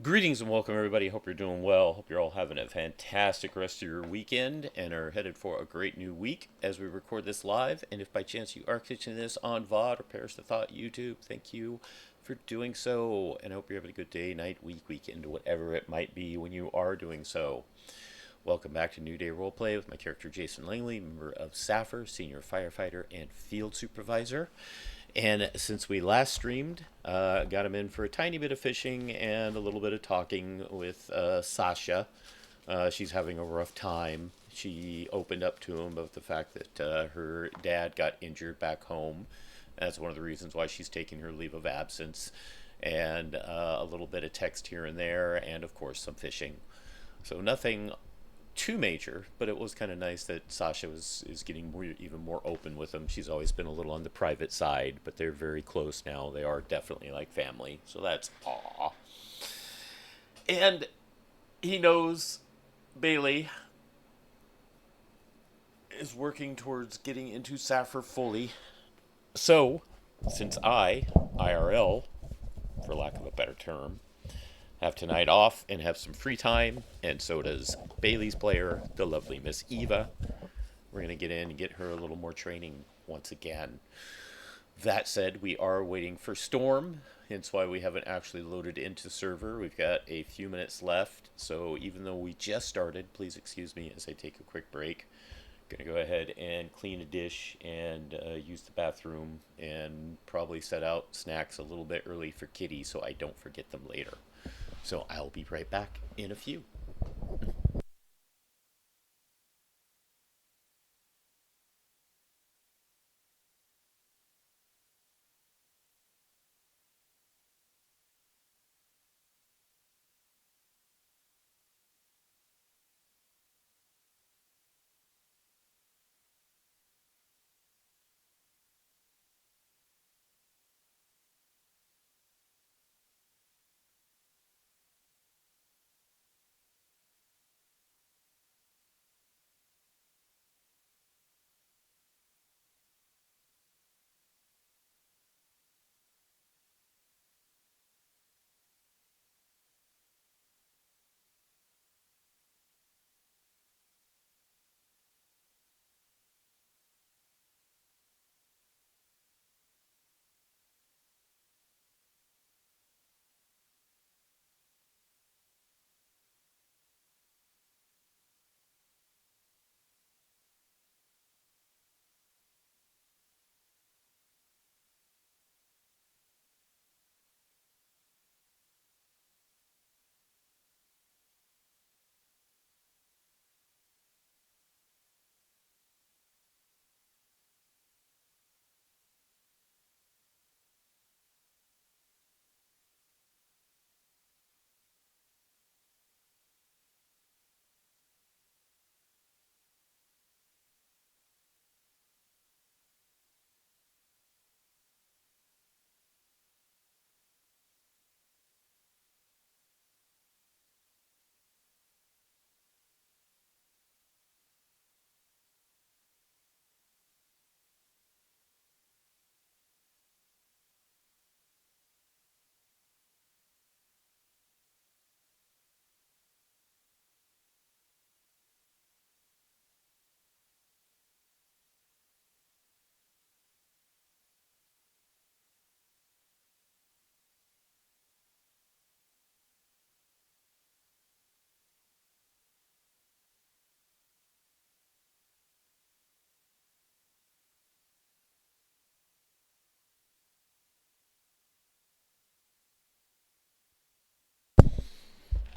Greetings and welcome, everybody. Hope you're doing well. Hope you're all having a fantastic rest of your weekend and are headed for a great new week as we record this live. And if by chance you are catching this on VOD or Perish the Thought YouTube, thank you for doing so. And I hope you're having a good day, night, week, weekend, whatever it might be when you are doing so. Welcome back to New Day Roleplay with my character Jason Langley, member of SAFR, senior firefighter and field supervisor. And since we last streamed, got him in for a tiny bit of fishing and a little bit of talking with Sasha. She's having a rough time. She opened up to him about the fact that her dad got injured back home. That's one of the reasons why she's taking her leave of absence. And a little bit of text here and there, and of course, some fishing. So nothing too major, but it was kind of nice that Sasha is getting even more open with him. She's always been a little on the private side, but they're very close now. They are definitely like family, so that's aw. And he knows Bailey is working towards getting into Saffir fully. So, since IRL, for lack of a better term, have tonight off and have some free time, and so does Bailey's player, the lovely Miss Eva. We're going to get in and get her a little more training once again. That said, we are waiting for Storm, hence why we haven't actually loaded into the server. We've got a few minutes left, so even though we just started, please excuse me as I take a quick break. Going to go ahead and clean a dish and use the bathroom and probably set out snacks a little bit early for Kitty so I don't forget them later. So I'll be right back in a few.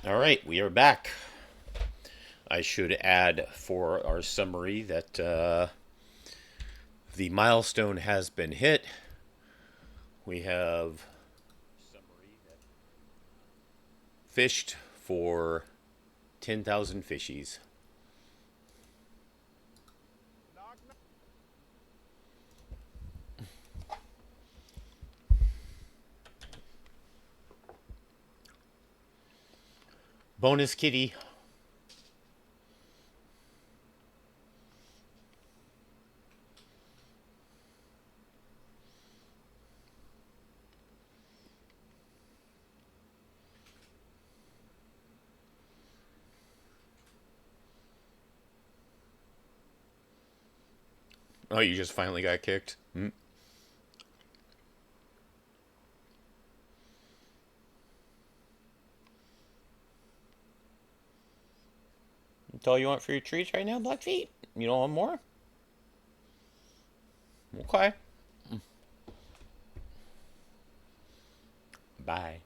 All right, we are back. I should add for our summary that the milestone has been hit. We have fished for 10,000 fishies. Bonus kitty. Oh, you just finally got kicked? Hmm? That's all you want for your treats right now, Blackfeet? You don't want more? Okay. Bye.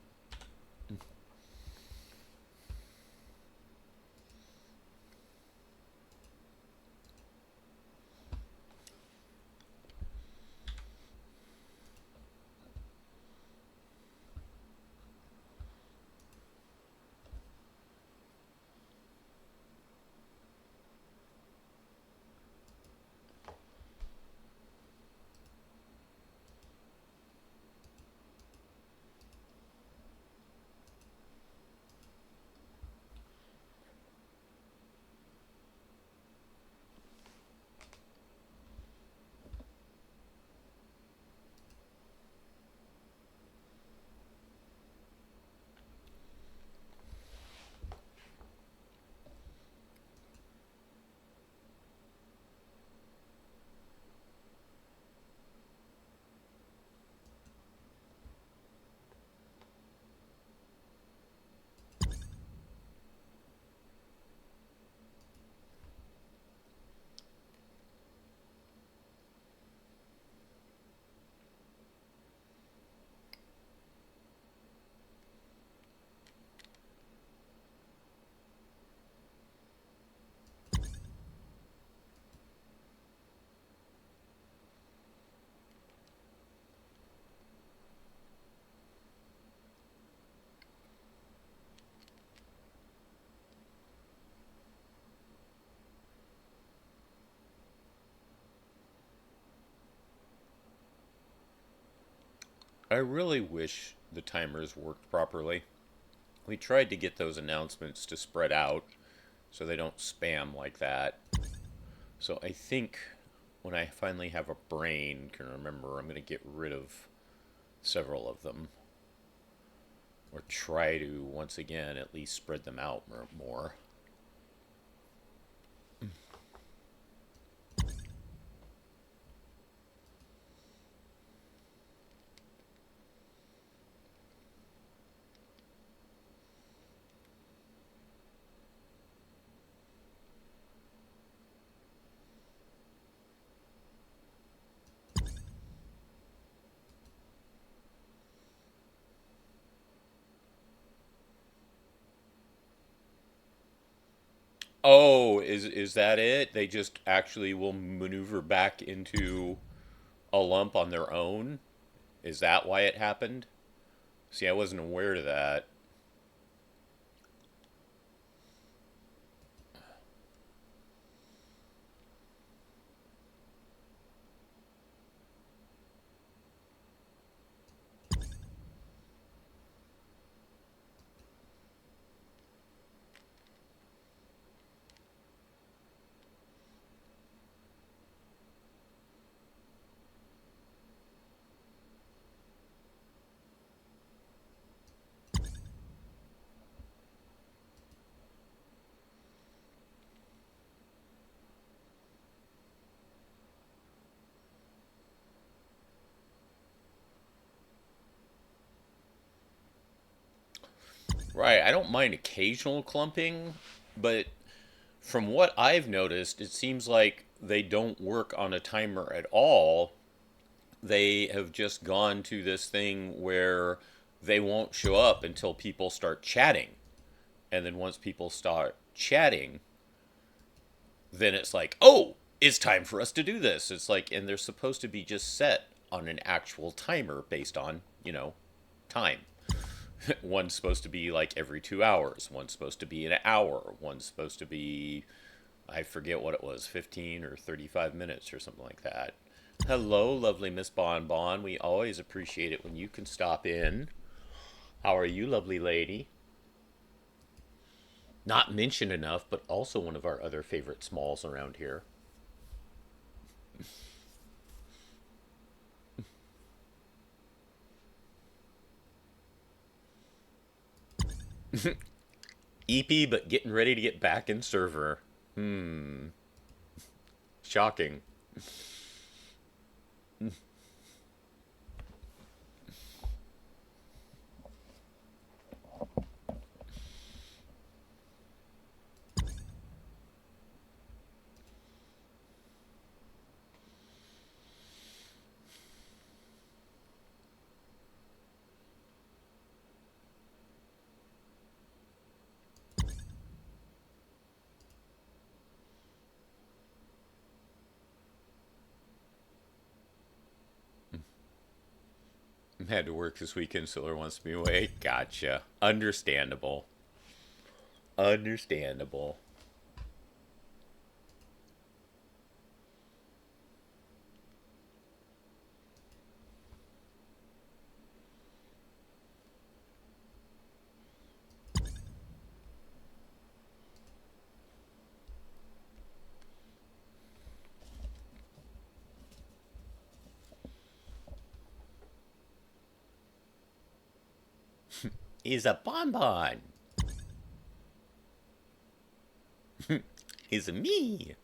I really wish the timers worked properly. We tried to get those announcements to spread out so they don't spam like that. So I think when I finally have a brain, can remember, I'm going to get rid of several of them. Or try to, once again, at least spread them out more. Oh, is that it? They just actually will maneuver back into a lump on their own? Is that why it happened? See, I wasn't aware of that. Right, I don't mind occasional clumping, but from what I've noticed, it seems like they don't work on a timer at all. They have just gone to this thing where they won't show up until people start chatting. And then once people start chatting, then it's like, oh, it's time for us to do this. It's like, and they're supposed to be just set on an actual timer based on, time. One's supposed to be like every 2 hours. One's supposed to be an hour. One's supposed to be, I forget what it was, 15 or 35 minutes or something like that. Hello, lovely Miss Bon Bon. We always appreciate it when you can stop in. How are you, lovely lady? Not mentioned enough, but also one of our other favorite smalls around here. EP, but getting ready to get back in server. Hmm. Shocking. Had to work this weekend, so Siller wants me away. Gotcha. Understandable. Understandable. He's a bonbon. He's a me.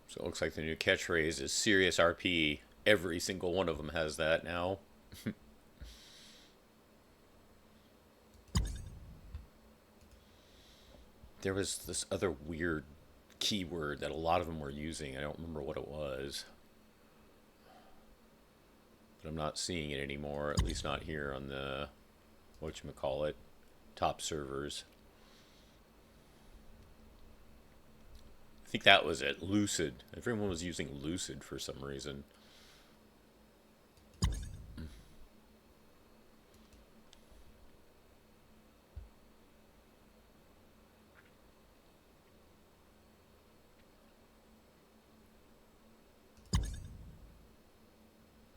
So it looks like the new catchphrase is serious RP. Every single one of them has that now. There was this other weird keyword that a lot of them were using. I don't remember what it was. But I'm not seeing it anymore, at least not here on the, whatchamacallit, top servers. I think that was it, lucid. Everyone was using lucid for some reason.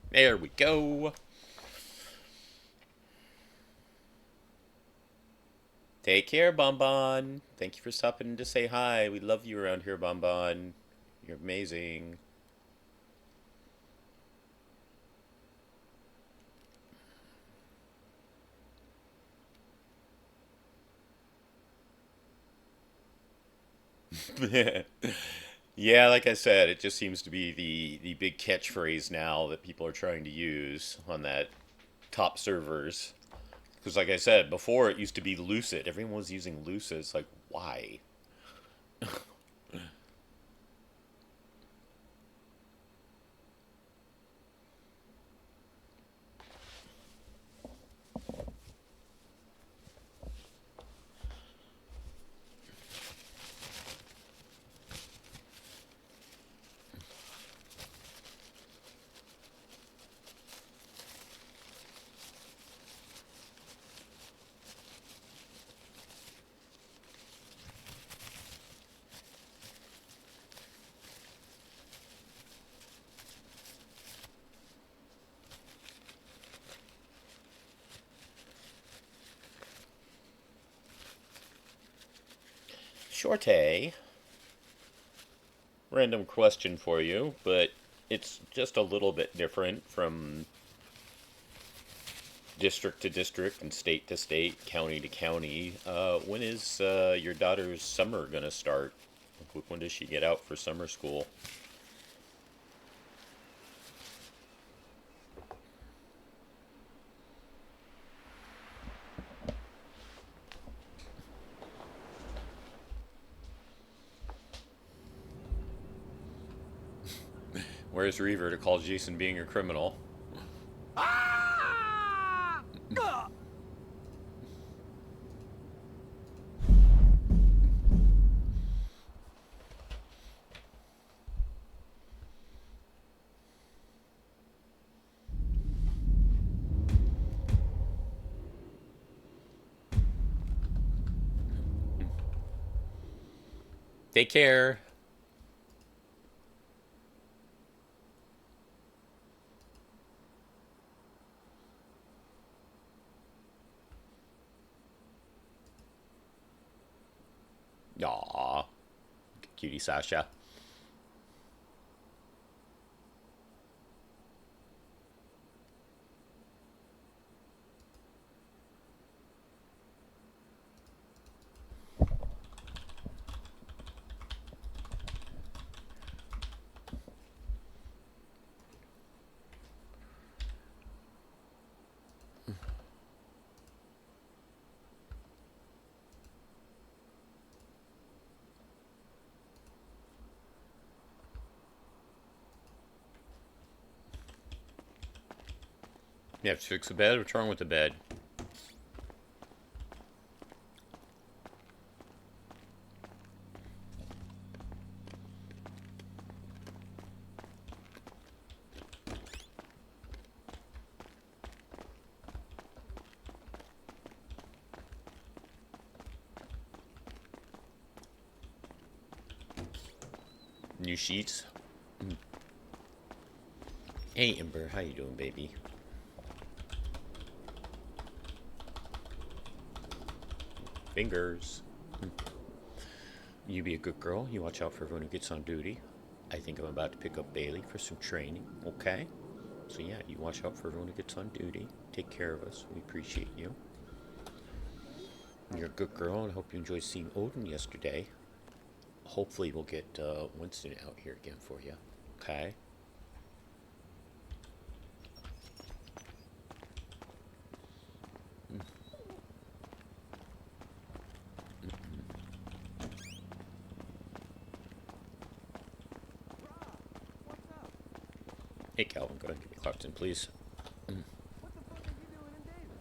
There we go. Take care, Bonbon. Thank you for stopping in to say hi. We love you around here, Bonbon. You're amazing. Yeah, like I said, it just seems to be the big catchphrase now that people are trying to use on that top servers. Because like I said, before it used to be lucid. Everyone was using lucid. It's like, why? Shorty, random question for you, but it's just a little bit different from district to district and state to state, county to county. When is your daughter's summer gonna start? When does she get out for summer school? Where's Reaver to call Jason being a criminal? Take care. Aw, cutie Sasha. You have to fix the bed? What's wrong with the bed? New sheets. Hey Ember, how you doing, baby? Fingers. You be a good girl. You watch out for everyone who gets on duty. I think I'm about to pick up Bailey for some training, okay? So yeah, you watch out for everyone who gets on duty. Take care of us. We appreciate you. You're a good girl, and I hope you enjoyed seeing Odin yesterday. Hopefully we'll get Winston out here again for you, okay? Hey Calvin, go ahead and give me Clarkson, please. What the fuck are you doing in Davis?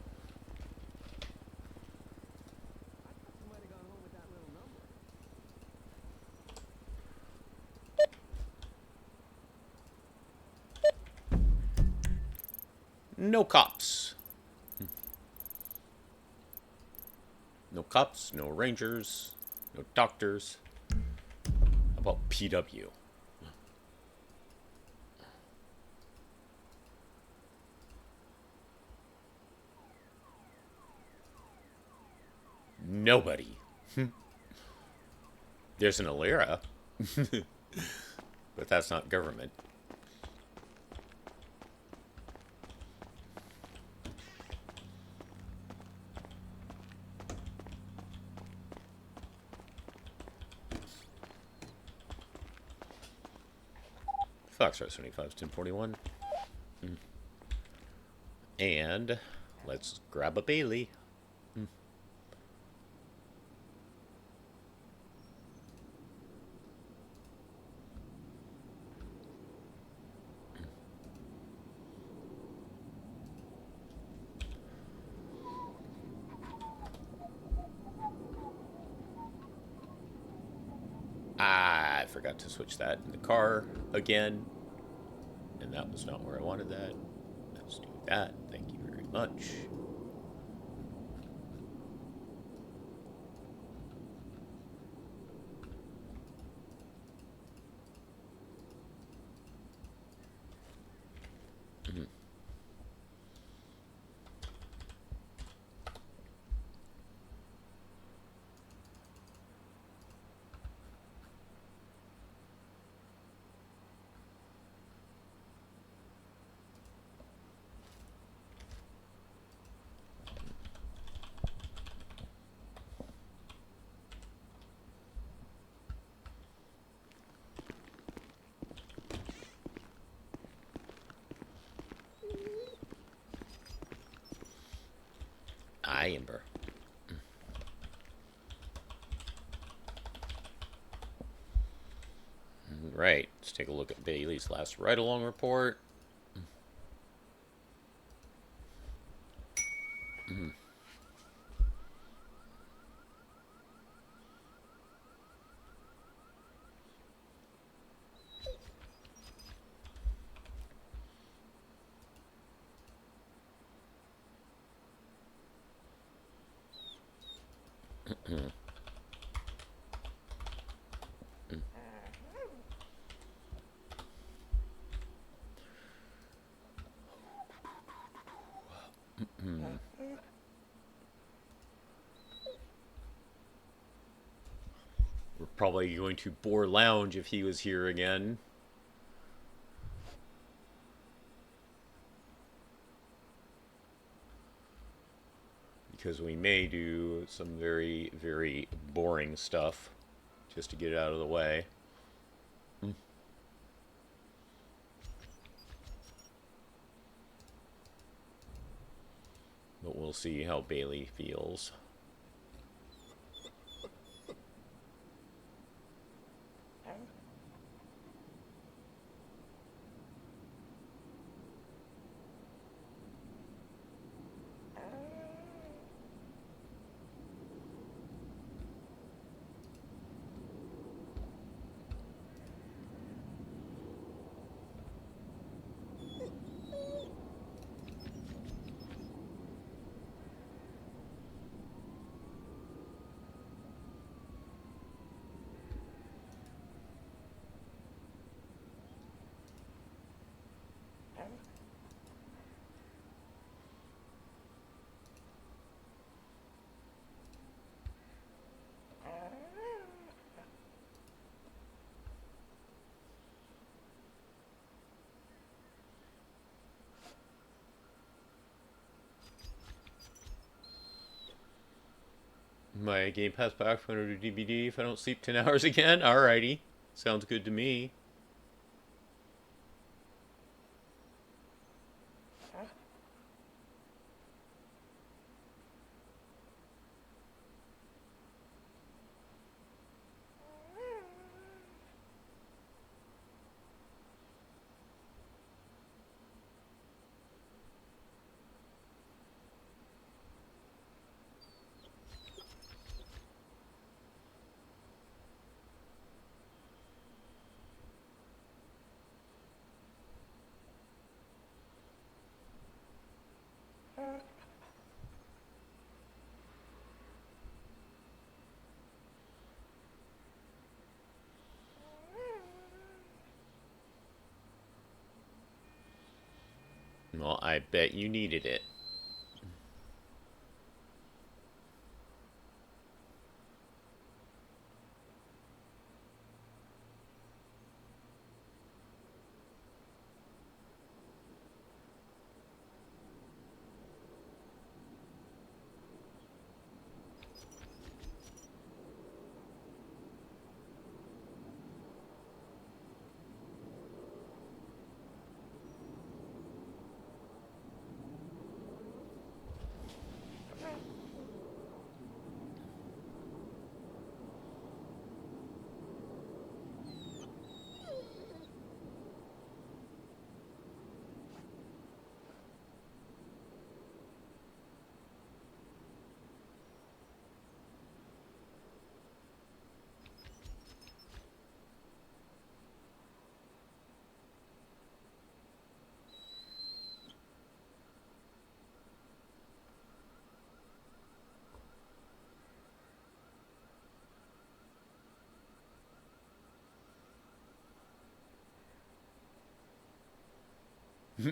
I thought you might have gone home with that little number. No cops. No cops, no rangers, no doctors. How about PW? Nobody. There's an Alira. But that's not government. Foxtrot 75 1041. And let's grab a Bailey. I forgot to switch that in the car again. And that was not where I wanted that. Let's do that. Thank you very much. Ember. Right, let's take a look at Bailey's last ride-along report. Probably going to Boar Lounge if he was here again. Because we may do some very, very boring stuff just to get it out of the way. But we'll see how Bailey feels. My Game Pass back for under DVD if I don't sleep 10 hours again? Alrighty. Sounds good to me. Well, I bet you needed it.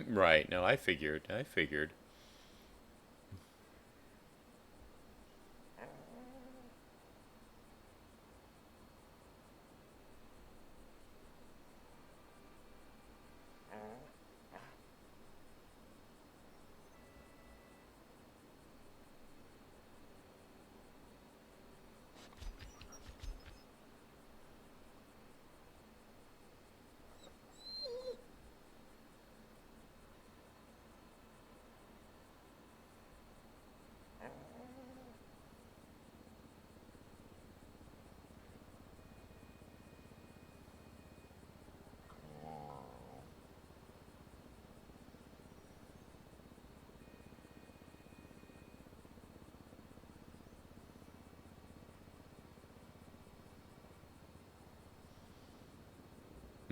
Right, no, I figured.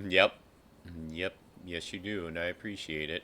Yep. Yep. Yes, you do, and I appreciate it.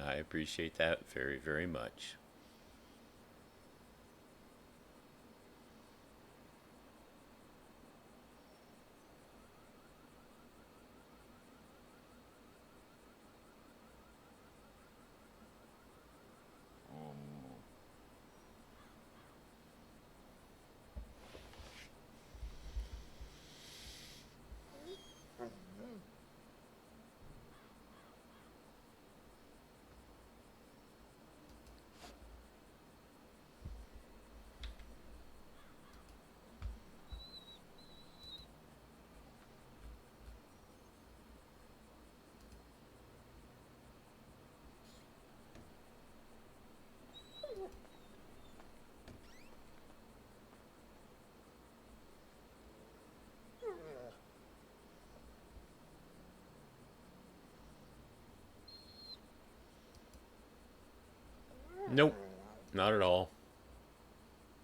I appreciate that very, very much. Nope, not at all.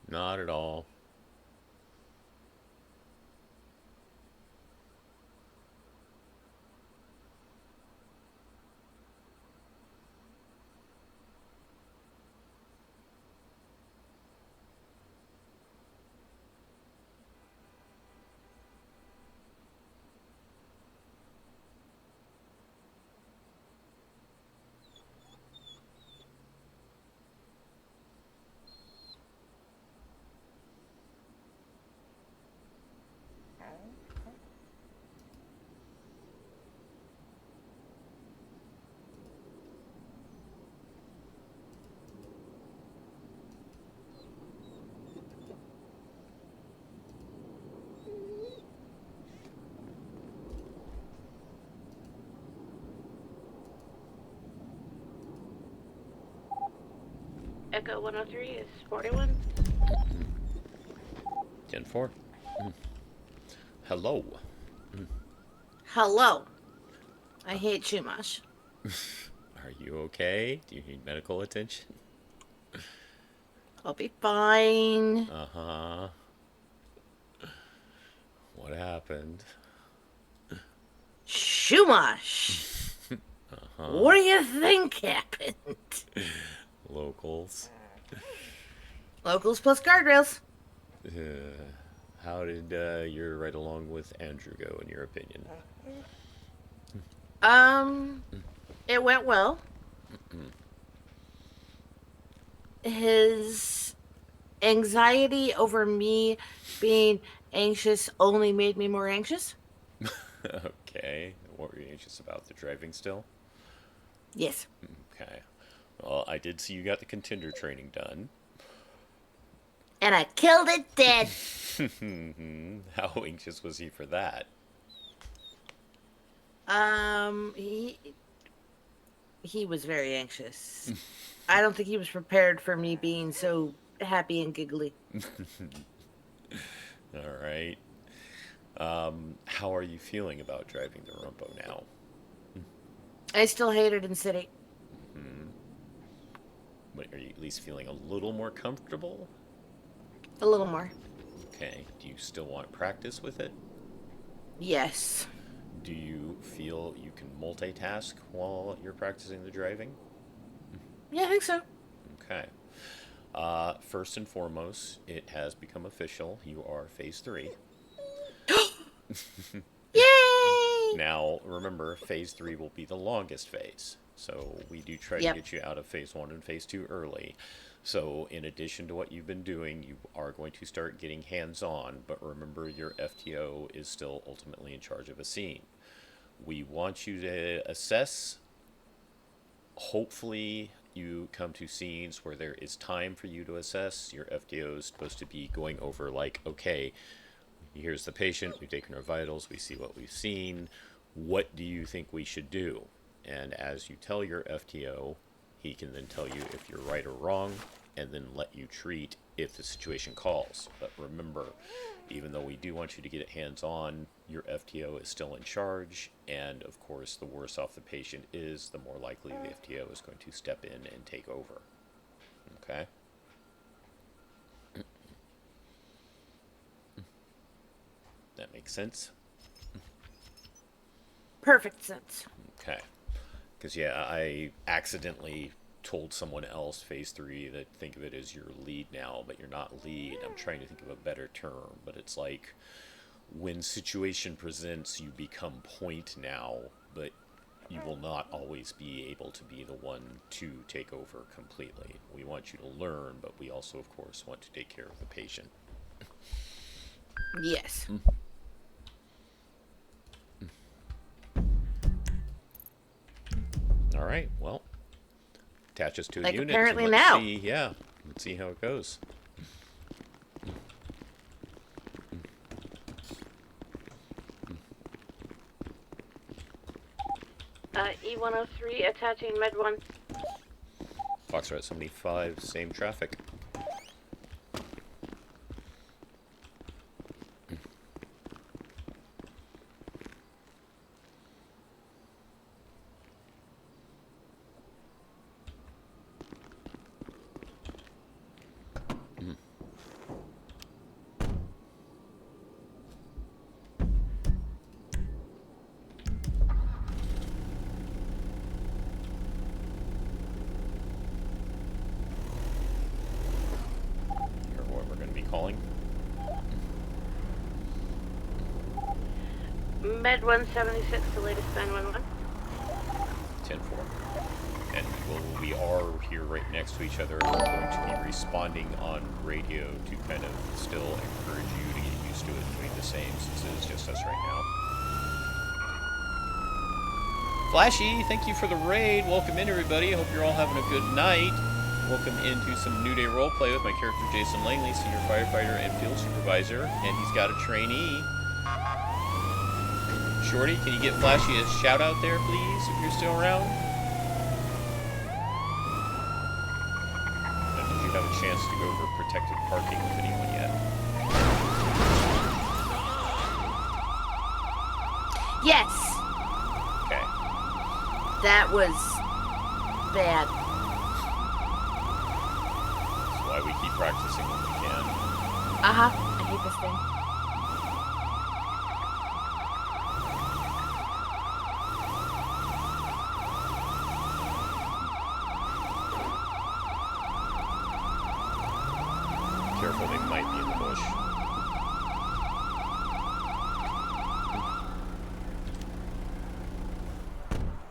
Not at all. Echo 103 is 41. 10-4. Hello. Hello. I hate Chumash. Are you okay? Do you need medical attention? I'll be fine. Uh-huh. What happened? Chumash. What do you think happened? Locals. Locals plus guardrails. How did your ride along with Andrew go, in your opinion? It went well. His anxiety over me being anxious only made me more anxious. Okay. What were you anxious about? The driving still? Yes. Okay. Well, I did see you got the contender training done. And I killed it dead. How anxious was he for that? He was very anxious. I don't think he was prepared for me being so happy and giggly. All right. How are you feeling about driving the Rumpo now? I still hate it in city. What, are you at least feeling a little more comfortable? A little more. Okay. Do you still want practice with it? Yes. Do you feel you can multitask while you're practicing the driving? Yeah, I think so. Okay. First and foremost, it has become official. You are phase 3. Yay! Now, remember, phase 3 will be the longest phase. So we do try to Yep. get you out of phase 1 and phase 2 early. So in addition to what you've been doing, you are going to start getting hands-on, but remember your FTO is still ultimately in charge of a scene. We want you to assess. Hopefully you come to scenes where there is time for you to assess. Your FTO is supposed to be going over like, okay, here's the patient, we've taken our vitals, we see what we've seen. What do you think we should do? And as you tell your FTO, he can then tell you if you're right or wrong, and then let you treat if the situation calls. But remember, even though we do want you to get it hands-on, your FTO is still in charge, and of course, the worse off the patient is, the more likely the FTO is going to step in and take over. Okay? That makes sense? Perfect sense. Okay. Because, yeah, I accidentally told someone else, Phase 3, that think of it as your lead now, but you're not lead. I'm trying to think of a better term, but it's like when situation presents, you become point now, but you will not always be able to be the one to take over completely. We want you to learn, but we also, of course, want to take care of the patient. Yes. All right, well, attach us to a Like unit. apparently And let's now. see, yeah, let's see how it goes. E103 attaching Med 1. Foxtrot 75, same traffic. Or what we're going to be calling. Med 176, the latest 911. 10-4. And we are here right next to each other. We're going to be responding on radio to kind of still encourage you to get used to it, doing the same, since it is just us right now. Flashy, thank you for the raid. Welcome in, everybody. I hope you're all having a good night. Welcome into some New Day roleplay with my character Jason Langley, senior firefighter and field supervisor, and he's got a trainee. Shorty, can you get Flashy a shout out there, please, if you're still around? Now, did you have a chance to go over protected parking with anyone yet? Yes. Okay. That was bad. That's why we keep practicing when we can. I hate this thing. Careful, they might be in the bush.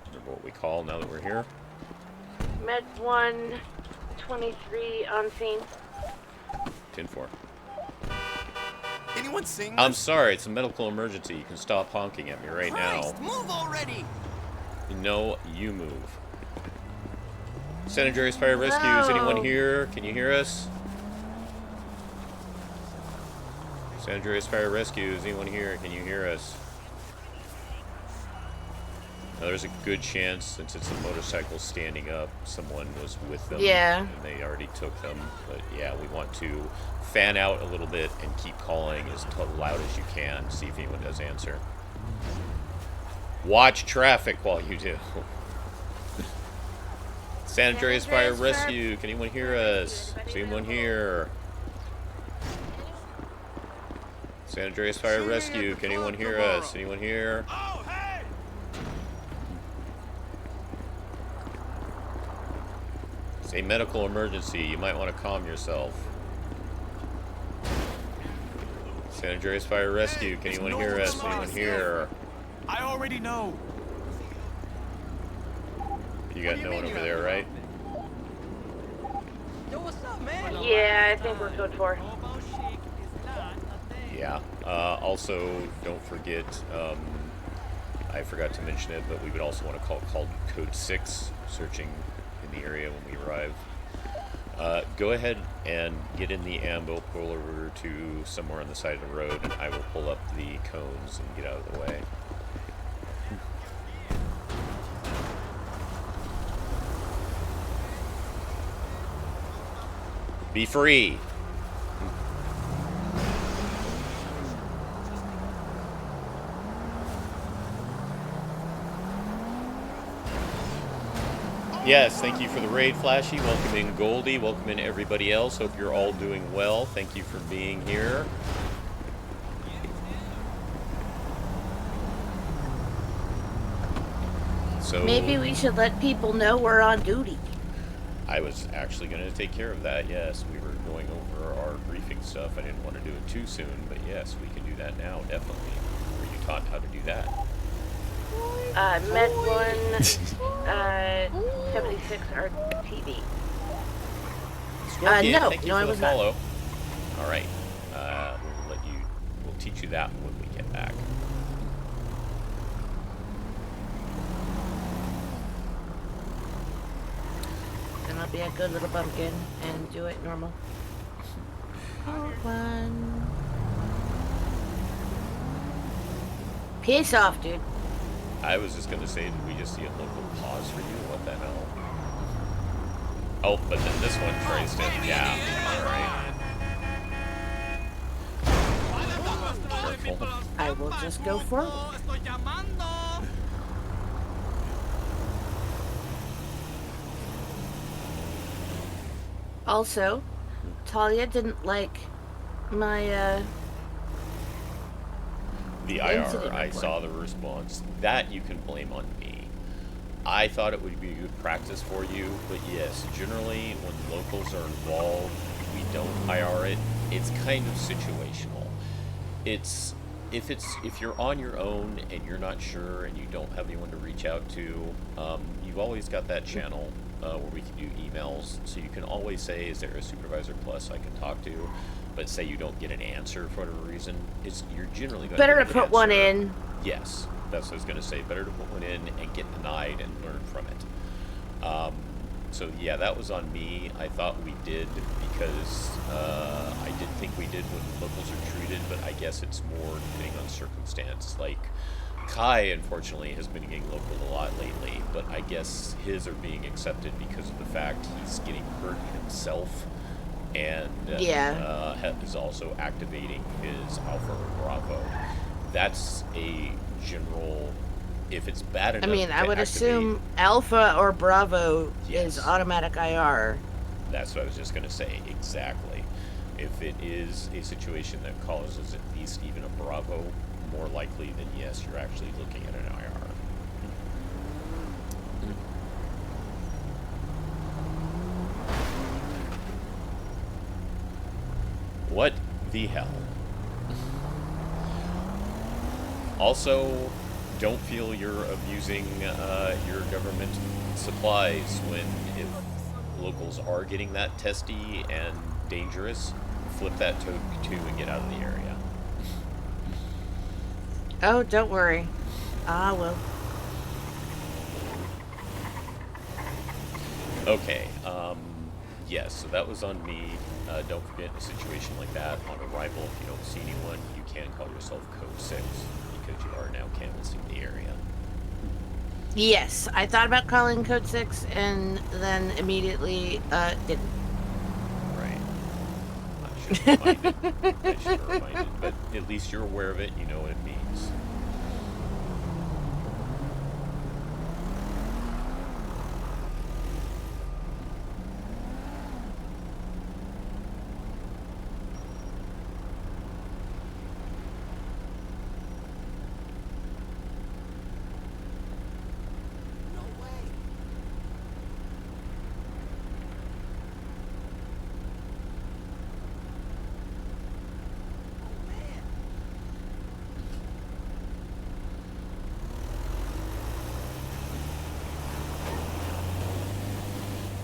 Remember what we call now that we're here? Med 123 on scene. 10-4. Anyone sing? I'm sorry, it's a medical emergency. You can stop honking at me right Christ, now. move already! No, you move. San Andreas Fire Rescue, is anyone here? Can you hear us? San Andreas Fire Rescue, is anyone here? Can you hear us? Now, there's a good chance, since it's a motorcycle standing up, someone was with them. Yeah. And they already took them. But yeah, we want to fan out a little bit and keep calling as loud as you can. See if anyone does answer. Watch traffic while you do. San Andreas Fire Rescue, can anyone hear us? Is anyone here? San Andreas Fire Rescue, can anyone hear us? Anyone here? Oh, hey! It's a medical emergency. You might want to calm yourself. San Andreas Fire Rescue, can anyone hear us? Anyone here? I already know. You got no one over there, right? Yo, what's up, man? Yeah, I think we're code 4. Yeah. Also, don't forget, I forgot to mention it, but we would also want to call code 6, searching in the area when we arrive. Go ahead and get in the ambo, pull over to somewhere on the side of the road, and I will pull up the cones and get out of the way. Be free! Yes, thank you for the raid, Flashy. Welcome in, Goldie. Welcome in, everybody else. Hope you're all doing well. Thank you for being here. So Maybe we should let people know we're on duty. I was actually going to take care of that. Yes, we were going over our briefing stuff. I didn't want to do it too soon, but yes, we can do that now. Definitely. Were you taught how to do that? Med 176 RTV. Scorpion, no, thank you no, for I the was not. follow. All right, we'll teach you that when we get back. Then I'll be a good little bumpkin and do it normal. One. Peace off, dude. I was just gonna say, did we just see a local pause for you? What the hell? Oh, but then this one tries to, yeah, alright. Careful. I will just go forward. Also, Talia didn't like my, The incident IR, I report. saw the response. That you can blame on me. I thought it would be good practice for you, but yes, generally when locals are involved, we don't IR it. It's kind of situational. If you're on your own and you're not sure and you don't have anyone to reach out to, you've always got that channel where we can do emails. So you can always say, "Is there a supervisor plus I can talk to?" But say you don't get an answer for whatever reason, you're generally going better to to get an put one answer. in. Yes, that's what I was going to say. Better to put one in and get denied and learn from it. So yeah, that was on me. I thought we did because I did think we did when locals are treated, but I guess it's more depending on circumstance. Like Kai, unfortunately, has been getting local a lot lately, but I guess his are being accepted because of the fact he's getting hurt himself. And is also activating his Alpha or Bravo. That's a general. If it's bad enough, I mean, to I would activate, assume Alpha or Bravo Yes. is automatic IR. That's what I was just going to say. Exactly. If it is a situation that causes at least even a Bravo, more likely than yes, you're actually looking at an IR. What the hell? Also, don't feel you're abusing your government supplies when if locals are getting that testy and dangerous, flip that to 2 and get out of the area. Oh, don't worry. I will. Okay, yes, so that was on me. Don't forget, in a situation like that, on arrival, if you don't see anyone, you can call yourself Code 6, because you are now canvassing the area. Yes, I thought about calling Code 6 and then immediately didn't. Right. I should have reminded, but at least you're aware of it, you know what it means.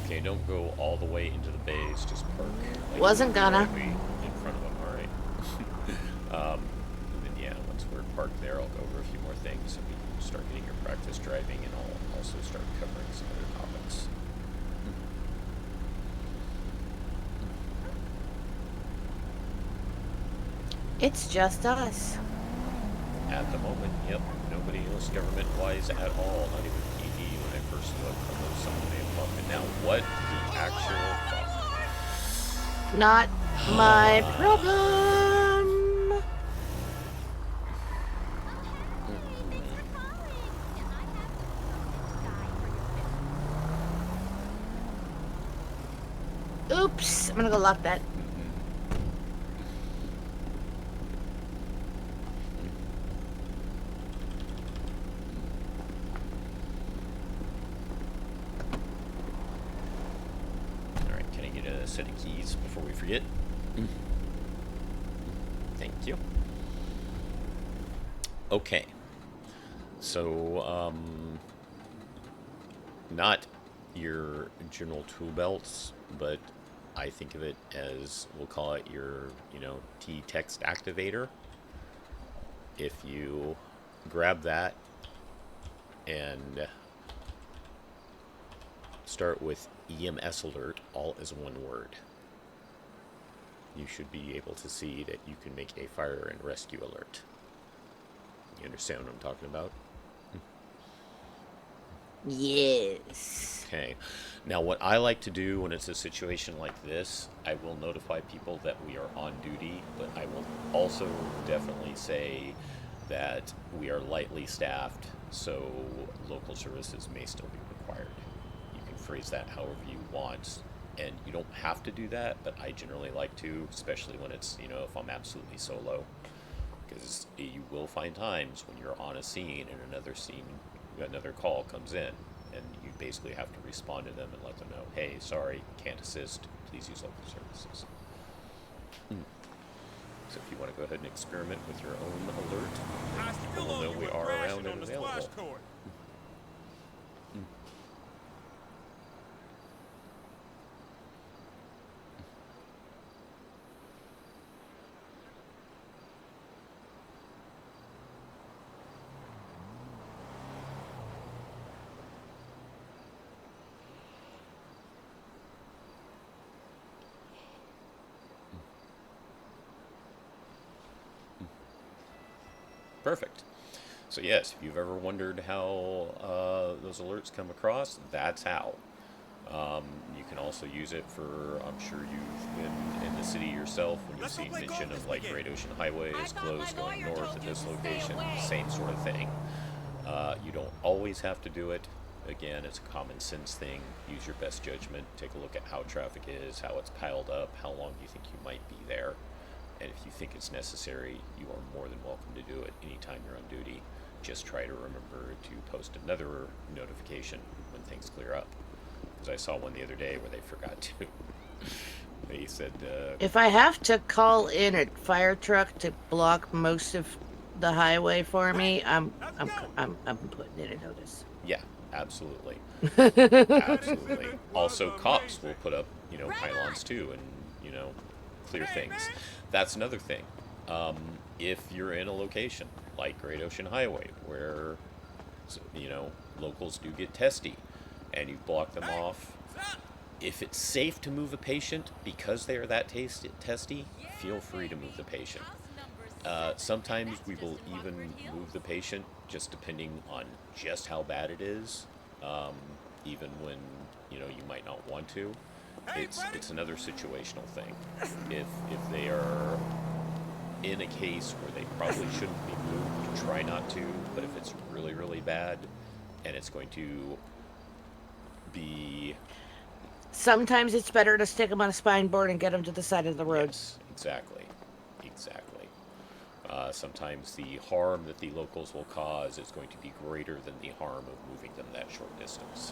Okay, don't go all the way into the base, just park. Like, Wasn't gonna. directly in front of them, alright. And then, yeah, once we're parked there, I'll go over a few more things and we can start getting your practice driving, and I'll also start covering some other topics. It's just us. At the moment, yep. Nobody else government-wise at all, not even PD when I first looked, although someone may have bumped it. Now, what the actual fuck? Not my problem. Oops, I'm gonna go lock that. set of keys before we forget. Thank you. Okay. So, not your general tool belts, but I think of it as, we'll call it your, T-text activator. If you grab that and start with EMS alert, all as one word, you should be able to see that you can make a fire and rescue alert. You understand what I'm talking about? Yes. Okay. Now, what I like to do when it's a situation like this, I will notify people that we are on duty, but I will also definitely say that we are lightly staffed, so local services may still be required. You can phrase that however you want, and you don't have to do that, but I generally like to, especially when it's, if I'm absolutely solo, because you will find times when you're on a scene and another call comes in, and you basically have to respond to them and let them know, hey, sorry, can't assist, please use local services. So if you want to go ahead and experiment with your own alert, we'll know we are around and available. Perfect. So yes, if you've ever wondered how those alerts come across, that's how. You can also use it for, I'm sure you've been in the city yourself when you've seen mention of like Great Ocean Highway is closed going north at this location, same sort of thing. You don't always have to do it. Again, it's a common sense thing. Use your best judgment. Take a look at how traffic is, how it's piled up, how long you think you might be there. And if you think it's necessary, you are more than welcome to do it anytime you're on duty. Just try to remember to post another notification when things clear up. Because I saw one the other day where they forgot to. They said, if I have to call in a fire truck to block most of the highway for me, I'm putting in a notice. yeah, absolutely. Absolutely. Also, cops will put up, pylons too, and, clear things. That's another thing. If you're in a location like Great Ocean Highway where, locals do get testy and you block them off, if it's safe to move a patient because they are that testy, feel free to move the patient. Sometimes we will even move the patient just depending on just how bad it is, even when, you might not want to. It's another situational thing. If they are in a case where they probably shouldn't be moved, try not to. But if it's really, really bad and it's going to be... Sometimes it's better to stick them on a spine board and get them to the side of the road. Yes, exactly. Sometimes the harm that the locals will cause is going to be greater than the harm of moving them that short distance.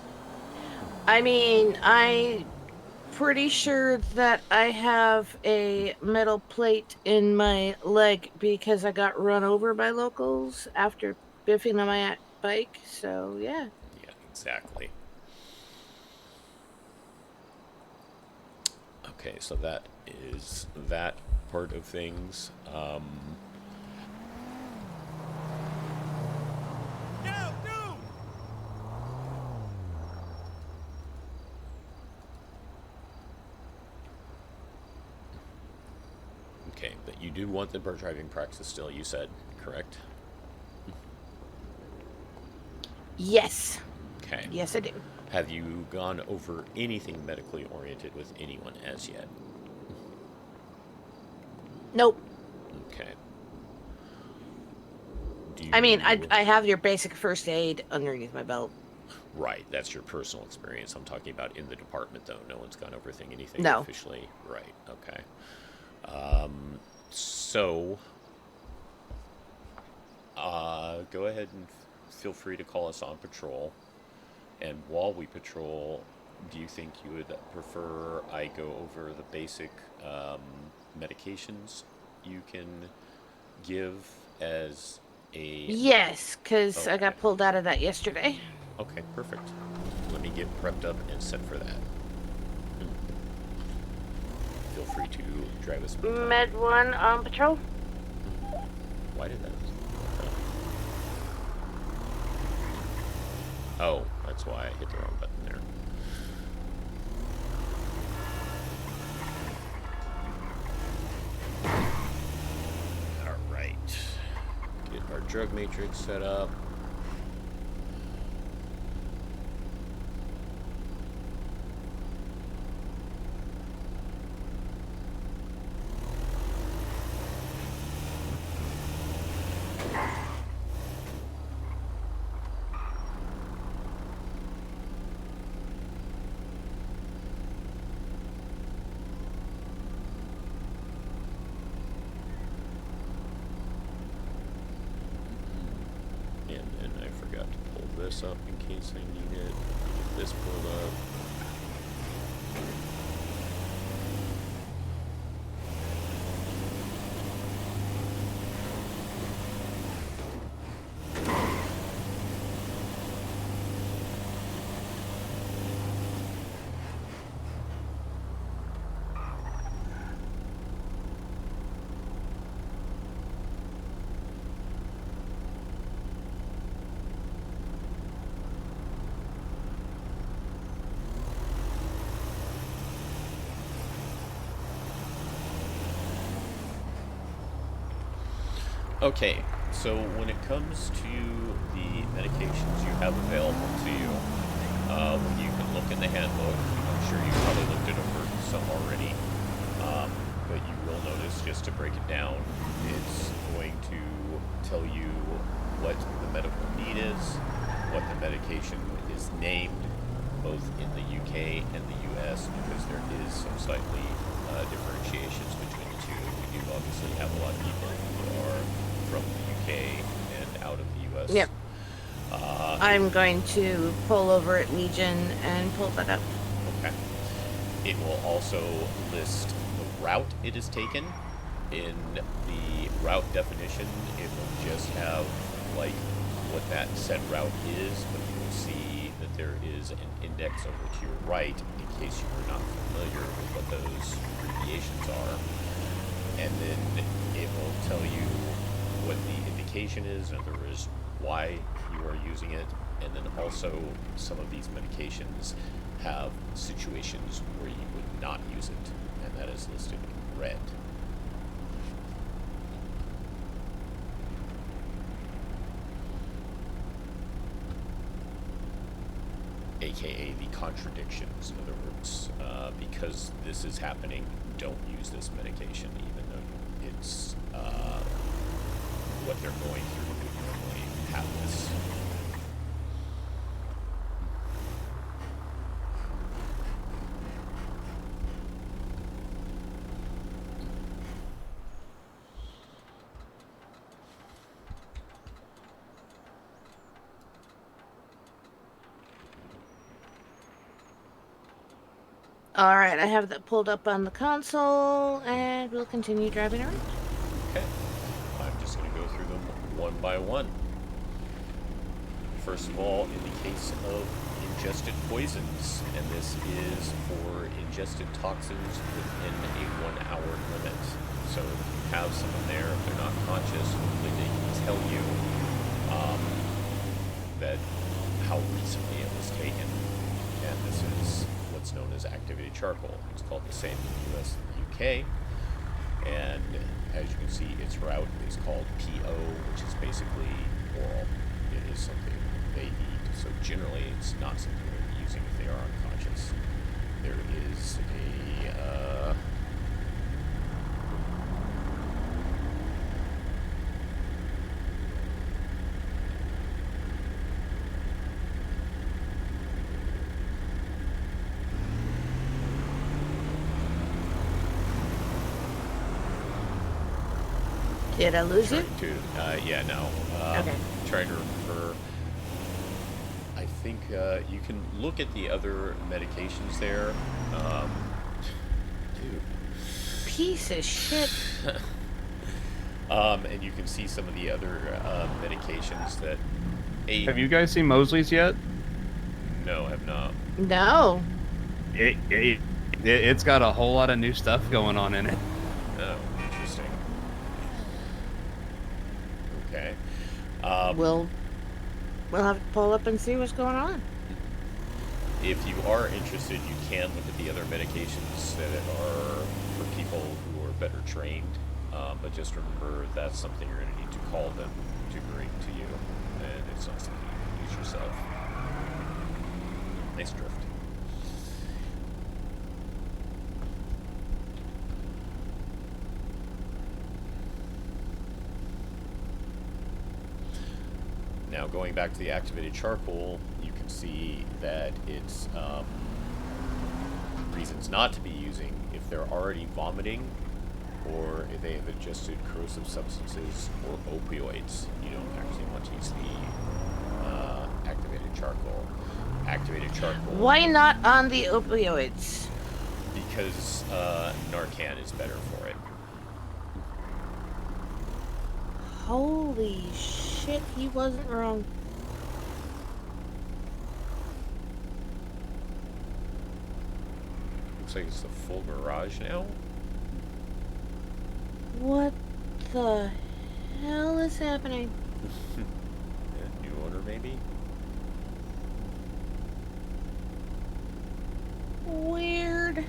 I mean, I'm pretty sure that I have a metal plate in my leg because I got run over by locals after biffing on my bike, so yeah. Yeah, exactly. Okay, so that is that part of things. Okay, but you do want the driving practice still, you said, correct? Yes. Okay. Yes, I do. Have you gone over anything medically oriented with anyone as yet? Nope. Okay. I mean, I have your basic first aid underneath my belt. Right, that's your personal experience. I'm talking about in the department, though. No one's gone over anything No. officially. Right, okay. So, go ahead and feel free to call us on patrol. And while we patrol, do you think you would prefer I go over the basic medications you can give as a... Yes, because I Okay. got pulled out of that yesterday. Okay, perfect. Let me get prepped up and set for that. Feel free to drive us. Med 1 on patrol. Why did that? Oh, that's why I hit the wrong button there. Alright. Get our drug matrix set up. And then I forgot to pull this up in case I need it. Get this pulled up. Okay, so when it comes to the medications you have available to you, you can look in the handbook. I'm sure you probably looked it over some already, but you will notice, just to break it down, it's going to tell you what the medical need is, what the medication is named, both in the UK and the US, because there is some slightly differentiations between the two. We do obviously have a lot of people who are from the UK and out of the US. Yep. I'm going to pull over at Legion and pull that up. Okay. It will also list the route it is taken. In the route definition, it will just have like what that said route is, but you will see that there is an index over to your right in case you are not familiar with what those abbreviations are. And then it will tell you what the indication is, in other words, why you are using it, and then also some of these medications have situations where you would not use it, and that is listed in red. AKA the contradictions. In other words, because this is happening, don't use this medication, even though it's what they're going through would normally have this. All right, I have that pulled up on the console, and we'll continue driving around. Okay. I'm just going to go through them one by one. First of all, in the case of ingested poisons, and this is for ingested toxins within a 1 hour limit. So if you have someone there, if they're not conscious, hopefully they can tell you that how recently it was taken. And this is what's known as activated charcoal. It's called the same in the US and the UK. And as you can see, its route is called PO, which is basically oral. It is something they eat. So generally, it's not something they're using if they are unconscious. There is a... Did I lose you? yeah, no. Okay. Trying to remember. I think you can look at the other medications there. Dude. Piece of shit. And you can see some of the other medications that... Have you guys seen Mosley's yet? No, have not. No. It's got a whole lot of new stuff going on in it. Oh, interesting. Okay. We'll have to pull up and see what's going on. If you are interested, you can look at the other medications that are for people who are better trained. But just remember, that's something you're going to need to call them to bring to you, and it's not something you can use yourself. Nice drift. Now, going back to the activated charcoal, you can see that it's reasons not to be using if they're already vomiting, or if they have ingested corrosive substances or opioids. You don't actually want to use the activated charcoal. Activated charcoal. Why not on the opioids? Because Narcan is better for it. Holy shit, he wasn't wrong. Looks like it's the full garage now. What the hell is happening? New owner, maybe? Weird.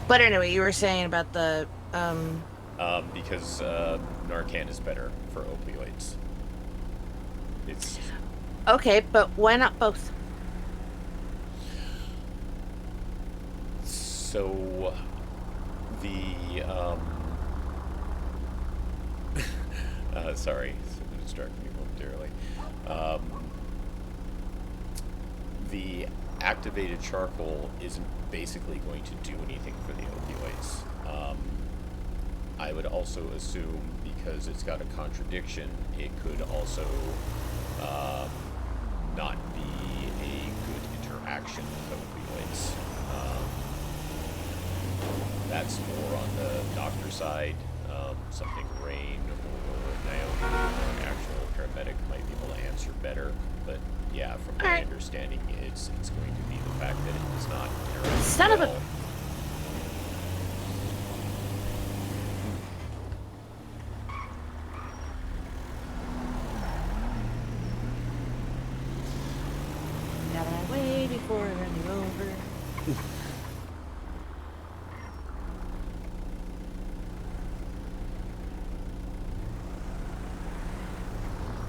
But anyway, you were saying about the Because Narcan is better for opioids. It's okay, but why not both? so the sorry, it distracted me momentarily. The activated charcoal isn't basically going to do anything for the opioids. I would also assume, because it's got a contradiction, it could also not be a good interaction with opioids. That's more on the doctor side. Something Rain or Naomi, or an actual paramedic, might be able to answer better. But yeah, from my Alright. understanding, it's going to be the fact that it does not interact Son of a- well. Got my way before I run you over.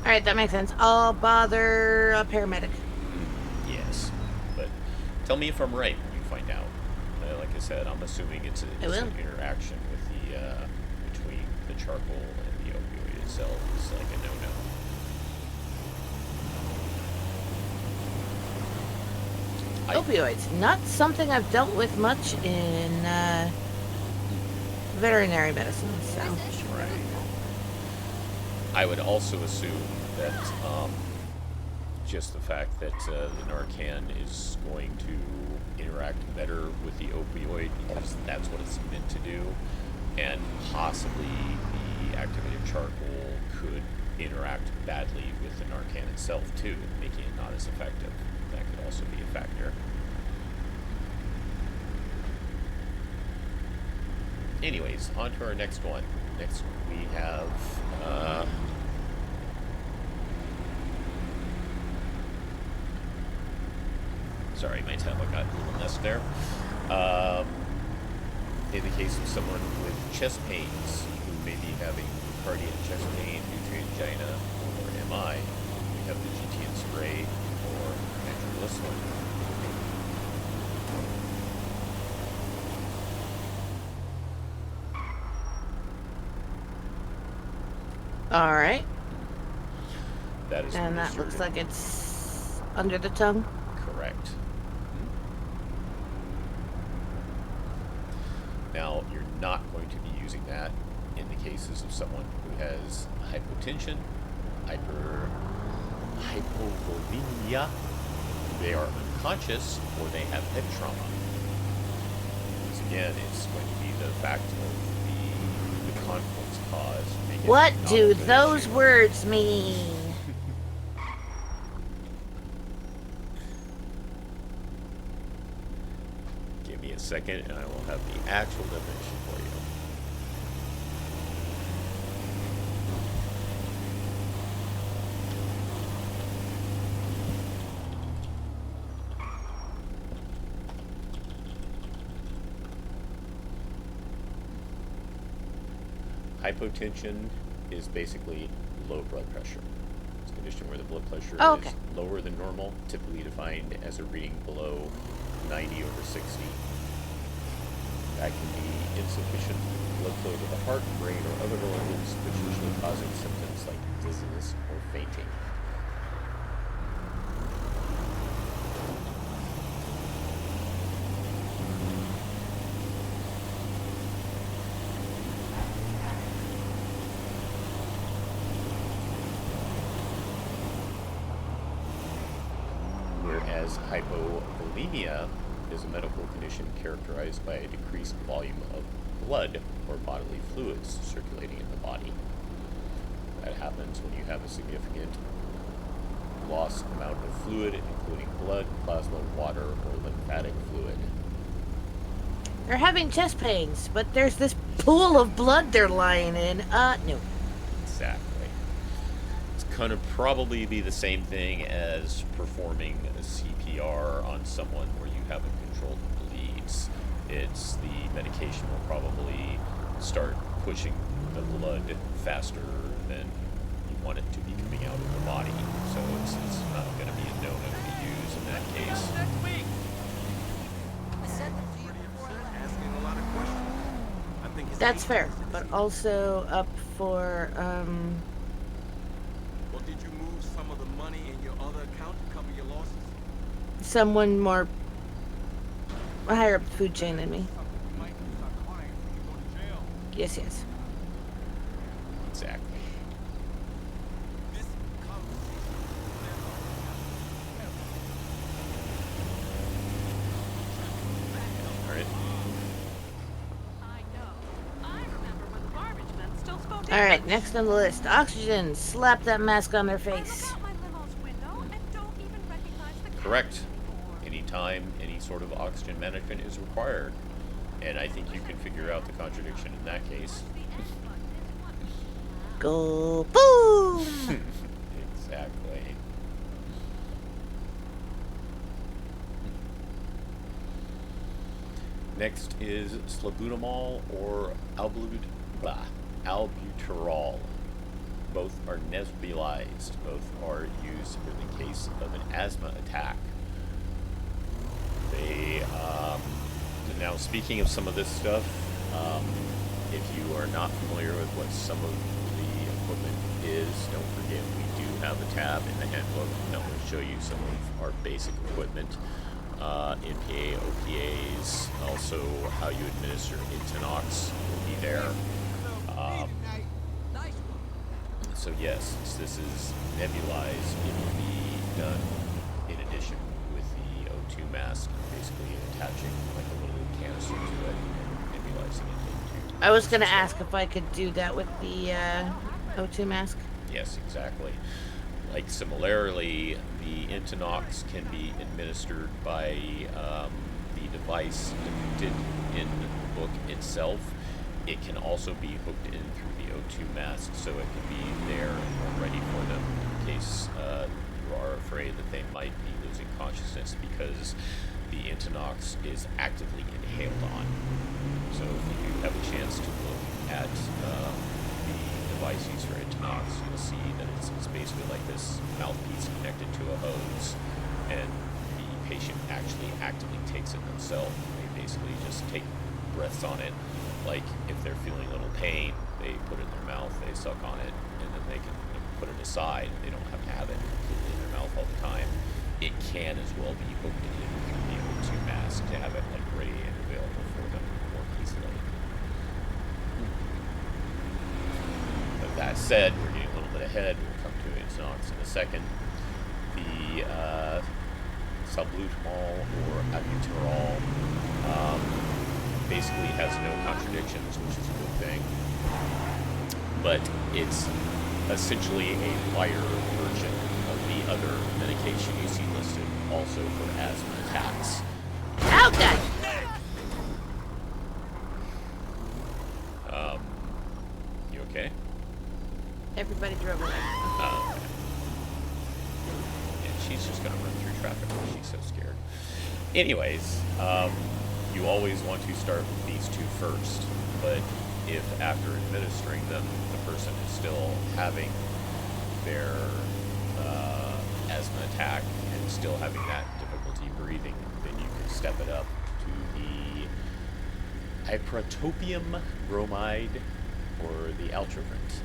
Alright, that makes sense. I'll bother a paramedic. Yes, but tell me if I'm right when you find out. Like I said, I'm assuming it's I will. an interaction with the between the charcoal and the opioid itself. It's like a no-no. Opioids, not something I've dealt with much in veterinary medicine, so. Right. I would also assume that just the fact that the Narcan is going to interact better with the opioid, because that's what it's meant to do, and possibly the activated charcoal could interact badly with the Narcan itself too, making it not as effective. That could also be a factor. Anyways, on to our next one. Next we have sorry, my tablet got a little messed there. In the case of someone with chest pains who may be having cardiac chest pain due to angina or MI, we have the GTN spray or nitroglycerin. All right. That is And that administered- looks like it's under the tongue. correct. Now, you're not going to be using that in the cases of someone who has hypotension, hypovolemia, they are unconscious, or they have head trauma. Because again, it's going to be the fact of the conflicts caused. What do those words mean? Give me a second and I will have the actual definition for you. Hypotension is basically low blood pressure. It's a condition where the blood pressure is lower than normal, typically defined as a reading below 90/60. That can be insufficient blood flow to the heart, brain, or other organs, which usually causing symptoms like dizziness or fainting. Whereas hypovolemia is a medical condition characterized by a decreased volume of blood or bodily fluids circulating in the body. That happens when you have a significant loss amount of fluid, including blood, plasma, water, or lymphatic fluid. They're having chest pains, but there's this pool of blood they're lying in. No. Exactly. It's going to probably be the same thing as performing a CPR on someone where you haven't controlled the bleeds. It's the medication will probably start pushing the blood faster than you want it to be coming out of the body. So it's not going to be a no-no to use in that case. Next week. Asking a lot of questions. I think it's That's fair, but also up for, Well, did you move some of the money in your other account to cover your losses? someone more higher up the food chain than me. Something you might lose our client when you go to jail. Yes, yes. Exactly. This conversation will never happen. All right. I know. I remember when the garbage men still spoke All right, English. next on the list. Oxygen. Slap that mask on their I look face. out my limo's window and don't even recognize the Correct. captain anymore. Anytime any sort of oxygen management is required. And I think you can figure out the contradiction in that case. The end button is what? Go boom! Exactly. Next is salbutamol or albuterol. Both are nebulized. Both are used in the case of an asthma attack. They, now speaking of some of this stuff, if you are not familiar with what some of the equipment is, don't forget we do have a tab in the handbook that will show you some of our basic equipment. NPA, OPAs, also how you administer Intinox will be there. So yes, this is nebulized. It will be done in addition with the O2 mask, basically attaching like a little canister to it and nebulizing it into. I was gonna ask if I could do that with the O2 mask. Yes, exactly. Like similarly, the Intinox can be administered by the device depicted in the book itself. It can also be hooked in through the O2 mask, so it can be there and ready for them in case you are afraid that they might be losing consciousness because the Intinox is actively inhaled on. So if you have a chance to look at the device used for Intinox, you'll see that it's basically like this mouthpiece connected to a hose, and the patient actually actively takes it themselves. They basically just take breaths on it. Like if they're feeling a little pain, they put it in their mouth, they suck on it, and then they can put it aside. They don't have to have it completely in their mouth all the time. It can as well be hooked in through the O2 mask to have it like ready and available for them more easily. said, we're getting a little bit ahead. We'll come to Intanox in a second. The salbutamol or albuterol basically has no contradictions, which is a good thing. But it's essentially a lighter version of the other medication you see listed, also for asthma attacks. Okay. You okay? Everybody drove away. Okay. And she's just gonna run through traffic because she's so scared. Anyways, you always want to start with these two first, but if after administering them, the person is still having their asthma attack and still having that difficulty breathing, then you can step it up to the ipratropium bromide or the Altrovent.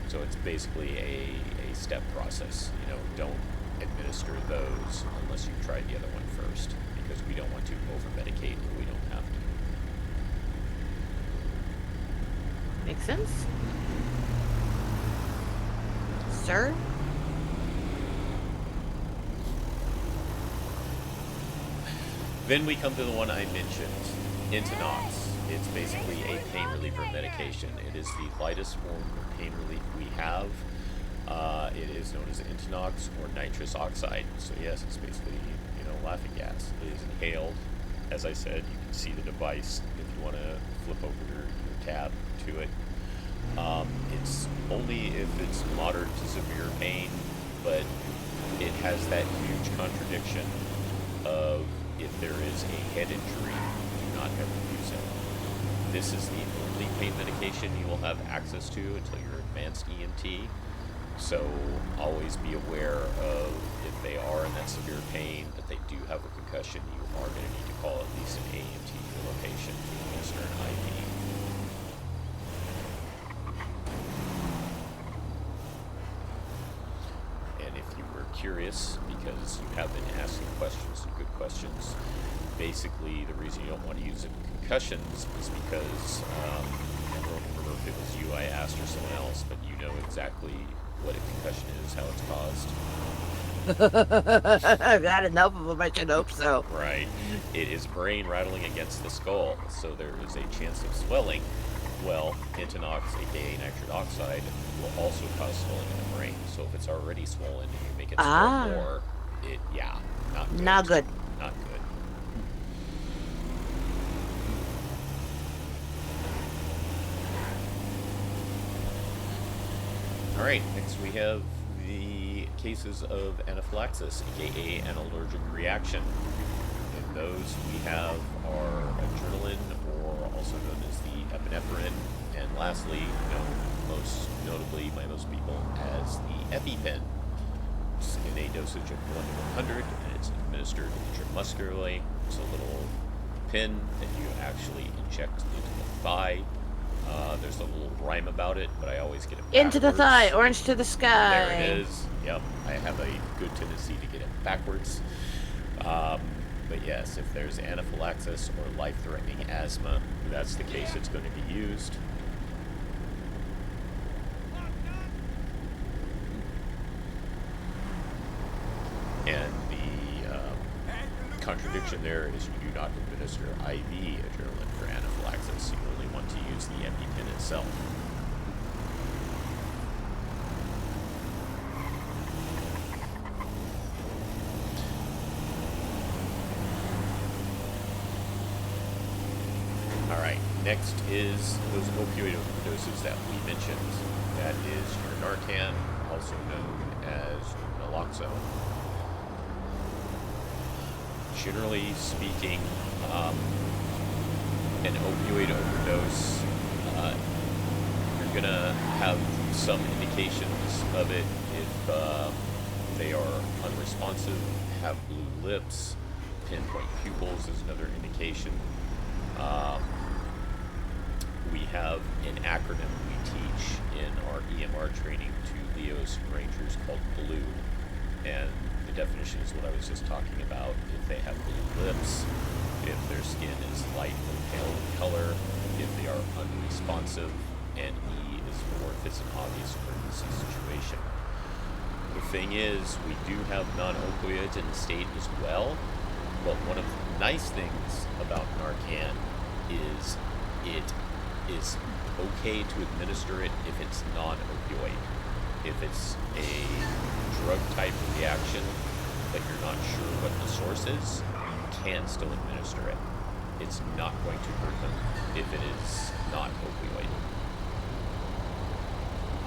So it's basically a step process. You know, don't administer those unless you've tried the other one first, because we don't want to over-medicate if we don't have to. Makes sense. Sir? Then we come to the one I mentioned, Intanox. It's basically a pain reliever medication. It is the lightest form of pain relief we have. It is known as Intanox or nitrous oxide. So yes, it's basically, laughing gas. It is inhaled. As I said, you can see the device if you want to flip over your tab to it. It's only if it's moderate to severe pain, but it has that huge contradiction of if there is a head injury, do not ever use it. This is the only pain medication you will have access to until you're advanced EMT. So always be aware of if they are in that severe pain, that they do have a concussion, you are going to need to call at least an AMT to your location to administer an IV. And if you were curious, because you have been asking questions and good questions, basically the reason you don't want to use it in concussions is because, I don't remember if it was you I asked or someone else, but you know exactly what a concussion is, how it's caused. I've had enough of them, I should hope so. Right. It is brain rattling against the skull, so there is a chance of swelling. Well, Intanox, aka nitric oxide, will also cause swelling in the brain. So if it's already swollen and you make it swell more, not good. Not good. Alright, next we have the cases of anaphylaxis, aka an allergic reaction. And those we have are adrenaline, or also known as the epinephrine, and lastly, known most notably by most people as the EpiPen. It's in a dosage of 1 to 100, and it's administered intramuscularly. It's a little pin that you actually inject into the thigh. There's a little rhyme about it, but I always get it backwards. Into the thigh, orange to the sky. There it is. Yep, I have a good tendency to get it backwards. But yes, if there's anaphylaxis or life-threatening asthma, that's the case it's going to be used. And the contradiction there is you do not administer IV adrenaline for anaphylaxis. You only want to use the EpiPen itself. Alright, next is those opioid overdoses that we mentioned. That is your Narcan, also known as naloxone. Generally speaking, an opioid overdose, you're going to have some indications of it if they are unresponsive, have blue lips, pinpoint pupils is another indication. We have an acronym we teach in our EMR training to Leos Rangers called BLUE, and the definition is what I was just talking about. If they have blue lips, if their skin is light or pale in color, if they are unresponsive, and E is for if it's an obvious emergency situation. The thing is, we do have non-opioids in the state as well, but one of the nice things about Narcan is it is okay to administer it if it's non-opioid. If it's a drug-type reaction that you're not sure what the source is, you can still administer it. It's not going to hurt them if it is not opioid.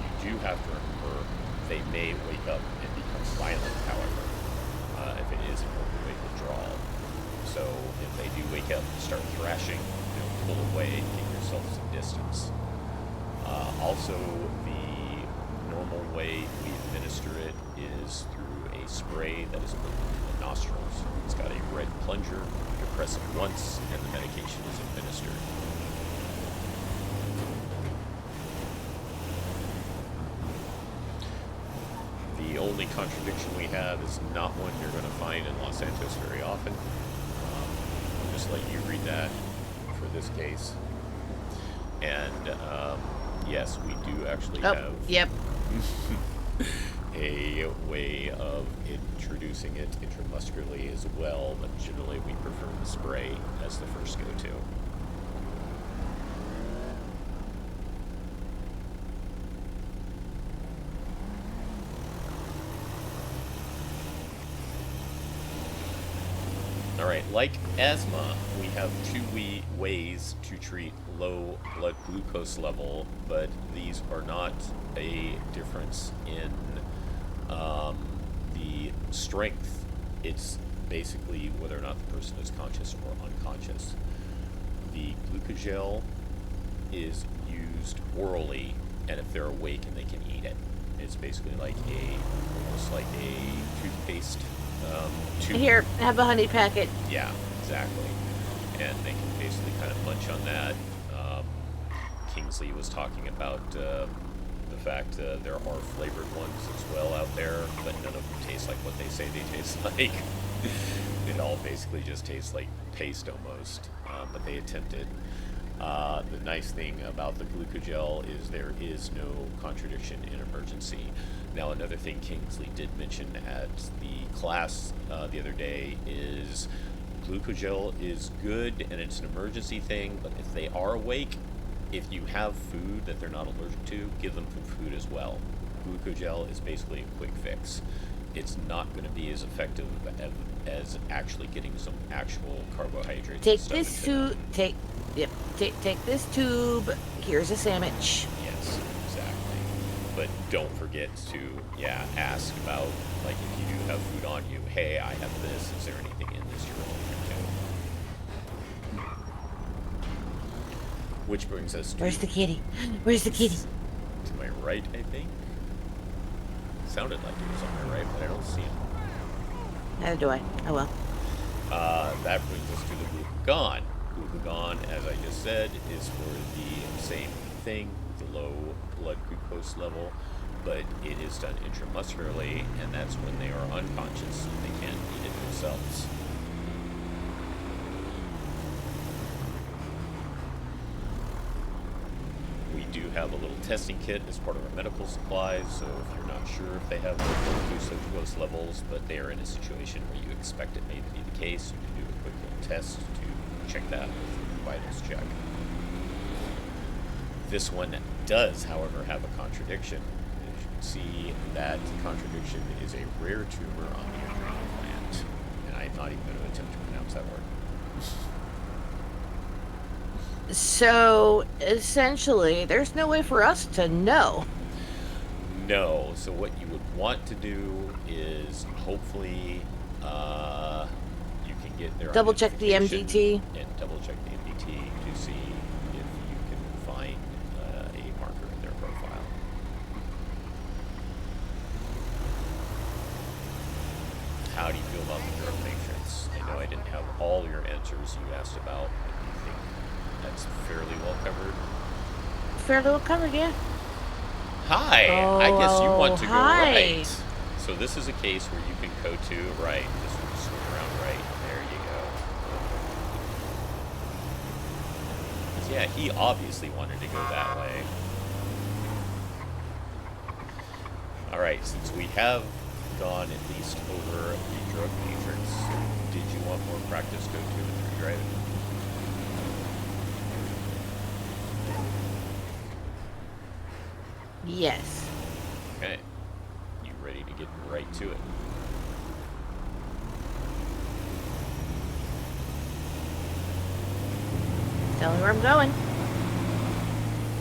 You do have to remember they may wake up and become violent, however, if it is an opioid withdrawal. So if they do wake up and start thrashing, pull away and give yourself some distance. Also, the normal way we administer it is through a spray that is put in the nostrils. It's got a red plunger. You press it once, and the medication is administered. The only contradiction we have is not one you're going to find in Los Santos very often. I'll just let you read that for this case. And yes, we do actually have a way of introducing it intramuscularly as well, but generally we prefer the spray as the first go-to. Alright, like asthma, we have two ways to treat low blood glucose level, but these are not a difference in the strength. It's basically whether or not the person is conscious or unconscious. The glucogel is used orally, and if they're awake and they can eat it. It's basically like almost like a toothpaste tube. Here, have a honey packet. Yeah, exactly. And they can basically kind of munch on that. Kingsley was talking about the fact there are flavored ones as well out there, but none of them taste like what they say they taste like. It all basically just tastes like paste almost, but they attempt it. The nice thing about the glucogel is there is no contradiction in emergency. Now, another thing Kingsley did mention at the class the other day is glucogel is good and it's an emergency thing, but if they are awake, if you have food that they're not allergic to, give them some food as well. Glucogel is basically a quick fix. It's not going to be as effective as actually getting some actual carbohydrates. Take this tube. Take this tube. Here's a sandwich. Yes, exactly. But don't forget to ask about, like, if you do have food on you. Hey, I have this. Is there anything in this you're allergic to? Which brings us to... Where's the kitty? Where's the kitty? To my right, I think. Sounded like it was on my right, but I don't see him. Neither do I. Oh well. That brings us to the glucagon. Glucagon, as I just said, is for the same thing, the low blood glucose level, but it is done intramuscularly, and that's when they are unconscious. They can't eat it themselves. We do have a little testing kit as part of our medical supplies, so if you're not sure if they have low glucose levels, but they are in a situation where you expect it may be the case, you can do a quick little test to check that with vitals check. This one does, however, have a contradiction. As you can see, that contradiction is a rare tumor on the adrenal gland, and I'm not even going to attempt to pronounce that word. So, essentially, there's no way for us to know. No. So what you would want to do is hopefully you can get their Double check the MDT. And double check the MDT to see if you can find a marker in their profile. How do you feel about the drug matrix? I know I didn't have all your answers you asked about. Do you think that's fairly well covered? Fairly well covered, yeah. Hi! I guess you want to go hi. right. So this is a case where you can go to right. Just swing around right. There you go. 'Cause, yeah, he obviously wanted to go that way. Alright, since we have gone at least over the drug matrix, did you want more practice go 2 and 3 driving? Yes. Okay. You ready to get right to it? Tell me where I'm going.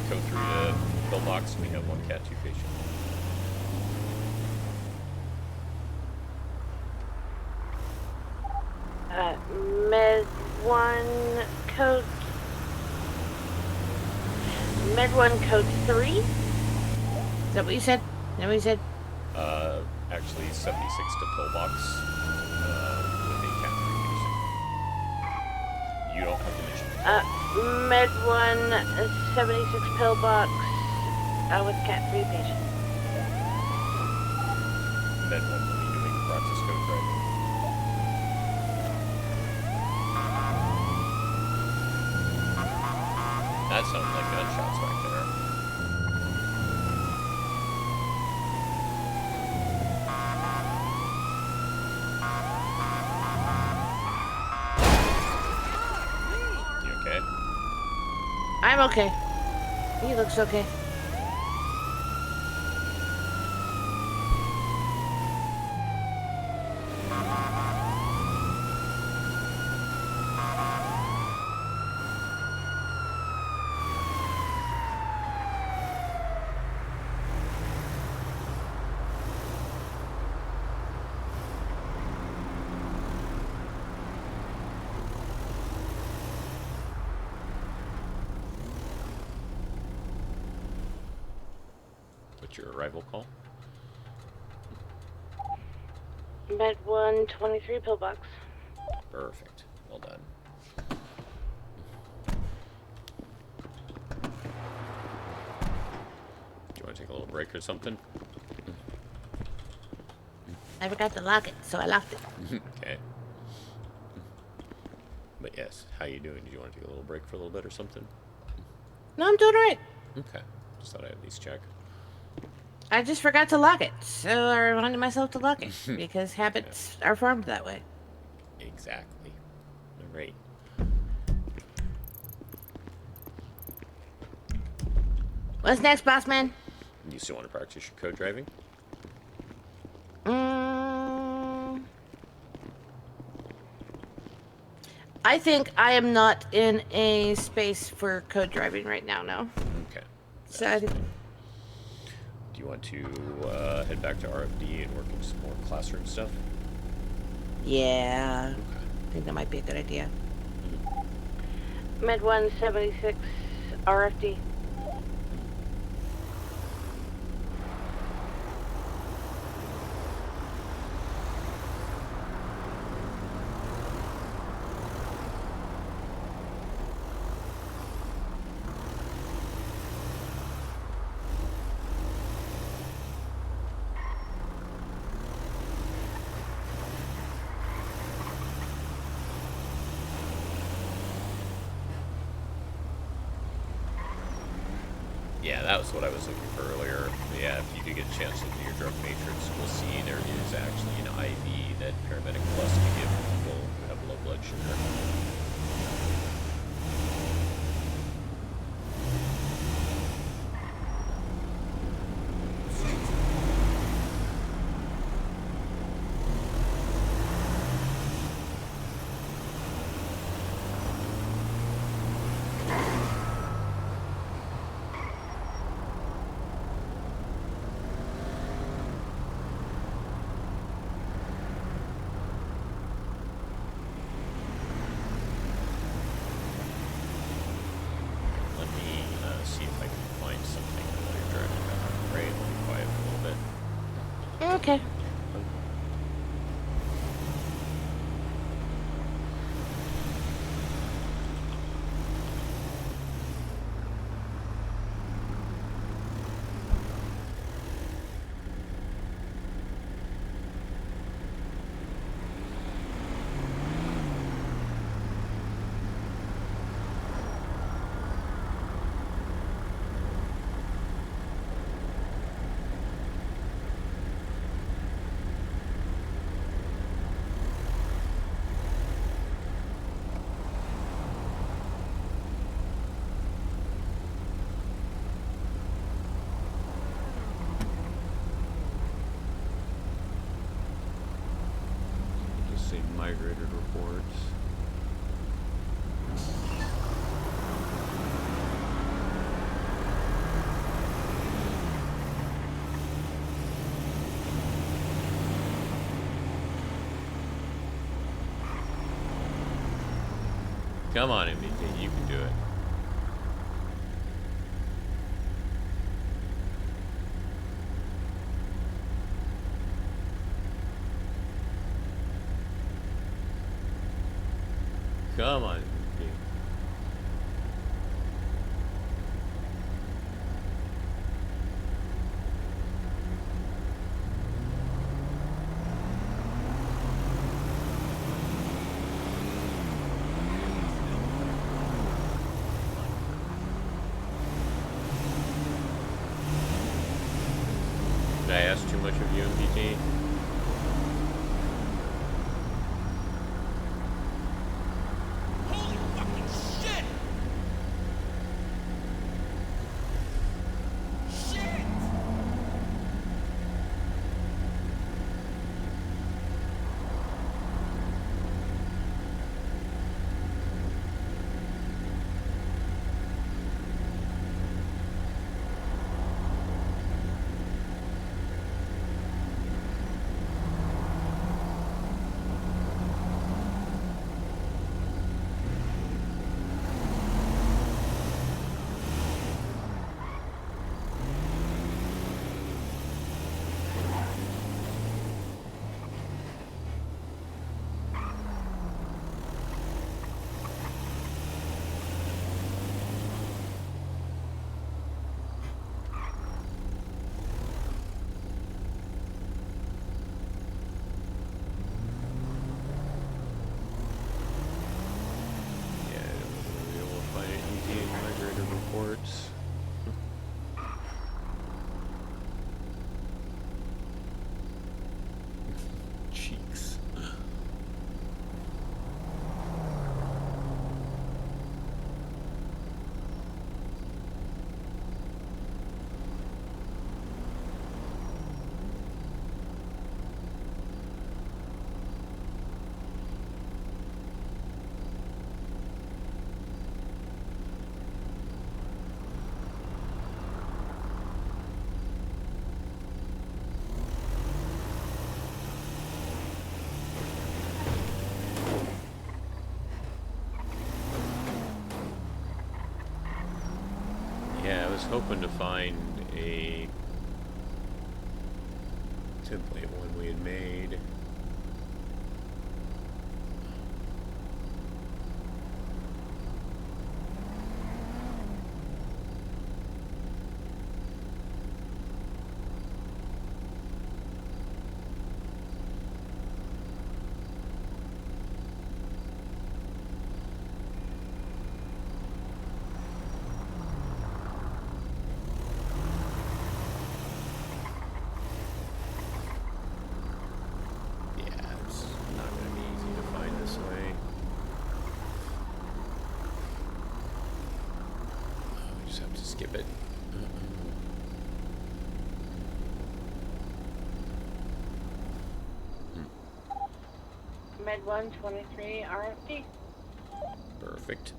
Go through the pillbox. We have 1 Cat 2 patient. Med 1 code. Med 1 code 3. Is that what you said? Is that what you said? Actually 76 to pillbox with a Cat 3 patient. You don't have the mission. Med 1 76 pillbox with cat 3 patient. Med 1 will be doing practice code driving. That sounds like gunshots back there. You okay? I'm okay. He looks okay. What's your arrival call? Med 1 23 pillbox. Perfect. Well done. Do you want to take a little break or something? I forgot to lock it, so I locked it. Okay. But yes, how you doing? Do you want to take a little break for a little bit or something? No, I'm doing alright. Okay. Just thought I'd at least check. I just forgot to lock it, so I reminded myself to lock it because habits are formed that way. Exactly. All right. What's next, boss man? You still want to practice your code driving? I think I am not in a space for code driving right now, no. Okay. So I think, Do you want to head back to RFD and work on some more classroom stuff? yeah, Okay. I think that might be a good idea. Med 1 76 RFD. Yeah, that was what I was looking for earlier. Yeah, if you do get a chance to look at your drug matrix, we'll see there is actually an IV that Paramedic Plus can give people who have low blood sugar. Let me see if I can find something while you're driving back. Right, let me quiet for a little bit. Okay. migrated reports. Come on, MVP, you can do it. Come on, MVP. Did I ask too much of you, MPT? Holy fucking shit! Shit! Yeah, I don't know if we'll find it easy in migrated reports. Cheeks. Yeah, I was hoping to find a template one we had made. Yeah, it's not going to be easy to find this way. We just have to skip it. Med 123 RFD. Perfect.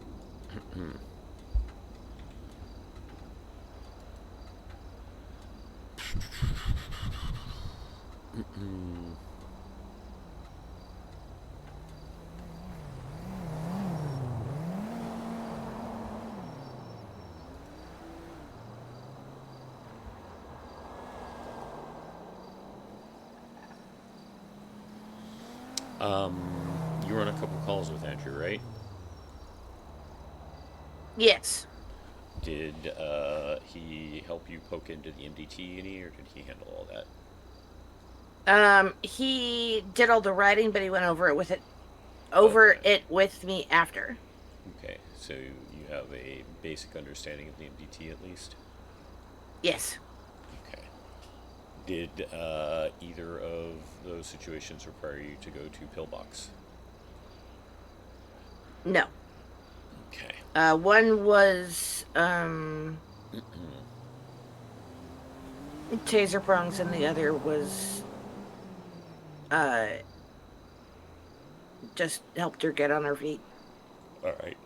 You were on a couple calls with Andrew, right? Yes. Did he help you poke into the MDT any, or did he handle all that? He did all the writing, but he went over it with it with me after. Okay, so you have a basic understanding of the MDT at least? Yes. Okay. Did either of those situations require you to go to Pillbox? No. Okay. One was taser prongs, and the other was just helped her get on her feet. All right.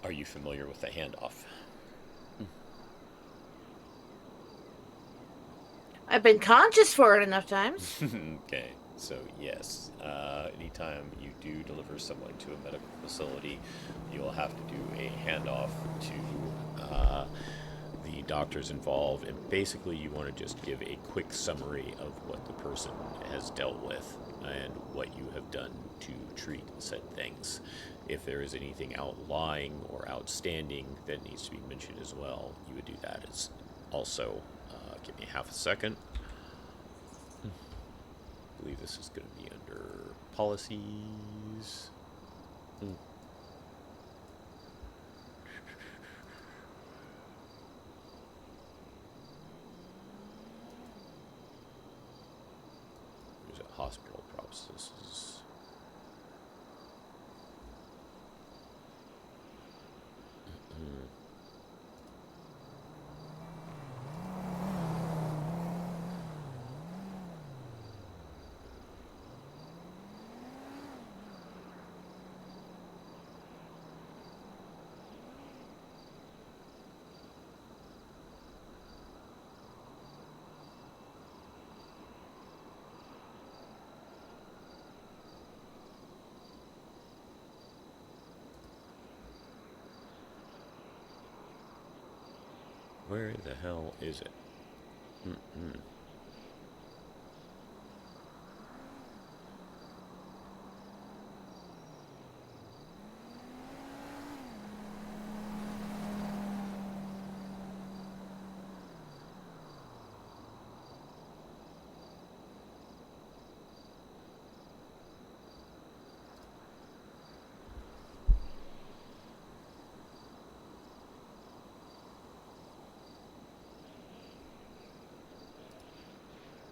Are you familiar with the handoff? I've been conscious for it enough times. Okay, so yes, anytime you do deliver someone to a medical facility, you'll have to do a handoff to the doctors involved, and basically you want to just give a quick summary of what the person has dealt with and what you have done to treat said things. If there is anything outlying or outstanding that needs to be mentioned as well, you would do that as also. Give me half a second. I believe this is going to be under policies. There's a hospital processes. Where the hell is it?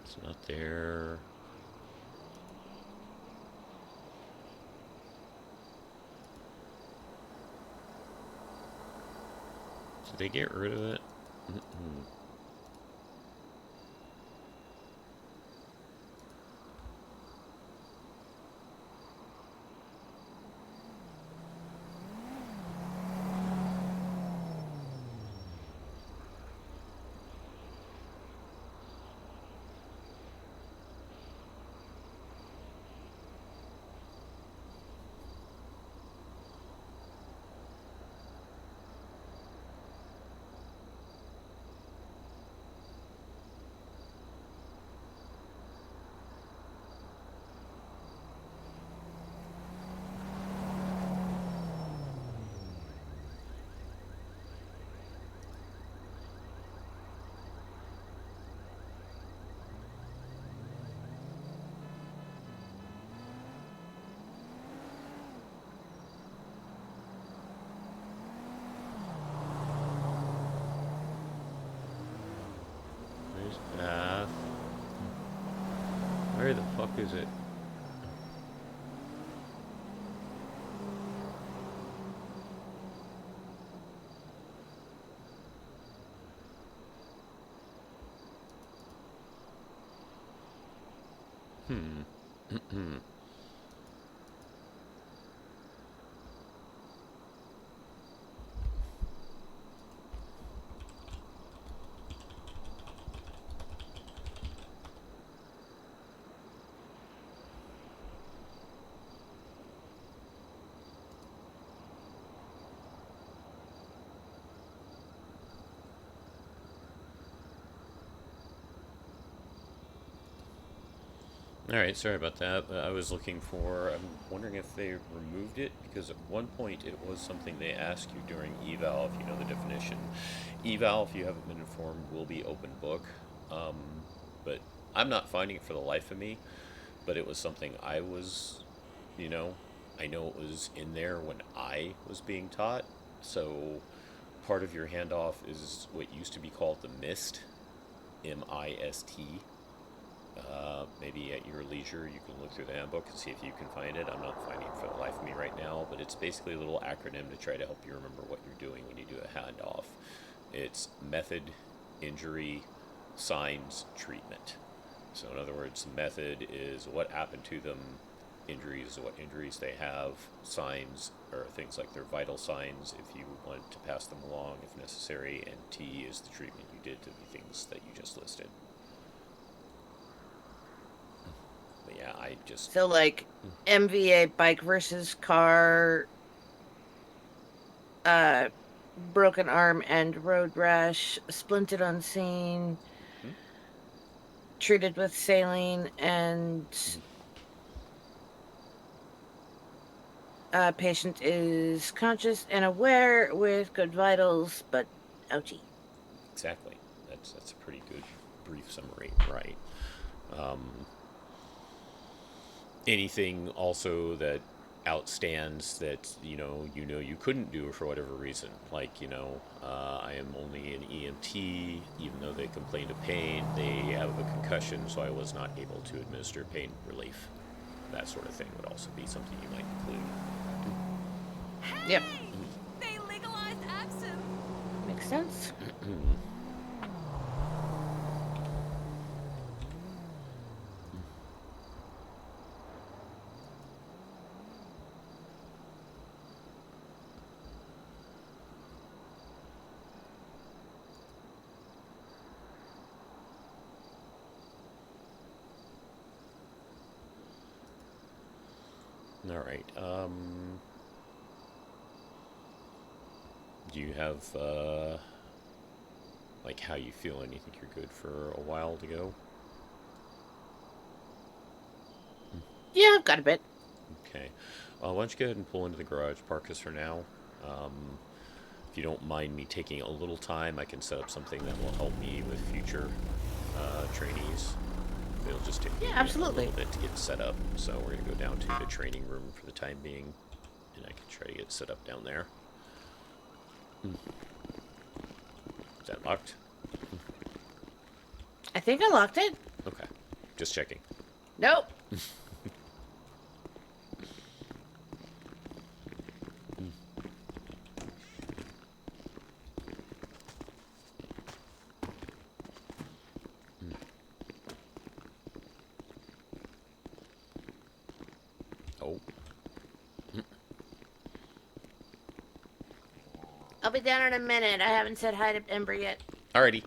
It's not there. Did they get rid of it? Path. Where the fuck is it? Alright, sorry about that. I was looking for, I'm wondering if they removed it, because at one point it was something they asked you during eval, if you know the definition. Eval, if you haven't been informed, will be open book, but I'm not finding it for the life of me, but it was something I was, I know it was in there when I was being taught, so part of your handoff is what used to be called the MIST, M-I-S-T. Maybe at your leisure you can look through the handbook and see if you can find it. I'm not finding it for the life of me right now, but it's basically a little acronym to try to help you remember what you're doing when you do a handoff. It's method, injury, signs, treatment. So in other words, the method is what happened to them, injuries, what injuries they have, signs, or things like their vital signs if you want to pass them along if necessary, and T is the treatment you did to the things that you just listed. But yeah, I just... So, like, MVA, bike versus car, broken arm and road rash, splinted on scene, treated with saline, and patient is conscious and aware with good vitals, but ouchie. Exactly. That's a pretty good brief summary, right? Anything also that outstands that you couldn't do for whatever reason, like I am only an EMT, even though they complained of pain, they have a concussion, so I was not able to administer pain relief. That sort of thing would also be something you might include. Hey! Yep. They legalized absinthe. Makes sense. All right. Do you have like how you feel, and you think you're good for a while to go? Yeah, I've got a bit. Okay. Why don't you go ahead and pull into the garage, park us for now. If you don't mind me taking a little time, I can set up something that will help me with future trainees. It'll just take me a absolutely. little bit to get set up. So we're going to go down to the training room for the time being, and I can try to get it set up down there. Is that locked? I think I locked it. Okay. Just checking. Nope. Oh. I'll be down in a minute. I haven't said hi to Ember yet. Alrighty.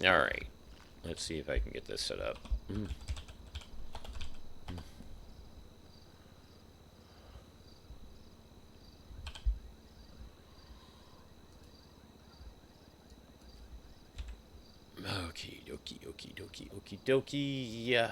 Alright. Let's see if I can get this set up. Okie dokie, okie dokie, okie dokie, yeah.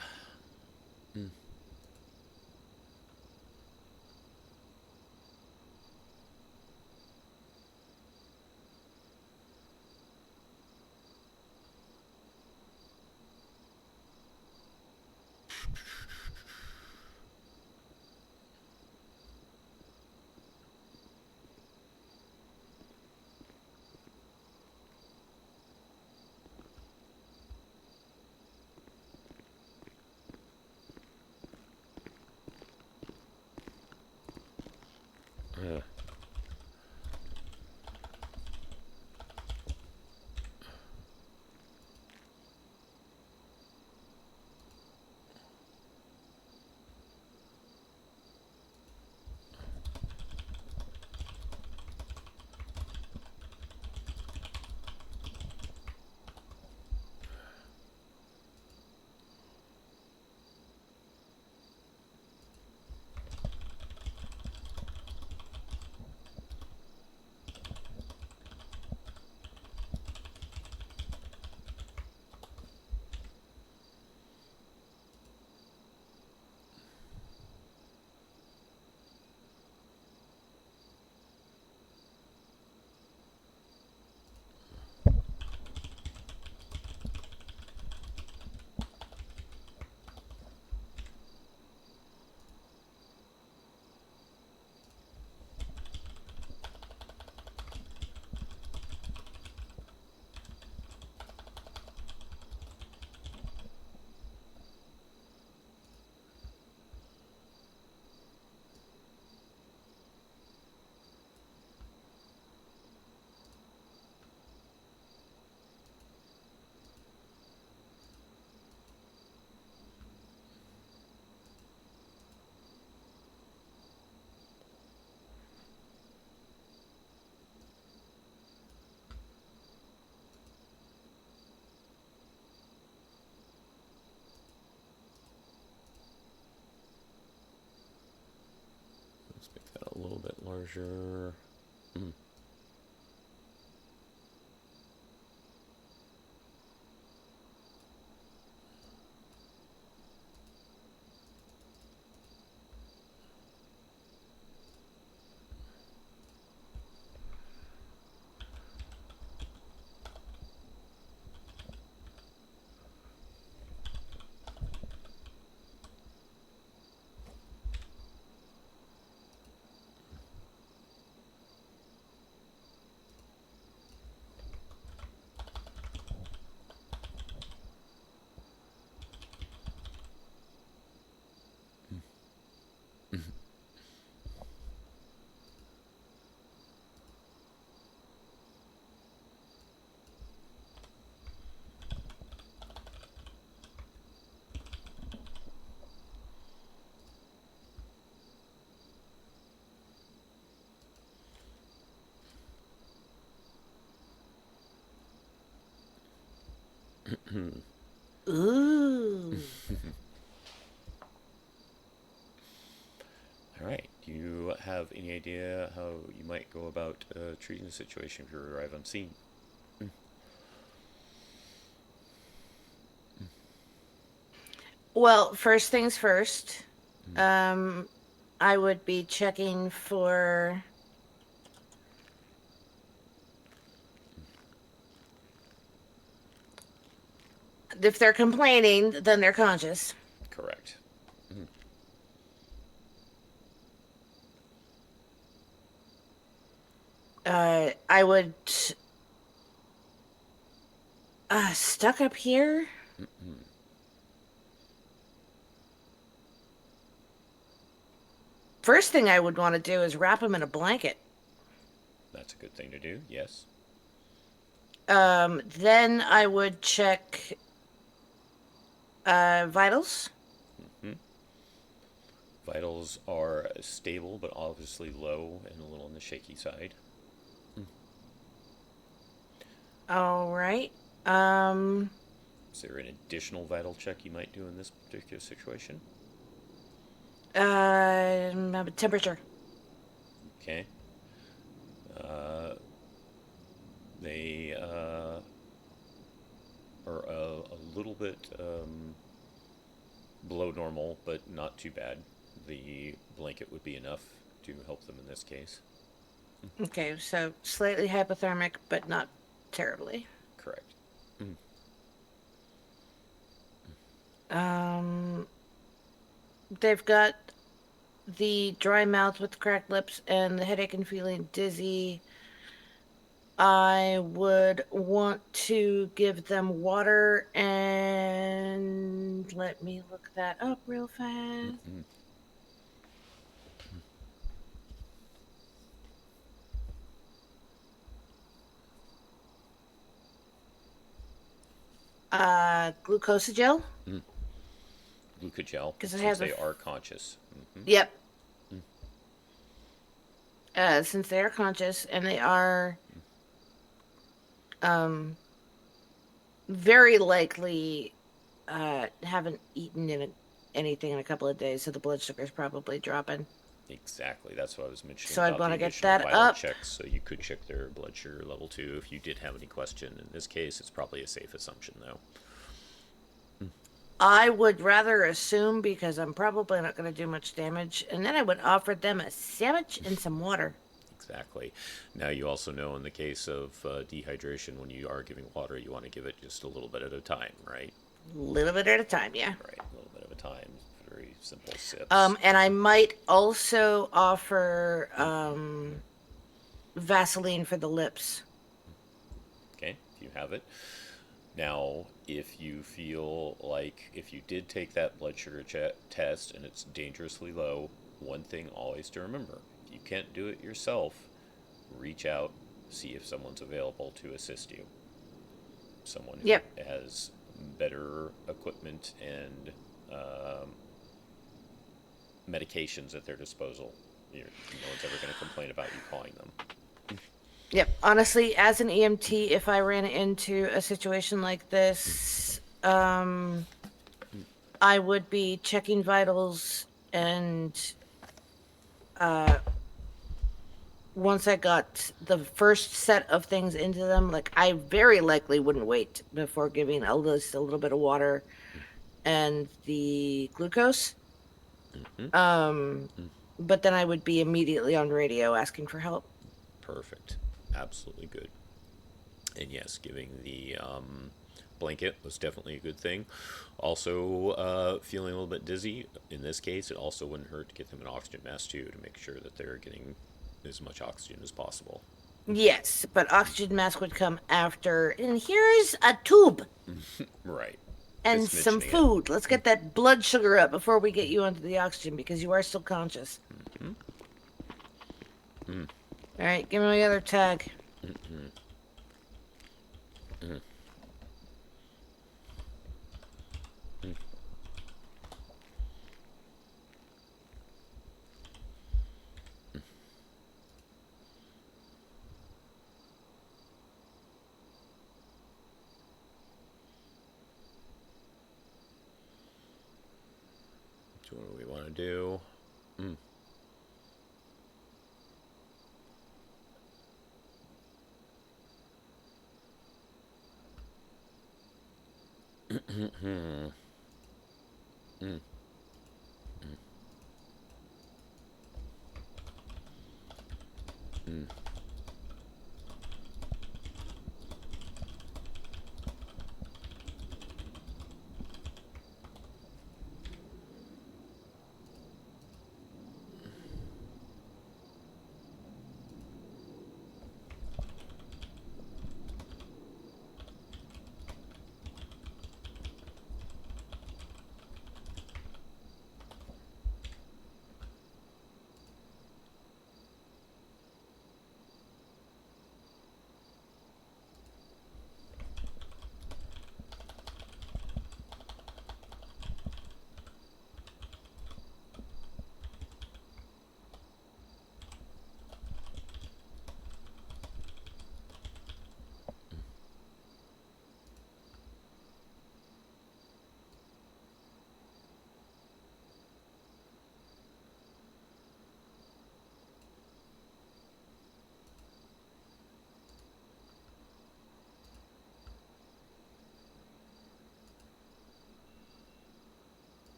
Let's make that a little bit larger. Ooh. All right. Do you have any idea how you might go about treating the situation if you arrive on scene? Well, first things first. I would be checking for if they're complaining, then they're conscious. Correct. I would stuck up here. First thing I would want to do is wrap him in a blanket. That's a good thing to do, yes. Then I would check vitals. Vitals are stable, but obviously low and a little on the shaky side. All right. Is there an additional vital check you might do in this particular situation? Temperature. Okay. They are a little bit below normal, but not too bad. The blanket would be enough to help them in this case. Okay, so slightly hypothermic, but not terribly. Correct. They've got the dry mouth with cracked lips and the headache and feeling dizzy. I would want to give them water and let me look that up real fast. Glucosagel. Glucogel, Because it since has they are conscious. Yep. Since they are conscious and they are very likely haven't eaten anything in a couple of days, so the blood sugar's probably dropping. Exactly, that's what I was mentioning. So I'd about want the to get additional that vital up. checks, so you could check their blood sugar level too if you did have any question. In this case, it's probably a safe assumption, though. I would rather assume because I'm probably not going to do much damage, and then I would offer them a sandwich and some water. Exactly. Now you also know in the case of dehydration, when you are giving water, you want to give it just a little bit at a time, right? A little bit at a time, yeah. Right, a little bit at a time. Very simple sips. And I might also offer Vaseline for the lips. Okay, if you have it. Now, if you feel like if you did take that blood sugar test and it's dangerously low, one thing always to remember, if you can't do it yourself, reach out, see if someone's available to assist you. Someone who has better equipment and medications at their disposal. No one's ever going to complain about you calling them. Yep. Honestly, as an EMT, if I ran into a situation like this, I would be checking vitals and once I got the first set of things into them, like I very likely wouldn't wait before giving Eldest a little bit of water and the glucose. Mm-hmm. Um, but then I would be immediately on radio asking for help. Perfect. Absolutely good. And yes, giving the blanket was definitely a good thing. Also, feeling a little bit dizzy. In this case, it also wouldn't hurt to get them an oxygen mask too, to make sure that they're getting as much oxygen as possible. Yes, but oxygen mask would come after. And here's a tube Right. and Just some mentioning food. Let's get that blood sugar up before we get you onto the oxygen because you are still conscious. All right, give me my other tag. So what do we want to do?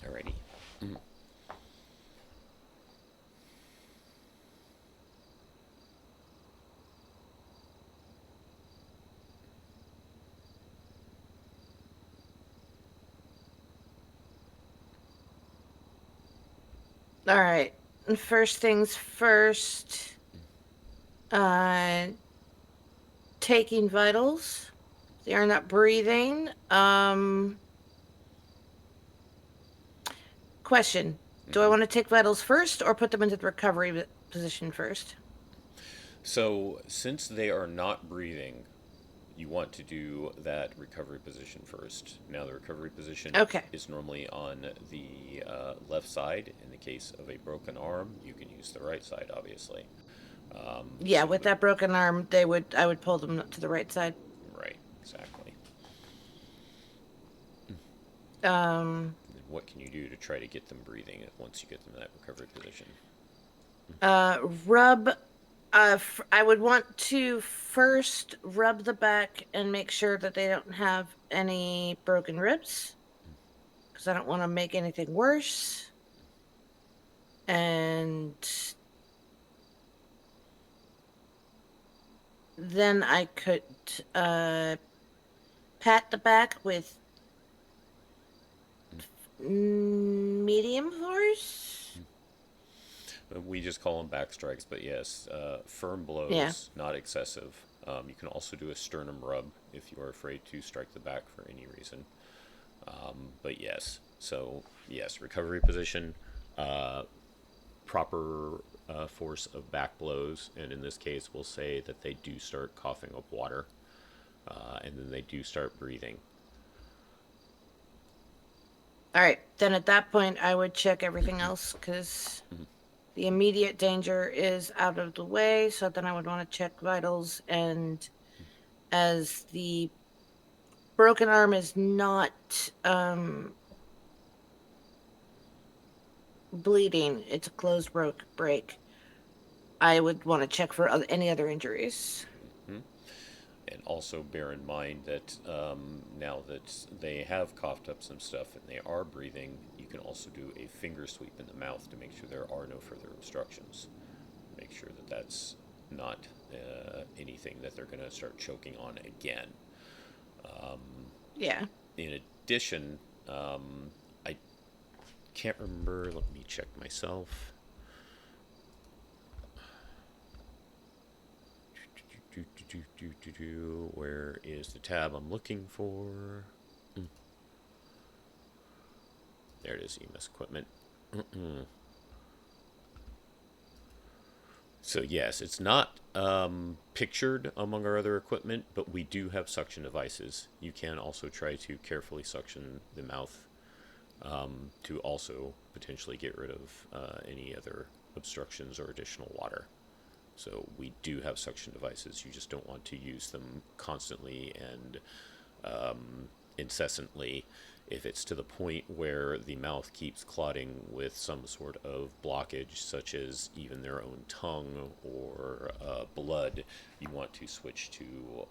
Alrighty. All right. First things first. Taking vitals. They are not breathing. Question. Do I want to take vitals first or put them into the recovery position first? So, since they are not breathing, you want to do that recovery position first. Now, the recovery position Okay. is normally on the left side. In the case of a broken arm, you can use the right side, obviously. Yeah, So with the- that broken arm, I would pull them to the right side. Right, exactly. Um, What can you do to try to get them breathing once you get them in that recovery position? rub. I would want to first rub the back and make sure that they don't have any broken ribs, because I don't want to make anything worse. And then I could pat the back with medium force. We just call them back strikes, but yes, firm blows, Yeah. not excessive. You can also do a sternum rub if you are afraid to strike the back for any reason. But yes, so yes, recovery position, proper force of back blows, and in this case we'll say that they do start coughing up water, and then they do start breathing. All right, then at that point I would check everything else because the immediate danger is out of the way, so then I would want to check vitals, and as the broken arm is not bleeding, it's a closed break, I would want to check for any other injuries. And also bear in mind that now that they have coughed up some stuff and they are breathing, you can also do a finger sweep in the mouth to make sure there are no further obstructions. Make sure that that's not anything that they're going to start choking on again. Yeah. In addition, I can't remember. Let me check myself. Where is the tab I'm looking for? There it is, EMS equipment. So yes, it's not pictured among our other equipment, but we do have suction devices. You can also try to carefully suction the mouth to also potentially get rid of any other obstructions or additional water. So we do have suction devices. You just don't want to use them constantly and incessantly. If it's to the point where the mouth keeps clotting with some sort of blockage, such as even their own tongue or blood, you want to switch to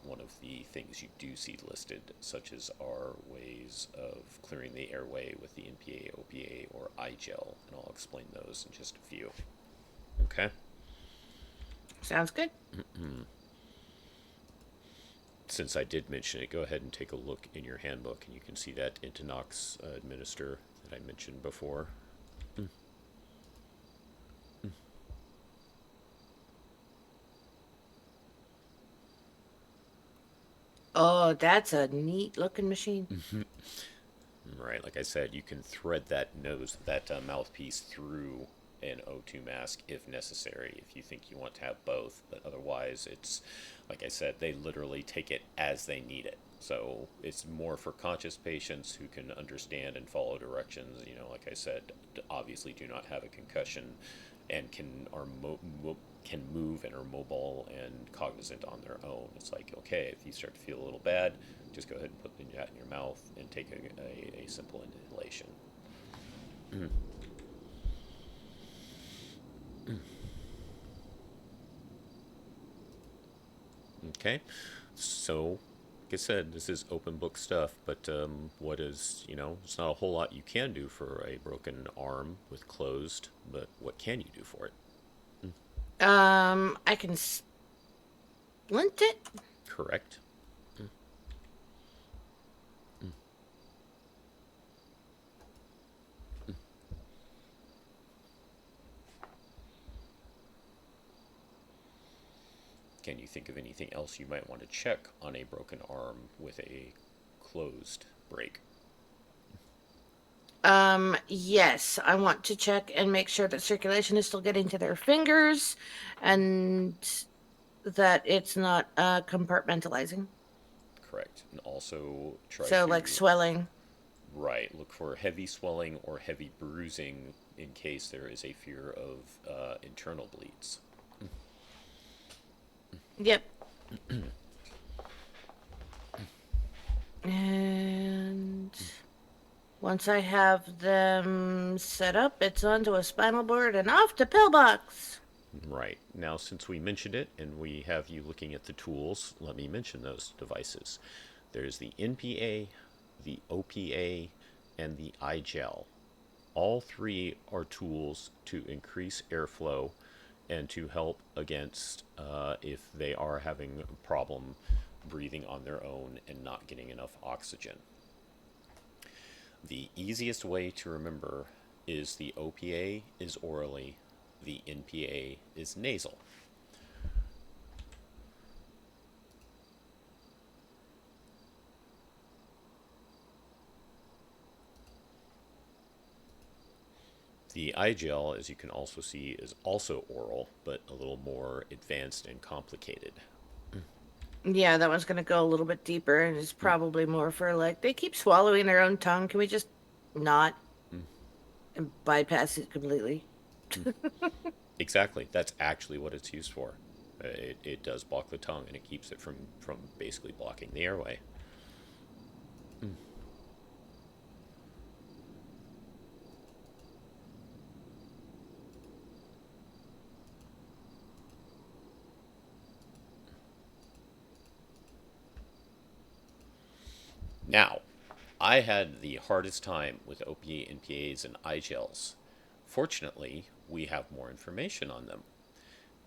one of the things you do see listed, such as our ways of clearing the airway with the NPA, OPA, or eye gel, and I'll explain those in just a few. Okay? Sounds good. Since I did mention it, go ahead and take a look in your handbook, and you can see that Intinox administer that I mentioned before. Oh, that's a neat looking machine. Right, like I said, you can thread that mouthpiece through an O2 mask if necessary, if you think you want to have both, but otherwise it's, like I said, they literally take it as they need it. So it's more for conscious patients who can understand and follow directions, like I said, obviously do not have a concussion and can move and are mobile and cognizant on their own. It's like, okay, if you start to feel a little bad, just go ahead and put that in your mouth and take a simple inhalation. Okay, so like I said, this is open book stuff, but it's not a whole lot you can do for a broken arm with closed, but what can you do for it? I can splint it. Correct. Can you think of anything else you might want to check on a broken arm with a closed break? Yes, I want to check and make sure that circulation is still getting to their fingers and that it's not compartmentalizing. Correct. And also try So, to... like swelling. Right. Look for heavy swelling or heavy bruising in case there is a fear of internal bleeds. Yep. And once I have them set up, it's onto a spinal board and off to pillbox. Right. Now, since we mentioned it and we have you looking at the tools, let me mention those devices. There's the NPA, the OPA, and the eye gel. All three are tools to increase airflow and to help against if they are having a problem breathing on their own and not getting enough oxygen. The easiest way to remember is the OPA is orally, the NPA is nasal. The eye gel, as you can also see, is also oral, but a little more advanced and complicated. Yeah, that one's gonna go a little bit deeper, and it's probably more for like they keep swallowing their own tongue. Can we just not and bypass it completely? Exactly. That's actually what it's used for. It does block the tongue, and it keeps it from basically blocking the airway. Now, I had the hardest time with OPA, NPAs, and eye gels. Fortunately, we have more information on them.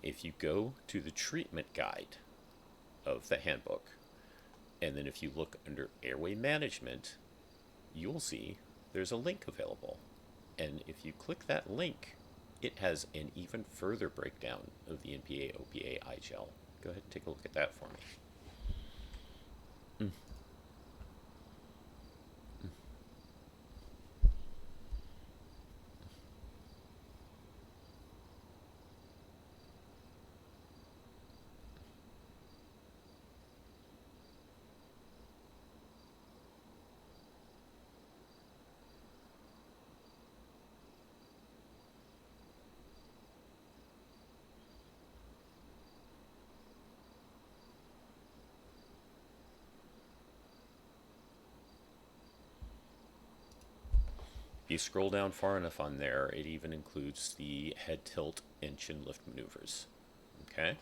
If you go to the treatment guide of the handbook, and then if you look under airway management, you'll see there's a link available. And if you click that link, it has an even further breakdown of the NPA, OPA, eye gel. Go ahead and take a look at that for me. If you scroll down far enough on there, it even includes the head tilt and chin lift maneuvers. Okay?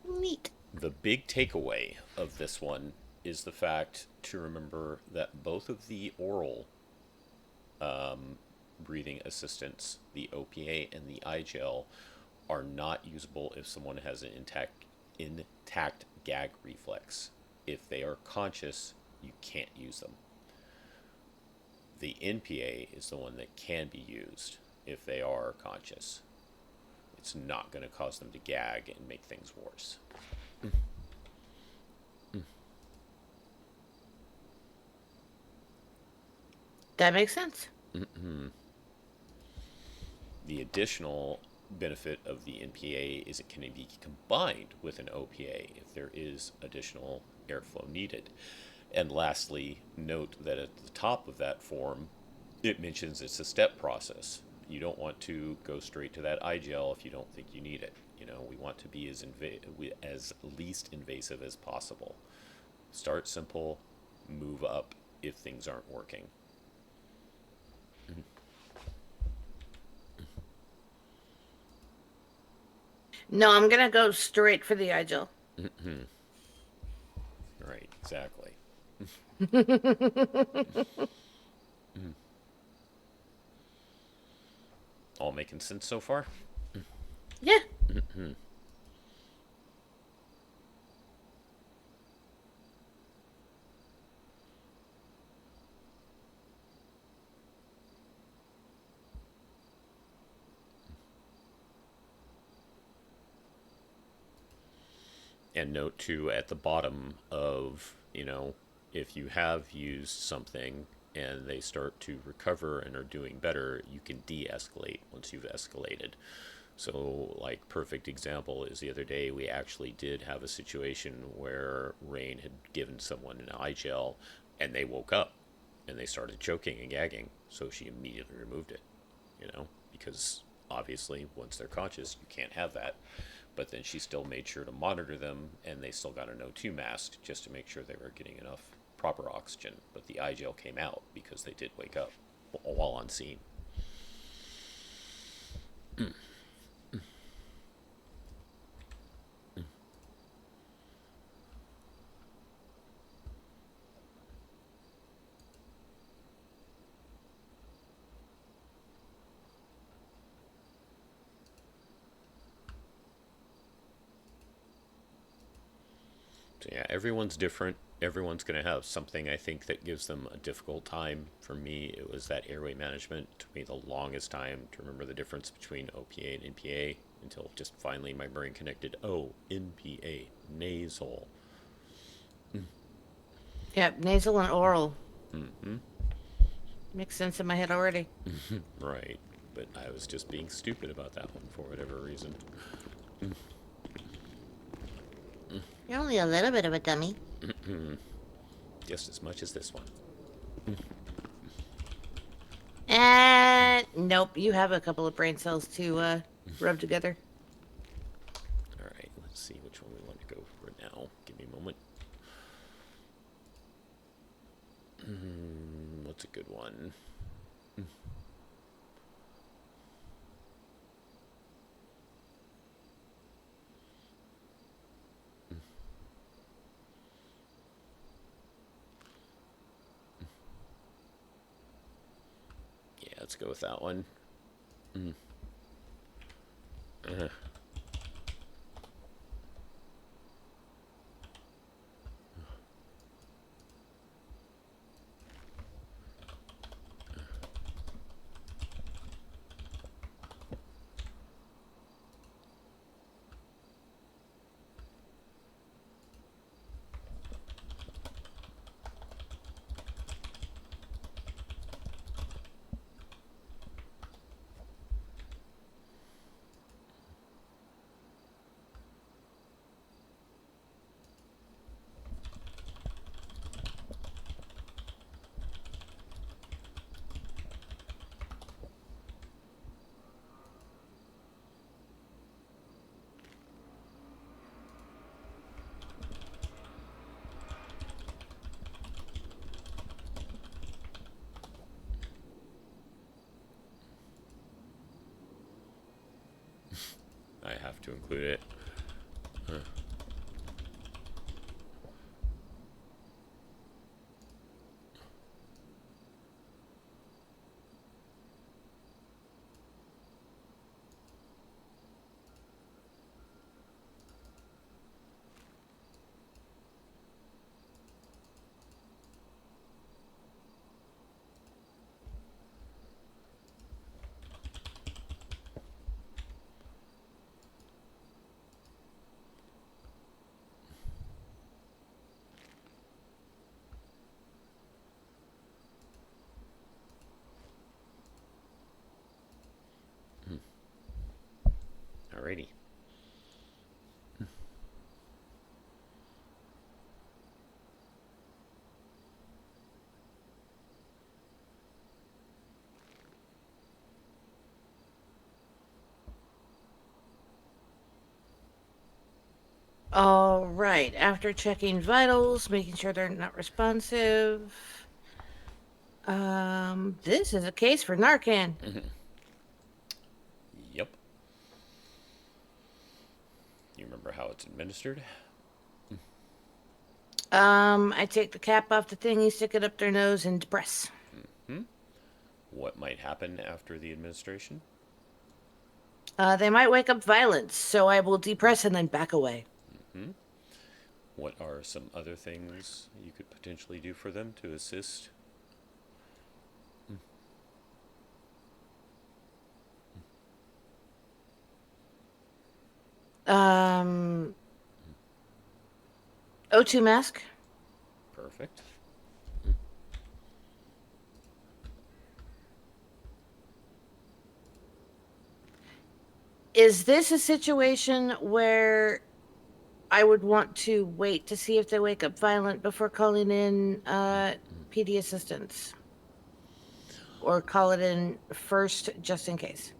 Neat. The big takeaway of this one is the fact to remember that both of the oral breathing assistants, the OPA and the eye gel, are not usable if someone has an intact gag reflex. If they are conscious, you can't use them. The NPA is the one that can be used if they are conscious. It's not going to cause them to gag and make things worse. That makes sense. The additional benefit of the NPA is it can be combined with an OPA if there is additional airflow needed. And lastly, note that at the top of that form, it mentions it's a step process. You don't want to go straight to that eye gel if you don't think you need it. You know, we want to be as least invasive as possible. Start simple, move up if things aren't working. No, I'm gonna go straight for the eye gel. Right, exactly. All making sense so far? Yeah. And note too at the bottom of, if you have used something and they start to recover and are doing better, you can de-escalate once you've escalated. So, like, perfect example is the other day we actually did have a situation where Rain had given someone an eye gel and they woke up and they started choking and gagging. So she immediately removed it, because obviously once they're conscious, you can't have that. But then she still made sure to monitor them, and they still got an O2 mask just to make sure they were getting enough proper oxygen. But the eye gel came out because they did wake up while on scene. So yeah, everyone's different. Everyone's going to have something, I think, that gives them a difficult time. For me, it was that airway management. It took me the longest time to remember the difference between OPA and NPA until just finally my brain connected. Oh, NPA, nasal. Yeah, nasal and oral. Makes sense in my head already. Right. But I was just being stupid about that one for whatever reason. You're only a little bit of a dummy. Just as much as this one. Nope, you have a couple of brain cells to rub together. Alright, let's see which one we want to go for now. Give me a moment. What's a good one? Yeah, let's go with that one. I have to include it. Alrighty. All right. After checking vitals, making sure they're not responsive. This is a case for Narcan. Yep. You remember how it's administered? I take the cap off the thingy, stick it up their nose, and depress. What might happen after the administration? They might wake up violent, so I will depress and then back away. What are some other things you could potentially do for them to assist? O2 mask. Perfect. Is this a situation where I would want to wait to see if they wake up violent before calling in PD assistance? Or call it in first just in case?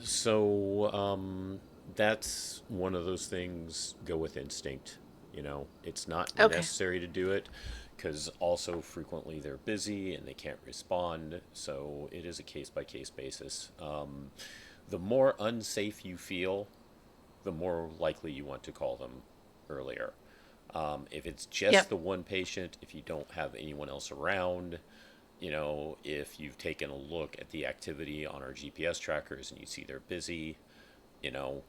So, that's one of those things, go with instinct. You know, it's not Okay. necessary to do it because also frequently they're busy and they can't respond. So it is a case by case basis. The more unsafe you feel, the more likely you want to call them earlier. If it's just Yep. the one patient, if you don't have anyone else around, you know, if you've taken a look at the activity on our GPS trackers and you see they're busy, you know,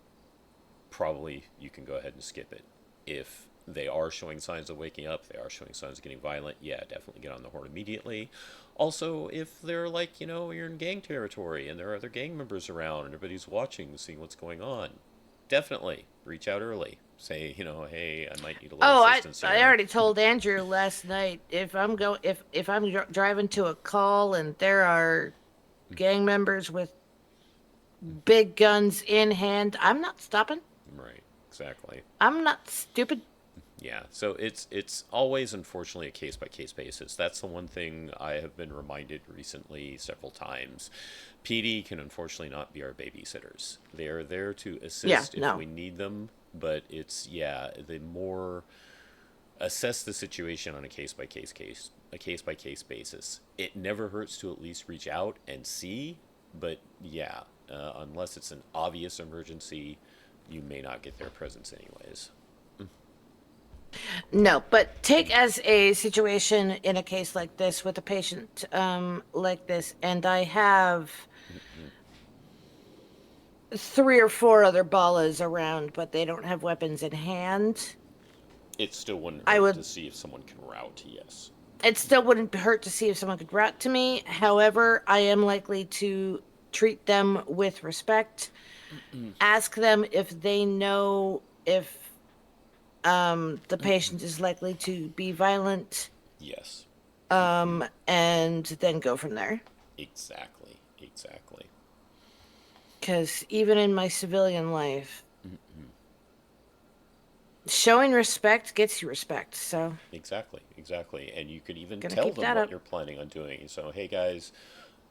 probably you can go ahead and skip it. If they are showing signs of waking up, they are showing signs of getting violent, yeah, definitely get on the horn immediately. Also, if they're like, you know, you're in gang territory and there are other gang members around and everybody's watching, seeing what's going on, definitely reach out early. Say, hey, I might need a little Oh, assistance I here. already told Andrew last night if I'm driving to a call and there are gang members with big guns in hand, I'm not stopping. Right, exactly. I'm not stupid. Yeah, so it's always unfortunately a case by case basis. That's the one thing I have been reminded recently several times. PD can unfortunately not be our babysitters. They are there to Yeah, assist if no. we need them, but it's the more assess the situation on a case by case basis. It never hurts to at least reach out and see, but unless it's an obvious emergency, you may not get their presence anyways. No, but take as a situation in a case like this with a patient like this, and I have 3 or 4 other ballas around, but they don't have weapons in hand. It still wouldn't I hurt would. to see if someone can route, yes. It still wouldn't hurt to see if someone could route to me. However, I am likely to treat them with respect. Ask them if they know if the patient is likely to be violent, Yes. and then go from there. Exactly. Because even in my civilian life, showing respect gets you respect. So Exactly. And you could even Gonna tell keep them that what up. you're planning on doing. So, hey guys,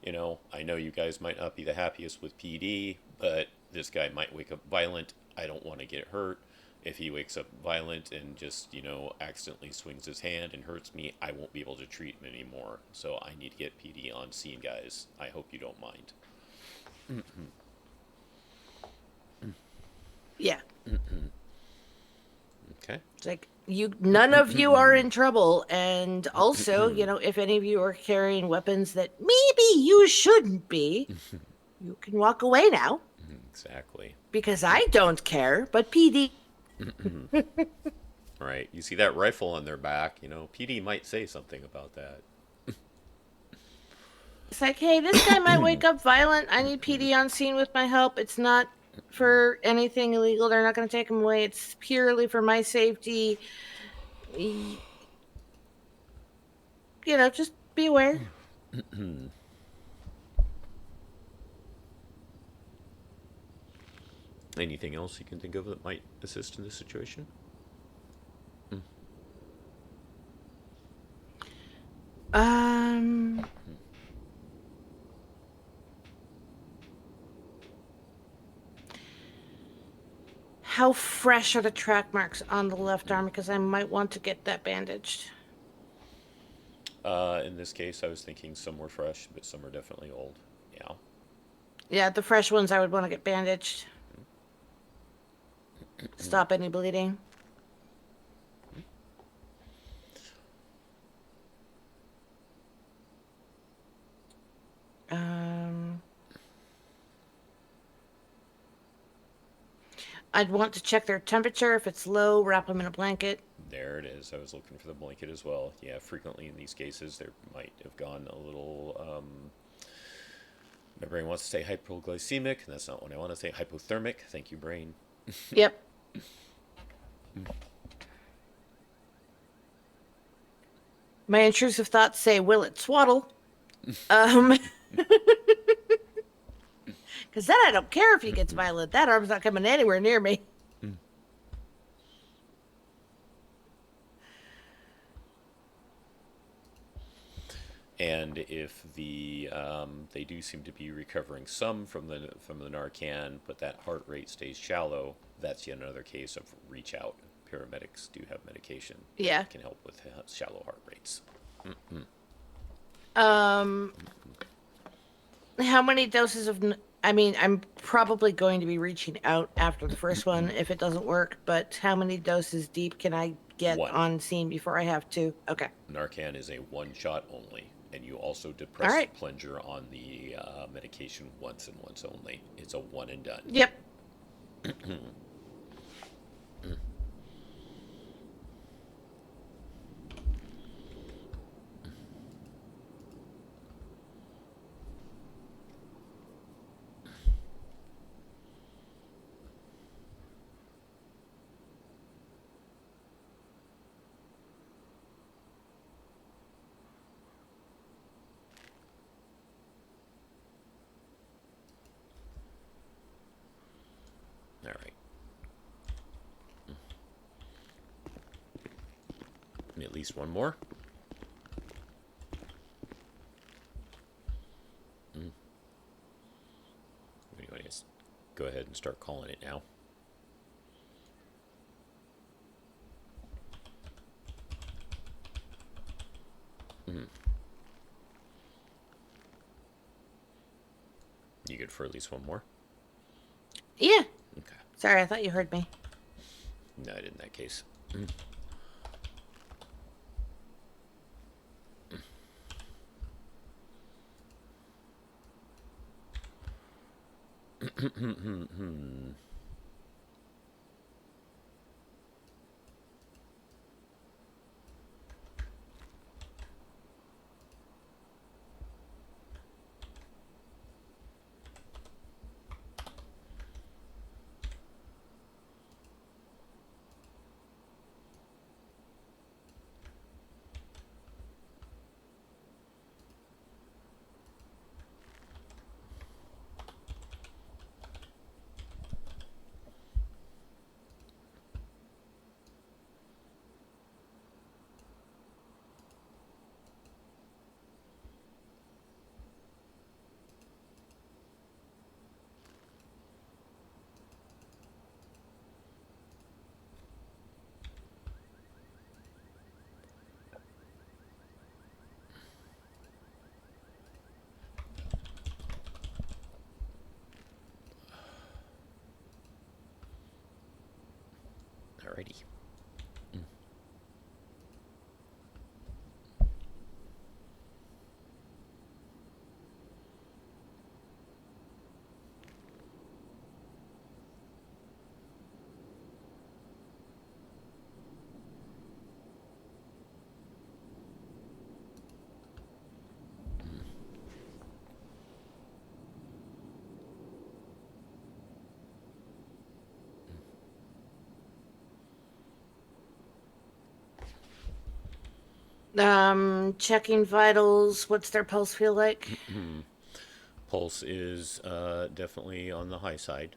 I know you guys might not be the happiest with PD, but this guy might wake up violent. I don't want to get hurt. If he wakes up violent and just, accidentally swings his hand and hurts me, I won't be able to treat him anymore. So I need to get PD on scene, guys. I hope you don't mind. yeah, Okay. it's like none of you are in trouble. And also, if any of you are carrying weapons that maybe you shouldn't be, you can walk away now Exactly. because I don't care. But PD. Right. You see that rifle on their back, PD might say something about that. It's like, hey, this guy might wake up violent. I need PD on scene with my help. It's not for anything illegal. They're not going to take him away. It's purely for my safety. Just be aware. Anything else you can think of that might assist in this situation? Um, how fresh are the track marks on the left arm? Because I might want to get that bandaged. In this case, I was thinking some were fresh, but some are definitely old. Yeah. Yeah, the fresh ones I would want to get bandaged. Stop any bleeding. I'd want to check their temperature. If it's low, wrap them in a blanket. There it is. I was looking for the blanket as well. Yeah, frequently in these cases, there might have gone a little. My brain wants to say hypoglycemic, and that's not what I want to say. Hypothermic. Thank you, brain. Yep. My intrusive thoughts say, will it swaddle? Because then I don't care if he gets violent. That arm's not coming anywhere near me. And if they do seem to be recovering some from the Narcan, but that heart rate stays shallow, that's yet another case of reach out. Paramedics do have medication that can help with shallow heart rates. How many doses of? I'm probably going to be reaching out after the first one if it doesn't work. But how many doses deep can I get on scene before I have to? Okay. Narcan is a one shot only. And you also depress the plunger on the medication once and once only. It's a one and done. Yep. me at least one more. Anyways, go ahead and start calling it now. You good for at least one more? Yeah. Okay. Sorry, I thought you heard me. No, I did in that case. Alrighty. Checking vitals. What's their pulse feel like? Pulse is definitely on the high side.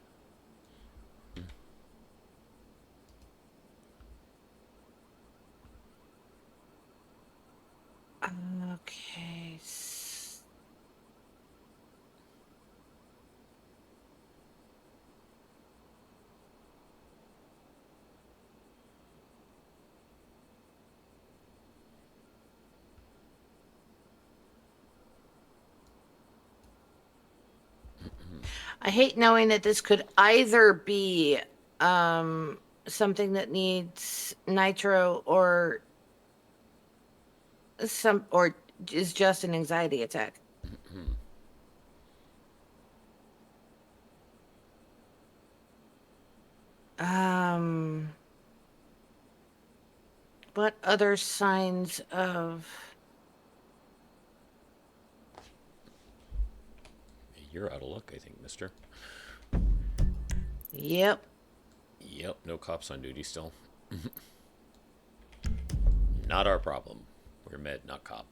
Okay. I hate knowing that this could either be something that needs nitro or is just an anxiety attack. What other signs of... You're out of luck, I think, mister. Yep. Yep, no cops on duty still. Not our problem. We're med, not cop.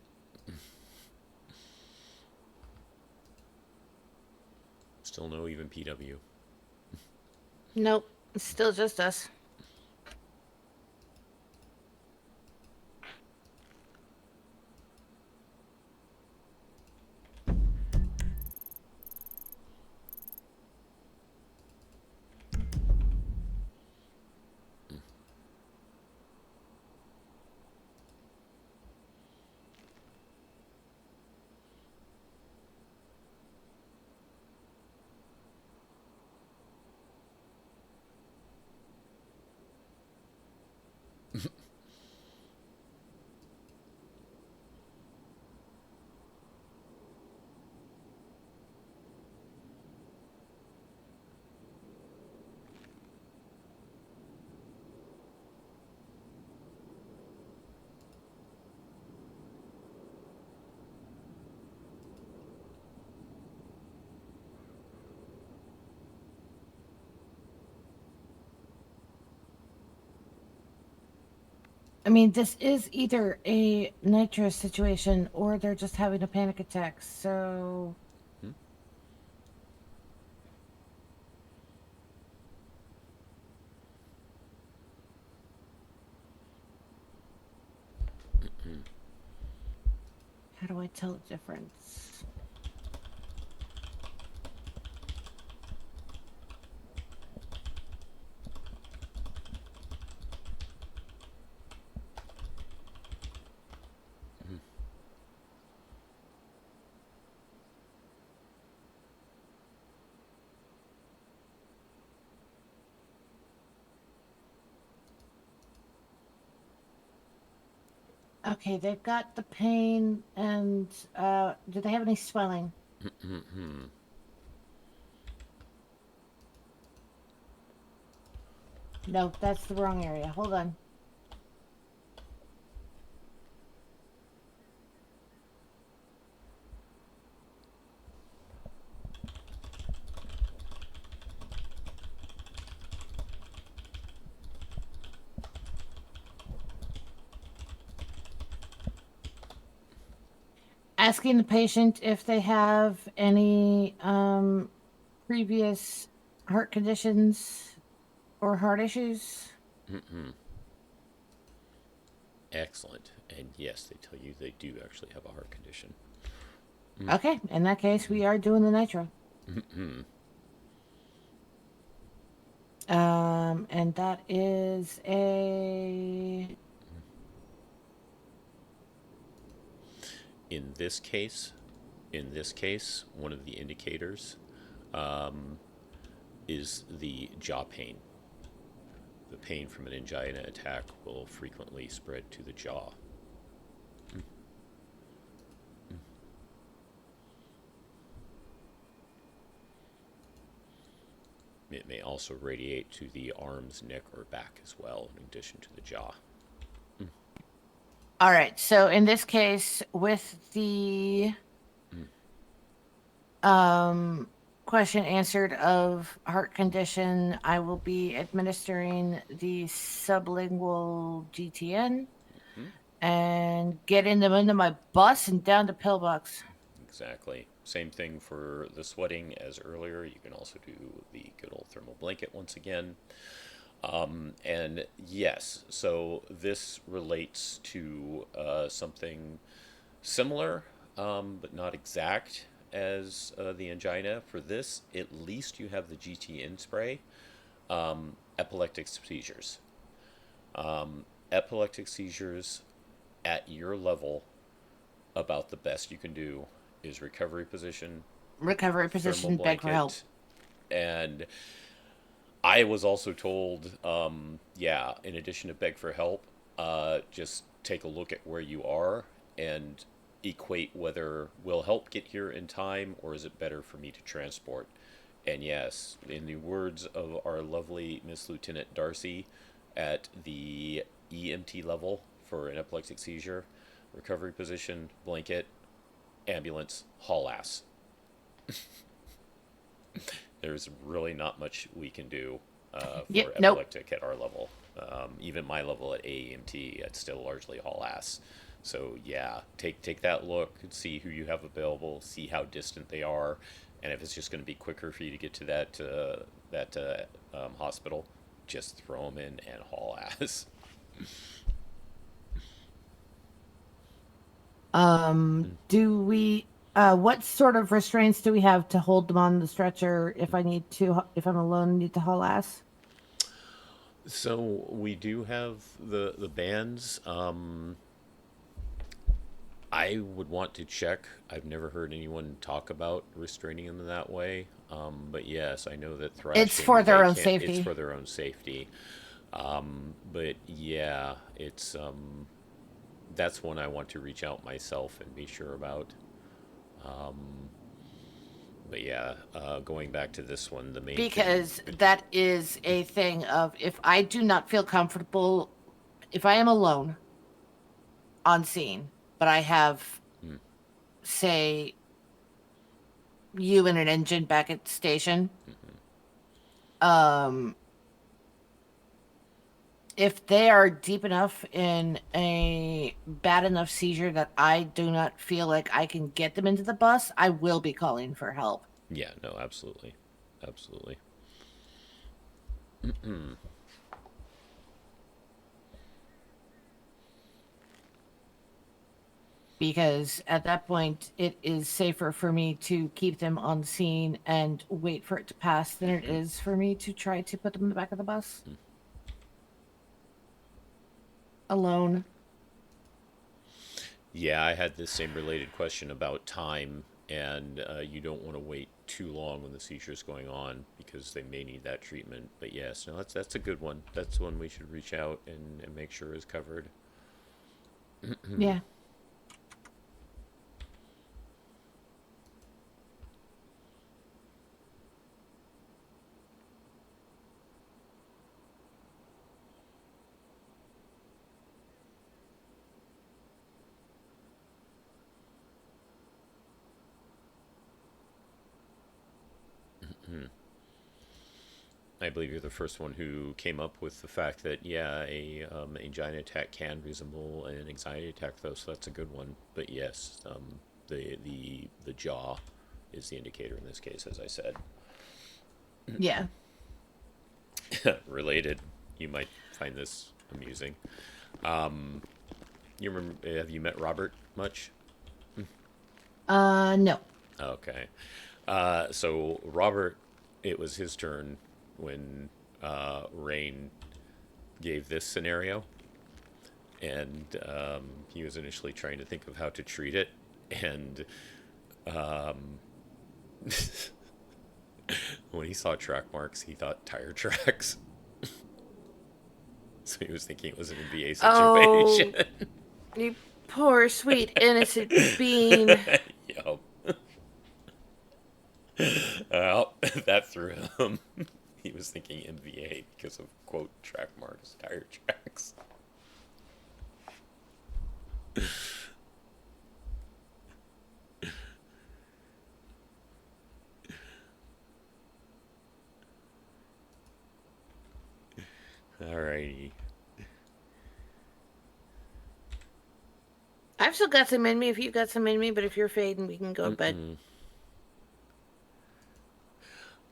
Still no even PW. Nope. It's still just us. I mean, this is either a nitrous situation or they're just having a panic attack, so... How do I tell the difference? Okay, they've got the pain, and do they have any swelling? No, that's the wrong area. Hold on. Asking the patient if they have any previous heart conditions or heart issues. Excellent. And yes, they tell you they do actually have a heart condition. Okay, in that case, we are doing the nitro. And that is a... In this case, one of the indicators is the jaw pain. The pain from an angina attack will frequently spread to the jaw. It may also radiate to the arms, neck, or back as well, in addition to the jaw. All right, so in this case, with the question answered of heart condition, I will be administering the sublingual GTN and getting them into my bus and down to pillbox. Exactly. Same thing for the sweating as earlier. You can also do the good old thermal blanket once again. And yes, so this relates to something similar, but not exact as the angina. For this, at least you have the GTN spray. Epileptic seizures. Epileptic seizures at your level, about the best you can do is recovery position, beg for help. And I was also told, in addition to beg for help, just take a look at where you are and equate whether will help get here in time or is it better for me to transport. And yes, in the words of our lovely Miss Lieutenant Darcy, at the EMT level for an epileptic seizure, recovery position, blanket, ambulance, haul ass. There's really not much we can do for epileptic at our level. Even my level at AEMT, it's still largely haul ass. So yeah, take that look, see who you have available, see how distant they are, and if it's just going to be quicker for you to get to that hospital, just throw them in and haul ass. Do we? What sort of restraints do we have to hold them on the stretcher if I'm alone and need to haul ass? So we do have the bands. I would want to check. I've never heard anyone talk about restraining them that way. But yes, I know that thrashing. It's for their own safety. It's for their own safety. But yeah, it's that's one I want to reach out myself and be sure about. But yeah, going back to this one, the main because that is a thing of if I do not feel comfortable, if I am alone on scene, but I have, say, you and an engine back at the station, if they are deep enough in a bad enough seizure that I do not feel like I can get them into the bus, I will be calling for help. Yeah, no, absolutely. Absolutely. because at that point it is safer for me to keep them on scene and wait for it to pass than it is for me to try to put them in the back of the bus alone. Yeah, I had this same related question about time, and you don't want to wait too long when the seizure is going on because they may need that treatment. But yes, no, that's a good one. That's one we should reach out and make sure is covered. Yeah. I believe you're the first one who came up with the fact that yeah, a angina attack can resemble an anxiety attack, though, so that's a good one. But yes, the jaw is the indicator in this case, as I said. Yeah. Related, you might find this amusing. You remember? Have you met Robert much? No. Okay. So Robert, it was his turn when Rain gave this scenario, and he was initially trying to think of how to treat it, and when he saw track marks, he thought tire tracks. So he was thinking it was an NVA situation. Oh, you poor, sweet, innocent bean. Yup. Well, that threw him. He was thinking MVA because of, quote, track marks, tire tracks. Alrighty. I've still got some in me if you've got some in me, but if you're fading, we can go to bed.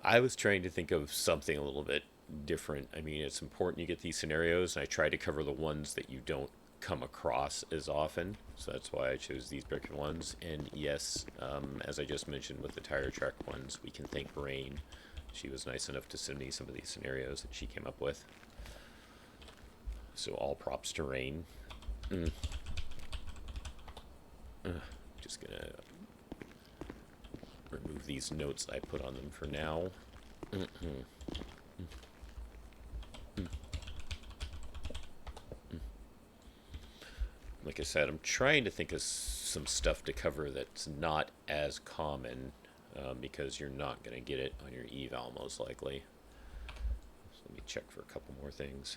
I was trying to think of something a little bit different. I mean, it's important you get these scenarios, and I try to cover the ones that you don't come across as often. So that's why I chose these particular ones. And yes, as I just mentioned with the tire track ones, we can thank Rain. She was nice enough to send me some of these scenarios that she came up with. So all props to Rain. Just gonna remove these notes I put on them for now. Like I said, I'm trying to think of some stuff to cover that's not as common, because you're not going to get it on your eval most likely. So let me check for a couple more things.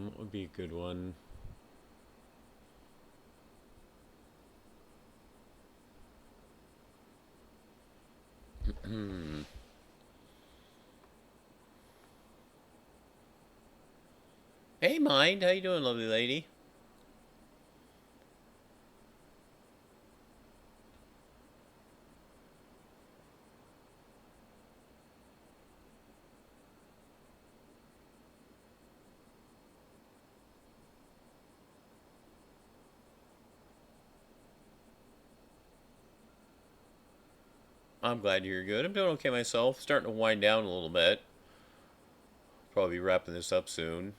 What would be a good one? Hey, Mind, how you doing, lovely lady? I'm glad to hear you're good. I'm doing okay myself. Starting to wind down a little bit. Probably be wrapping this up soon.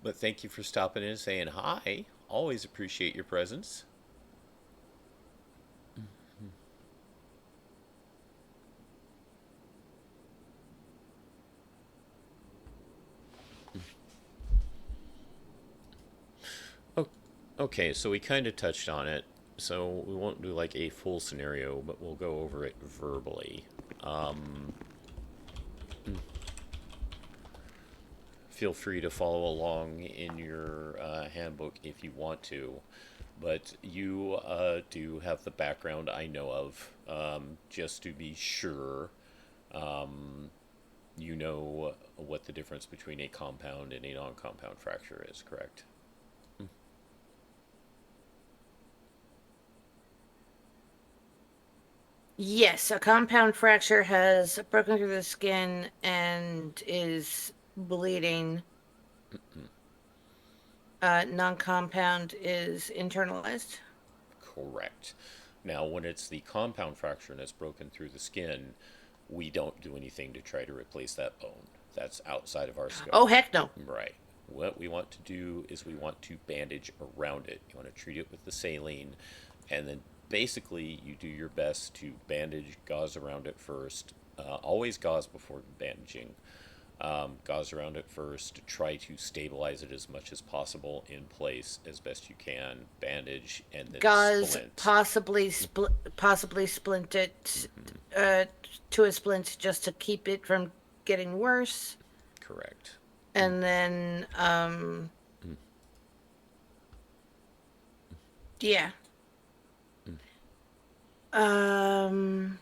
But thank you for stopping in and saying hi. Always appreciate your presence. Okay, so we kind of touched on it. So we won't do like a full scenario, but we'll go over it verbally. Feel free to follow along in your handbook if you want to. But you do have the background I know of, just to be sure. You know what the difference between a compound and a non-compound fracture is, correct? Yes, a compound fracture has broken through the skin and is bleeding. Non-compound is internalized. Correct. Now, when it's the compound fracture and it's broken through the skin, we don't do anything to try to replace that bone. That's outside of our scope. Oh, heck no. Right. What we want to do is we want to bandage around it. You want to treat it with the saline, and then basically you do your best to bandage, gauze around it first. Always gauze before bandaging. Gauze around it first to try to stabilize it as much as possible in place as best you can. Bandage and then Gauze, splint. possibly splint it to a splint just to keep it from getting worse. Correct. And then, yeah. On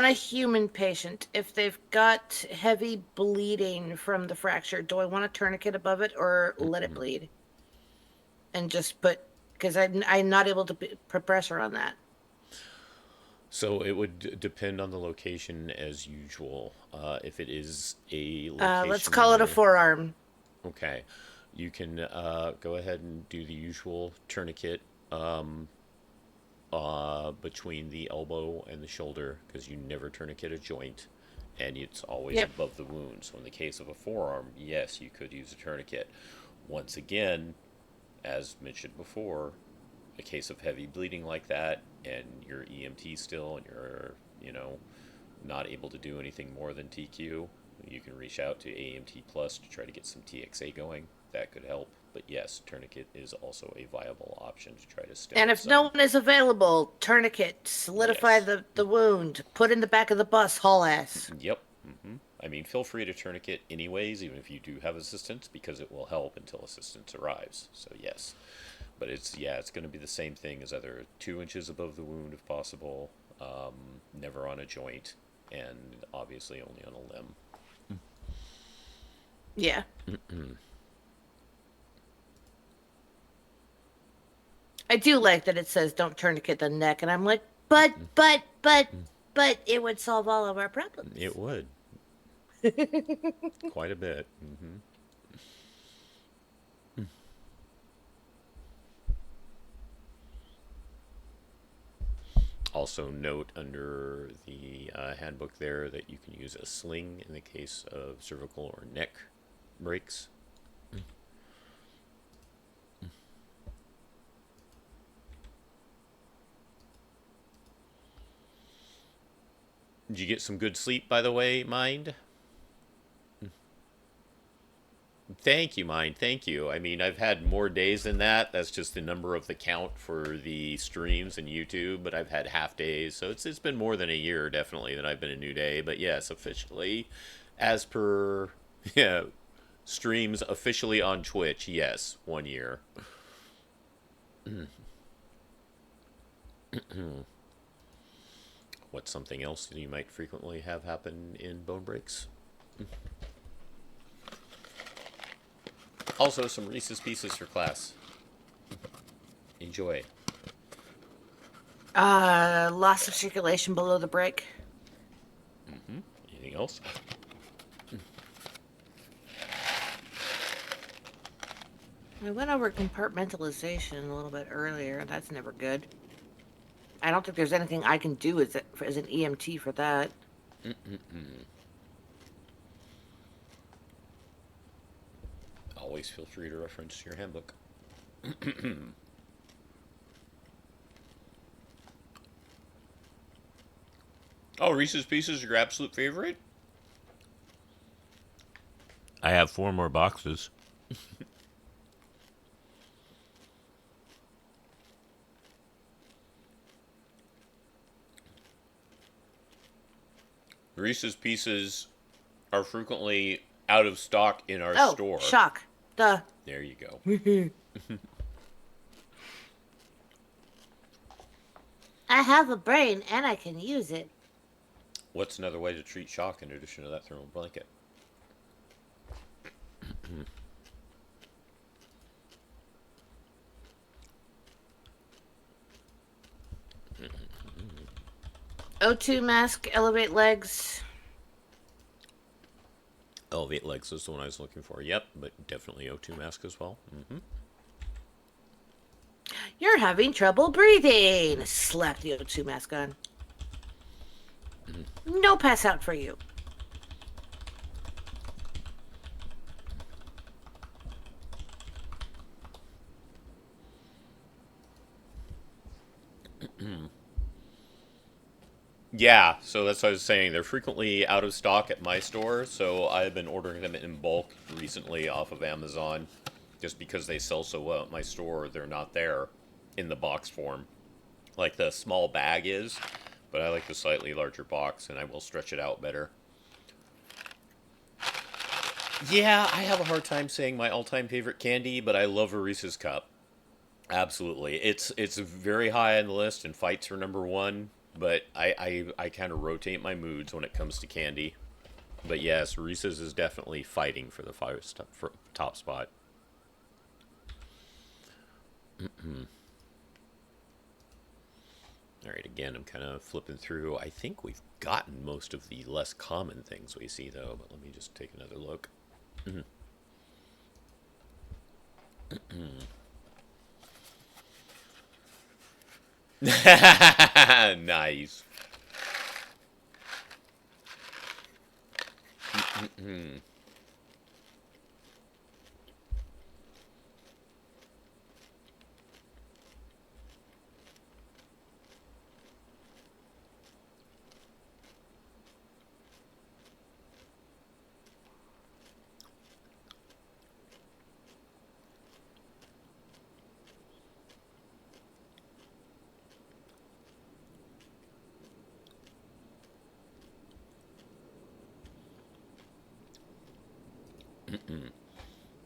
a human patient, if they've got heavy bleeding from the fracture, do I want a tourniquet above it or let it bleed? And just put, because I'm not able to put pressure on that. So it would depend on the location as usual. If it is a location, let's call it a forearm. Okay, you can go ahead and do the usual tourniquet between the elbow and the shoulder, because you never tourniquet a joint, and it's always above the wound. So in the case of a forearm, yes, you could use a tourniquet. Once again, as mentioned before, a case of heavy bleeding like that, and you're EMT still, and you're, not able to do anything more than TQ, you can reach out to AMT Plus to try to get some TXA going. That could help. But yes, tourniquet is also a viable option to try to stay. And if no one is available, tourniquet, solidify the wound, put in the back of the bus, haul ass. Yep. I mean, feel free to tourniquet anyways, even if you do have assistance, because it will help until assistance arrives. So yes. But it's going to be the same thing as either 2 inches above the wound if possible, never on a joint, and obviously only on a limb. Yeah. I do like that it says don't tourniquet the neck, and I'm like, but it would solve all of our problems. It would. Quite a bit. Also note under the handbook there that you can use a sling in the case of cervical or neck breaks. Did you get some good sleep, by the way, Mind? Thank you, Mind. Thank you. I mean, I've had more days than that. That's just the number of the count for the streams and YouTube, but I've had half days. So it's been more than a year, definitely, that I've been a New Day. But yes, officially, as per streams officially on Twitch, yes, 1 year. What's something else that you might frequently have happen in bone breaks? Also, some Reese's Pieces for class. Enjoy. Loss of circulation below the break. Anything else? We went over compartmentalization a little bit earlier. That's never good. I don't think there's anything I can do as an EMT for that. Always feel free to reference your handbook. Oh, Reese's Pieces are your absolute favorite? I have 4 more boxes. Reese's Pieces are frequently out of stock in our store. Oh, shock. Duh. There you go. I have a brain and I can use it. What's another way to treat shock in addition to that thermal blanket? O2 mask, elevate legs. Elevate legs is the one I was looking for. Yep, but definitely O2 mask as well. You're having trouble breathing. Slap the O2 mask on. No pass out for you. Yeah, so that's what I was saying. They're frequently out of stock at my store, so I've been ordering them in bulk recently off of Amazon. Just because they sell so well at my store, they're not there in the box form. Like the small bag is, but I like the slightly larger box, and I will stretch it out better. Yeah, I have a hard time saying my all-time favorite candy, but I love a Reese's Cup. Absolutely. It's very high on the list, and fights for number 1. But I kind of rotate my moods when it comes to candy. But yes, Reese's is definitely fighting for the top spot. Alright, again, I'm kind of flipping through. I think we've gotten most of the less common things we see, though. But let me just take another look. Nice.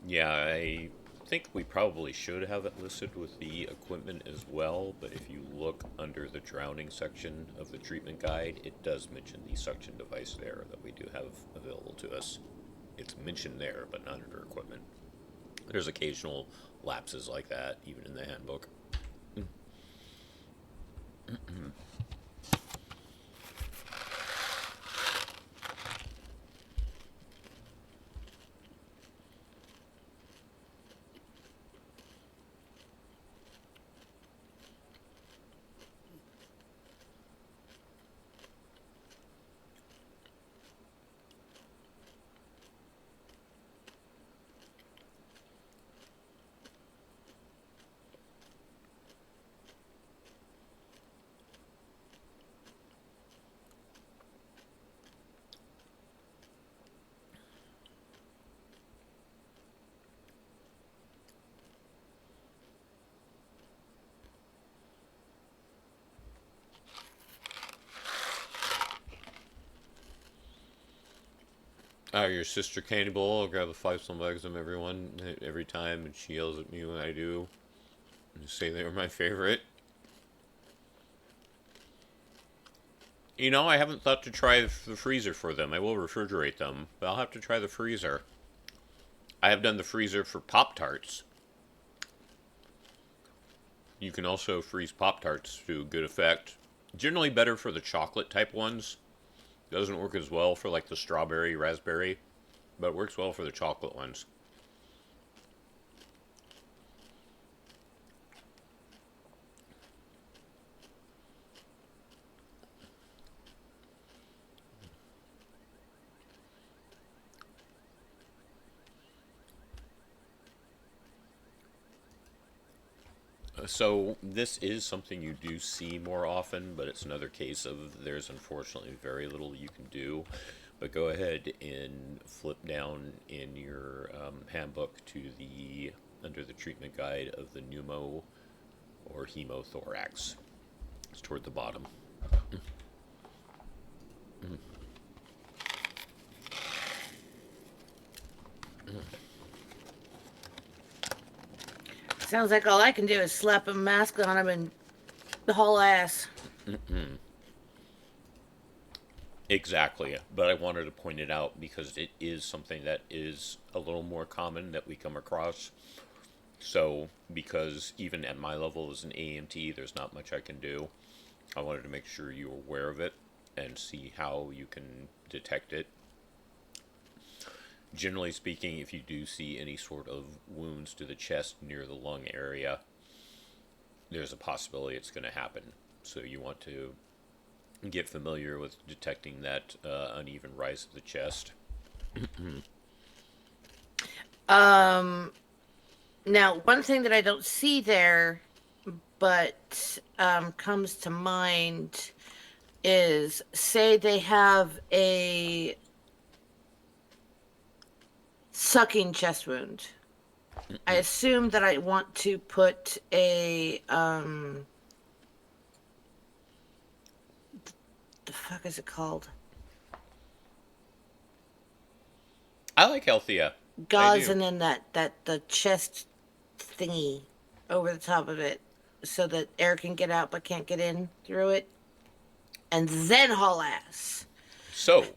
Yeah, I think we probably should have it listed with the equipment as well, but if you look under the drowning section of the treatment guide, it does mention the suction device there that we do have available to us. It's mentioned there, but not under equipment. There's occasional lapses like that, even in the handbook. Your sister Candy Bowl, I'll grab a 5 some bags of everyone every time, and she yells at me when I do. And say they were my favorite. You know, I haven't thought to try the freezer for them. I will refrigerate them, but I'll have to try the freezer. I have done the freezer for Pop-Tarts. You can also freeze Pop-Tarts to good effect. Generally better for the chocolate type ones. Doesn't work as well for like the strawberry, raspberry, but it works well for the chocolate ones. So this is something you do see more often, but it's another case of there's unfortunately very little you can do. But go ahead and flip down in your handbook to the under the treatment guide of the pneumo or hemothorax. It's toward the bottom. Sounds like all I can do is slap a mask on him and haul ass. Exactly, but I wanted to point it out because it is something that is a little more common that we come across. So, because even at my level as an AMT, there's not much I can do. I wanted to make sure you were aware of it and see how you can detect it. Generally speaking, if you do see any sort of wounds to the chest near the lung area, there's a possibility it's going to happen. So you want to get familiar with detecting that uneven rise of the chest. Now, one thing that I don't see there, but comes to mind is, say they have a sucking chest wound. I assume that I want to put a the fuck is it called? I like Althea. Gauze, and then the chest thingy over the top of it, so that air can get out but can't get in through it, and then haul ass. So,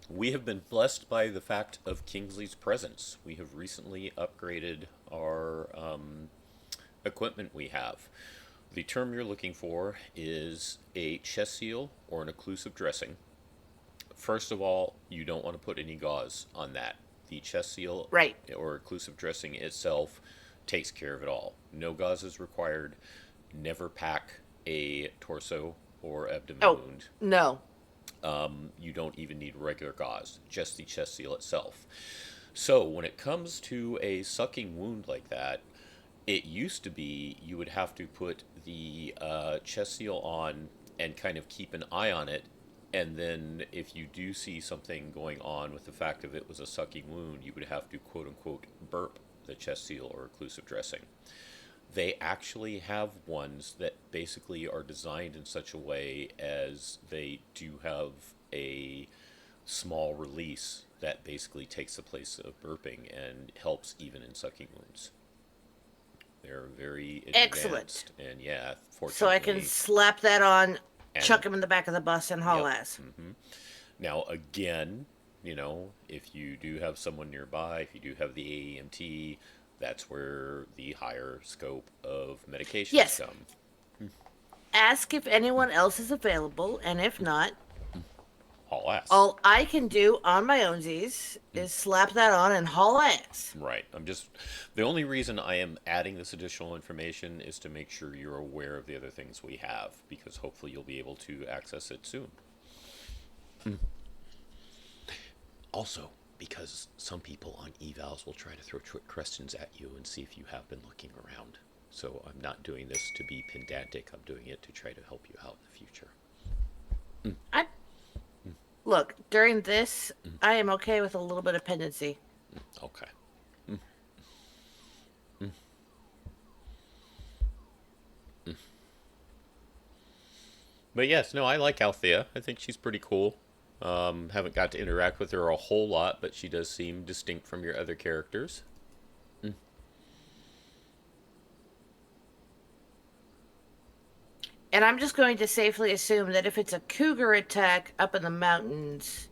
we have been blessed by the fact of Kingsley's presence. We have recently upgraded our equipment we have. The term you're looking for is a chest seal or an occlusive dressing. First of all, you don't want to put any gauze on that. The chest seal Right. or occlusive dressing itself takes care of it all. No gauze is required. Never pack a torso or abdomen wound. No. You don't even need regular gauze, just the chest seal itself. So when it comes to a sucking wound like that, it used to be you would have to put the chest seal on and kind of keep an eye on it. And then if you do see something going on with the fact of it was a sucking wound, you would have to quote unquote burp the chest seal or occlusive dressing. They actually have ones that basically are designed in such a way as they do have a small release that basically takes the place of burping and helps even in sucking wounds. They're very advanced. Excellent. And yeah, fortunately. So I can slap that on, chuck him in the back of the bus, and haul ass. Mm-hmm. Now, again, you know, if you do have someone nearby, if you do have the AEMT, that's where the higher scope of medications come. Ask if anyone else is available, and if not, haul ass. all I can do on my ownsies is slap that on and haul ass. Right. The only reason I am adding this additional information is to make sure you're aware of the other things we have, because hopefully you'll be able to access it soon. Also, because some people on evals will try to throw trick questions at you and see if you have been looking around. So I'm not doing this to be pedantic. I'm doing it to try to help you out in the future. Look, during this, I am okay with a little bit of pendency. Okay. But yes, no, I like Althea. I think she's pretty cool. Haven't got to interact with her a whole lot, but she does seem distinct from your other characters. And I'm just going to safely assume that if it's a cougar attack up in the mountains,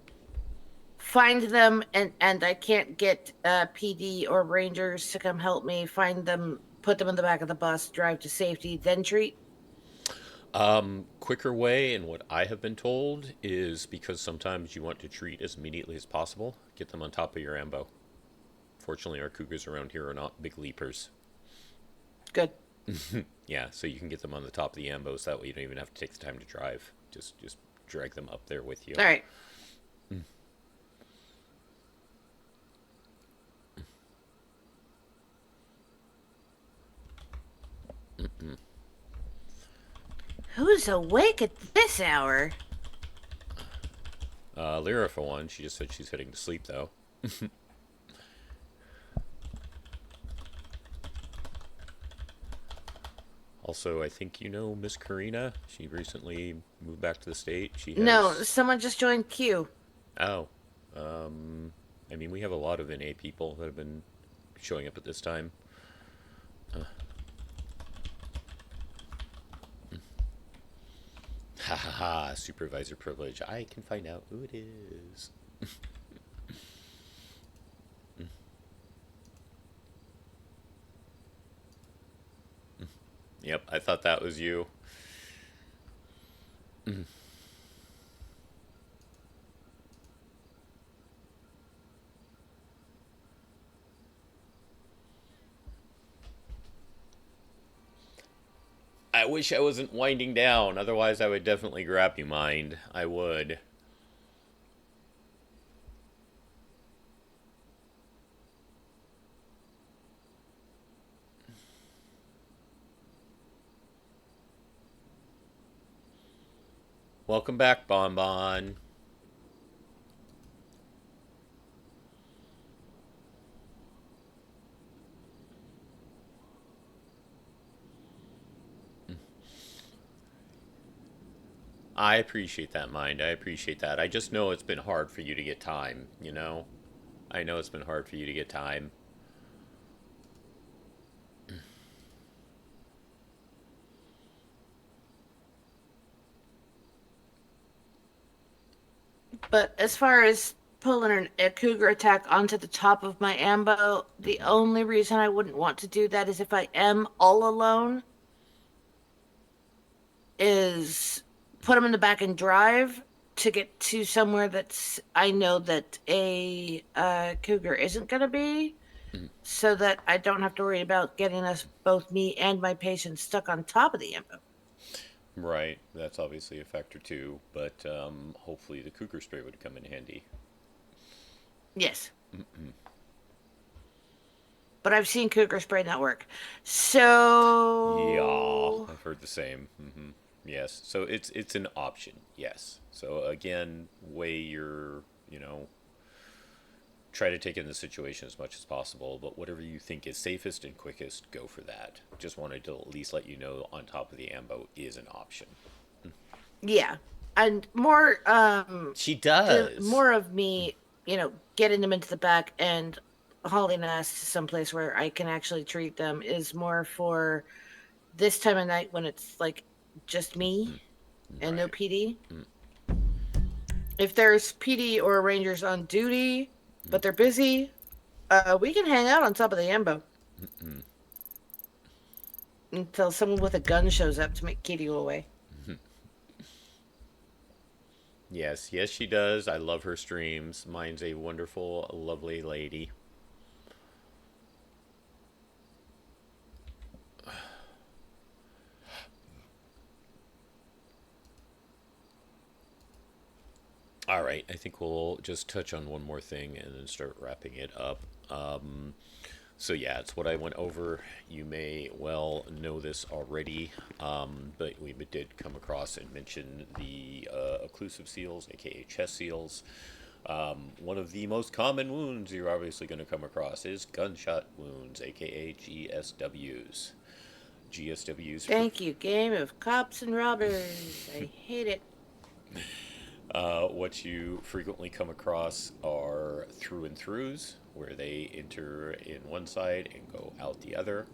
find them, and I can't get PD or rangers to come help me, find them, put them in the back of the bus, drive to safety, then treat? Quicker way, and what I have been told, is because sometimes you want to treat as immediately as possible, get them on top of your ambo. Fortunately, our cougars around here are not big leapers. Good. Yeah, so you can get them on the top of the ambos. That way you don't even have to take the time to drive. Just drag them up there with you. All right. Who's awake at this hour? Lyra, for one. She just said she's heading to sleep, though. Also, I think you know Miss Karina. She recently moved back to the state. She has... No, someone just joined Q. Oh. I mean, we have a lot of NA people that have been showing up at this time. Ha ha ha, supervisor privilege. I can find out who it is. Yep, I thought that was you. I wish I wasn't winding down, otherwise I would definitely grab you, mind. I would. Welcome back, Bonbon. I appreciate that, mind. I appreciate that. I just know it's been hard for you to get time, you know? I know it's been hard for you to get time. But as far as pulling a cougar attack onto the top of my ambo, the only reason I wouldn't want to do that is if I am all alone, is put them in the back and drive to get to somewhere that's I know that a cougar isn't going to be, so that I don't have to worry about getting us, both me and my patient, stuck on top of the ambo. Right, that's obviously a factor too, but hopefully the cougar spray would come in handy. Yes. But I've seen cougar spray not work. So... Yeah, I've heard the same. Yes, so it's an option, yes. So again, weigh your, try to take in the situation as much as possible, but whatever you think is safest and quickest, go for that. Just wanted to at least let you know on top of the ambo is an option. Yeah, and more, she does. More of me, getting them into the back and hauling us to someplace where I can actually treat them is more for this time of night when it's like just me and no PD. If there's PD or Rangers on duty, but they're busy, we can hang out on top of the ambo until someone with a gun shows up to make Kitty go away. Yes, she does. I love her streams. Mine's a wonderful, lovely lady. All right, I think we'll just touch on one more thing and then start wrapping it up. So yeah, it's what I went over. You may well know this already, but we did come across and mention the occlusive seals, aka chest seals. One of the most common wounds you're obviously going to come across is gunshot wounds, aka GSWs. GSWs. Thank you, game of cops and robbers. I hate it. What you frequently come across are through and throughs, where they enter in one side and go out the other.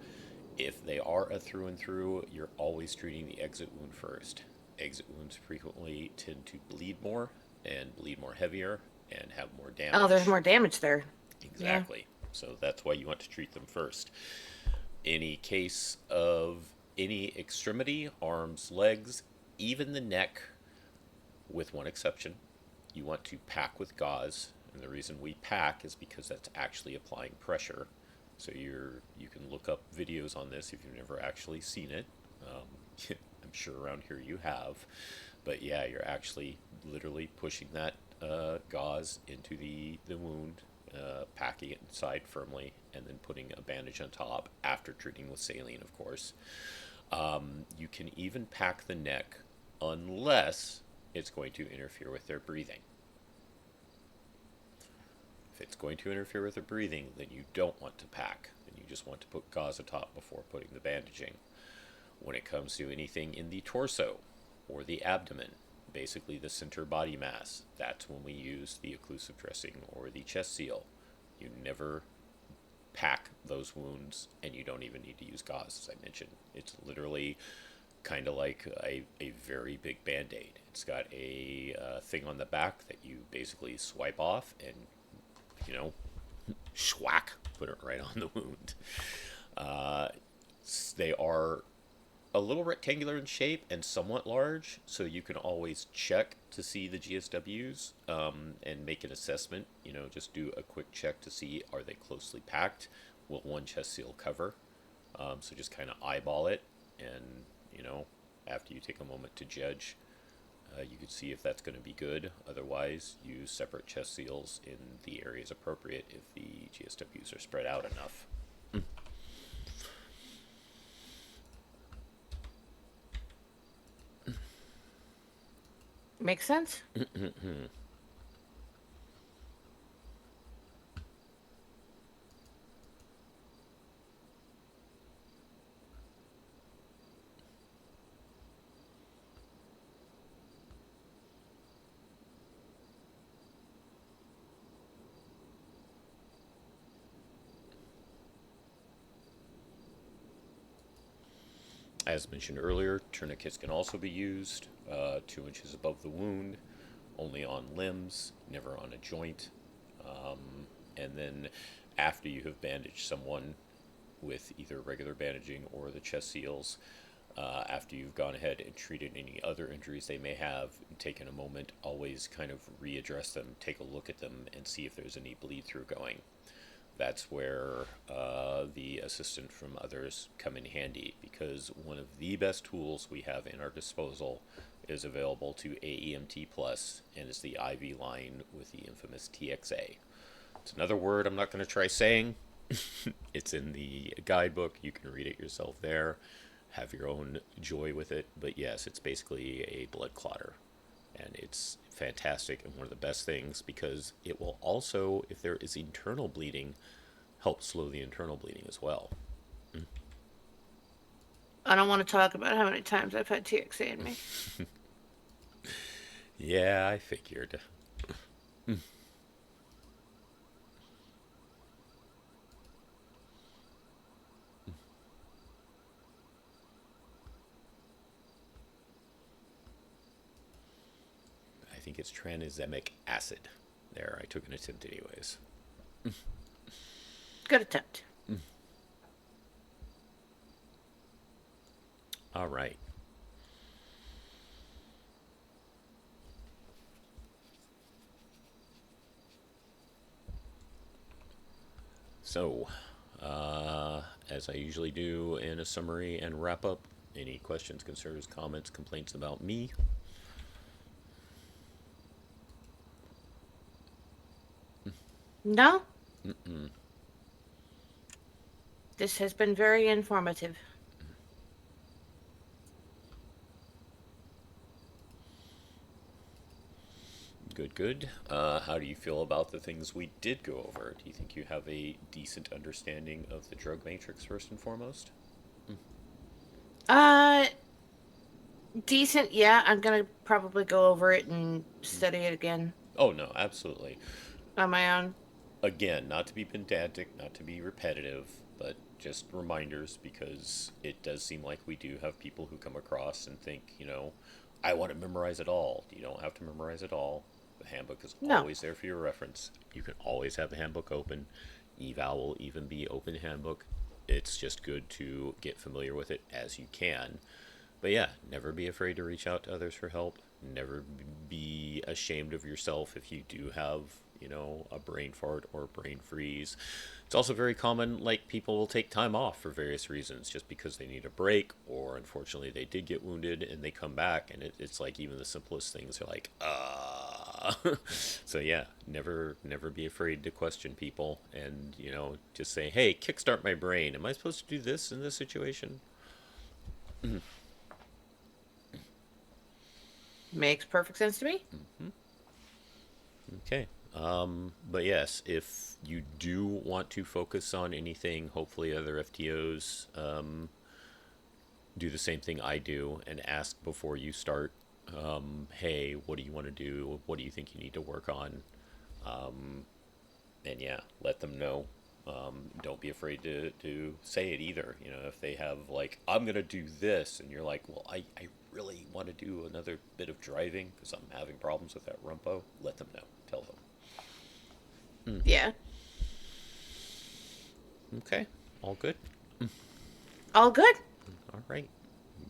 If they are a through and through, you're always treating the exit wound first. Exit wounds frequently tend to bleed more and bleed more heavier and have more damage. Oh, there's more damage there. Exactly. Yeah. So that's why you want to treat them first. Any case of any extremity, arms, legs, even the neck, with one exception, you want to pack with gauze, and the reason we pack is because that's actually applying pressure. So you can look up videos on this if you've never actually seen it. I'm sure around here you have, but yeah, you're actually literally pushing that gauze into the wound, packing it inside firmly, and then putting a bandage on top after treating with saline, of course. You can even pack the neck unless it's going to interfere with their breathing. If it's going to interfere with their breathing, then you don't want to pack. Then you just want to put gauze atop before putting the bandaging. When it comes to anything in the torso or the abdomen, basically the center body mass, that's when we use the occlusive dressing or the chest seal. You never pack those wounds, and you don't even need to use gauze, as I mentioned. It's literally kind of like a very big band-aid. It's got a thing on the back that you basically swipe off and, schwack, put it right on the wound. They are a little rectangular in shape and somewhat large, so you can always check to see the GSWs and make an assessment. Just do a quick check to see, are they closely packed? Will one chest seal cover? So just kind of eyeball it, and after you take a moment to judge, you can see if that's going to be good. Otherwise, use separate chest seals in the areas appropriate if the GSWs are spread out enough. Makes sense. As mentioned earlier, tourniquets can also be used 2 inches above the wound, only on limbs, never on a joint. And then after you have bandaged someone with either regular bandaging or the chest seals, after you've gone ahead and treated any other injuries they may have, taken a moment, always kind of readdress them, take a look at them, and see if there's any bleed through going. That's where the assistance from others come in handy, because one of the best tools we have in our disposal is available to AEMT Plus, and is the IV line with the infamous TXA. It's another word I'm not going to try saying. It's in the guidebook. You can read it yourself there. Have your own joy with it. But yes, it's basically a blood clotter. And it's fantastic and one of the best things, because it will also, if there is internal bleeding, help slow the internal bleeding as well. I don't want to talk about how many times I've had TXA in me. Yeah, I figured. I think it's tranexamic acid. There, I took an attempt anyways. Good attempt. All right. So, as I usually do in a summary and wrap up, any questions, concerns, comments, complaints about me? No? Mm-mm. This has been very informative. Good. How do you feel about the things we did go over? Do you think you have a decent understanding of the drug matrix first and foremost? Decent, yeah. I'm gonna probably go over it and study it again Oh, no, absolutely. on my own. Again, not to be pedantic, not to be repetitive, but just reminders, because it does seem like we do have people who come across and think, I want to memorize it all. You don't have to memorize it all. The handbook is No. always there for your reference. You can always have the handbook open. Eval will even be open handbook. It's just good to get familiar with it as you can. But yeah, never be afraid to reach out to others for help. Never be ashamed of yourself if you do have, a brain fart or a brain freeze. It's also very common, like, people will take time off for various reasons, just because they need a break, or unfortunately they did get wounded and they come back, and it's like even the simplest things are like, So yeah, never be afraid to question people, and, just say, hey, kickstart my brain. Am I supposed to do this in this situation? Makes perfect sense to me. Okay. But yes, if you do want to focus on anything, hopefully other FTOs do the same thing I do and ask before you start, hey, what do you want to do? What do you think you need to work on? And yeah, let them know. Don't be afraid to say it either. You know, if they have like, I'm going to do this, and you're like, well, I really want to do another bit of driving because I'm having problems with that rumpo, let them know. Tell them. Yeah. Okay. All good? All good. All right.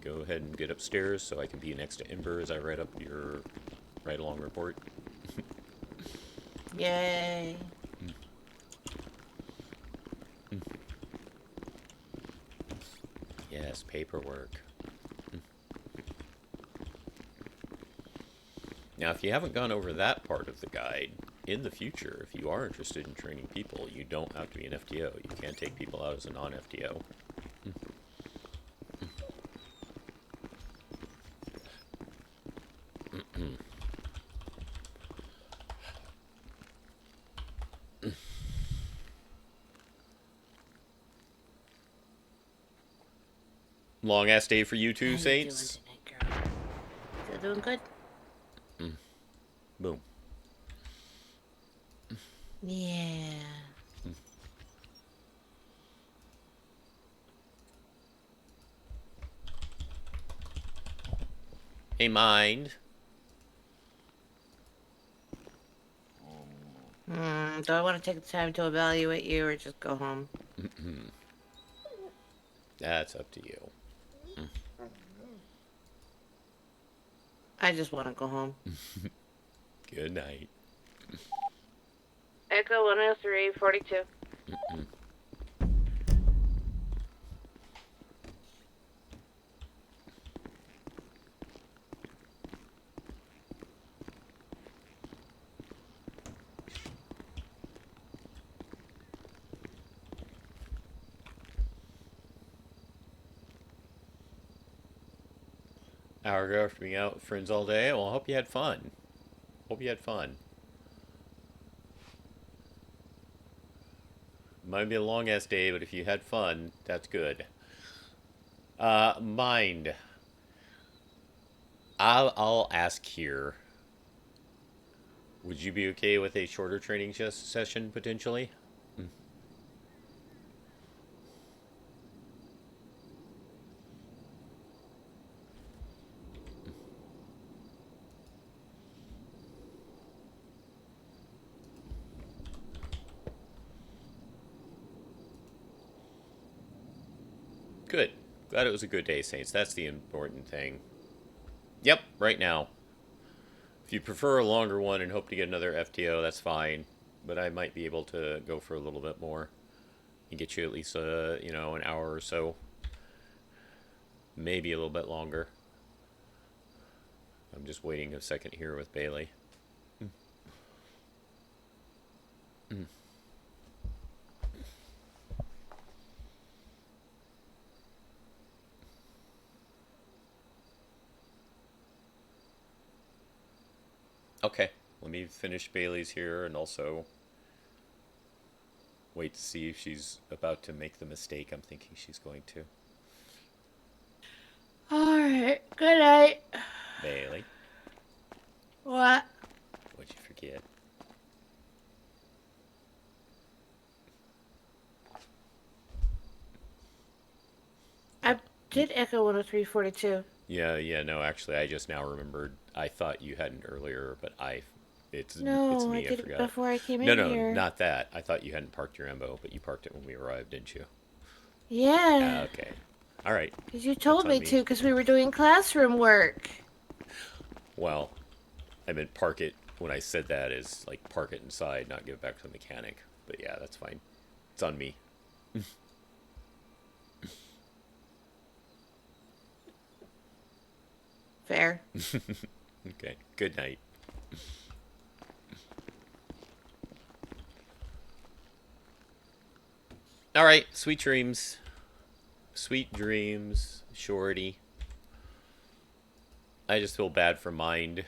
Go ahead and get upstairs so I can be next to Ember as I write up your ride-along report. Yay. Yes, paperwork. Now, if you haven't gone over that part of the guide, in the future, if you are interested in training people, you don't have to be an FTO. You can take people out as a non-FTO. Long ass day for you How two, you Saints. doing tonight, girl? Still doing good? Boom. Yeah. Hey, mind. Do I want to take the time to evaluate you or just go home? That's up to you. I just want to go home. Good night. Echo 10342. Hour ago after being out with friends all day. Well, I hope you had fun. Hope you had fun. Might be a long ass day, but if you had fun, that's good. Mind. I'll ask here. Would you be okay with a shorter training session potentially? Good. Glad it was a good day, Saints. That's the important thing. Yep, right now. If you prefer a longer one and hope to get another FTO, that's fine. But I might be able to go for a little bit more and get you at least you know, an hour or so. Maybe a little bit longer. I'm just waiting a second here with Bailey. Okay, let me finish Bailey's here and also wait to see if she's about to make the mistake I'm thinking she's going to. Alright, good night. Bailey, What? what'd you forget? I did echo 10342. Yeah, no, actually, I just now remembered. I thought you hadn't earlier, but it's No, me, I did forgot. it before I came No, in no, here. not that. I thought you hadn't parked your Embo, but you parked it when we arrived, didn't you? Yeah. Okay. All right. Because you told That's on me me. to because we were doing classroom work. Well, I meant park it when I said that is like park it inside, not give it back to the mechanic. But yeah, that's fine. It's on me. Fair. Okay. Good night. All right. Sweet dreams. Sweet dreams, Shorty. I just feel bad for Mind,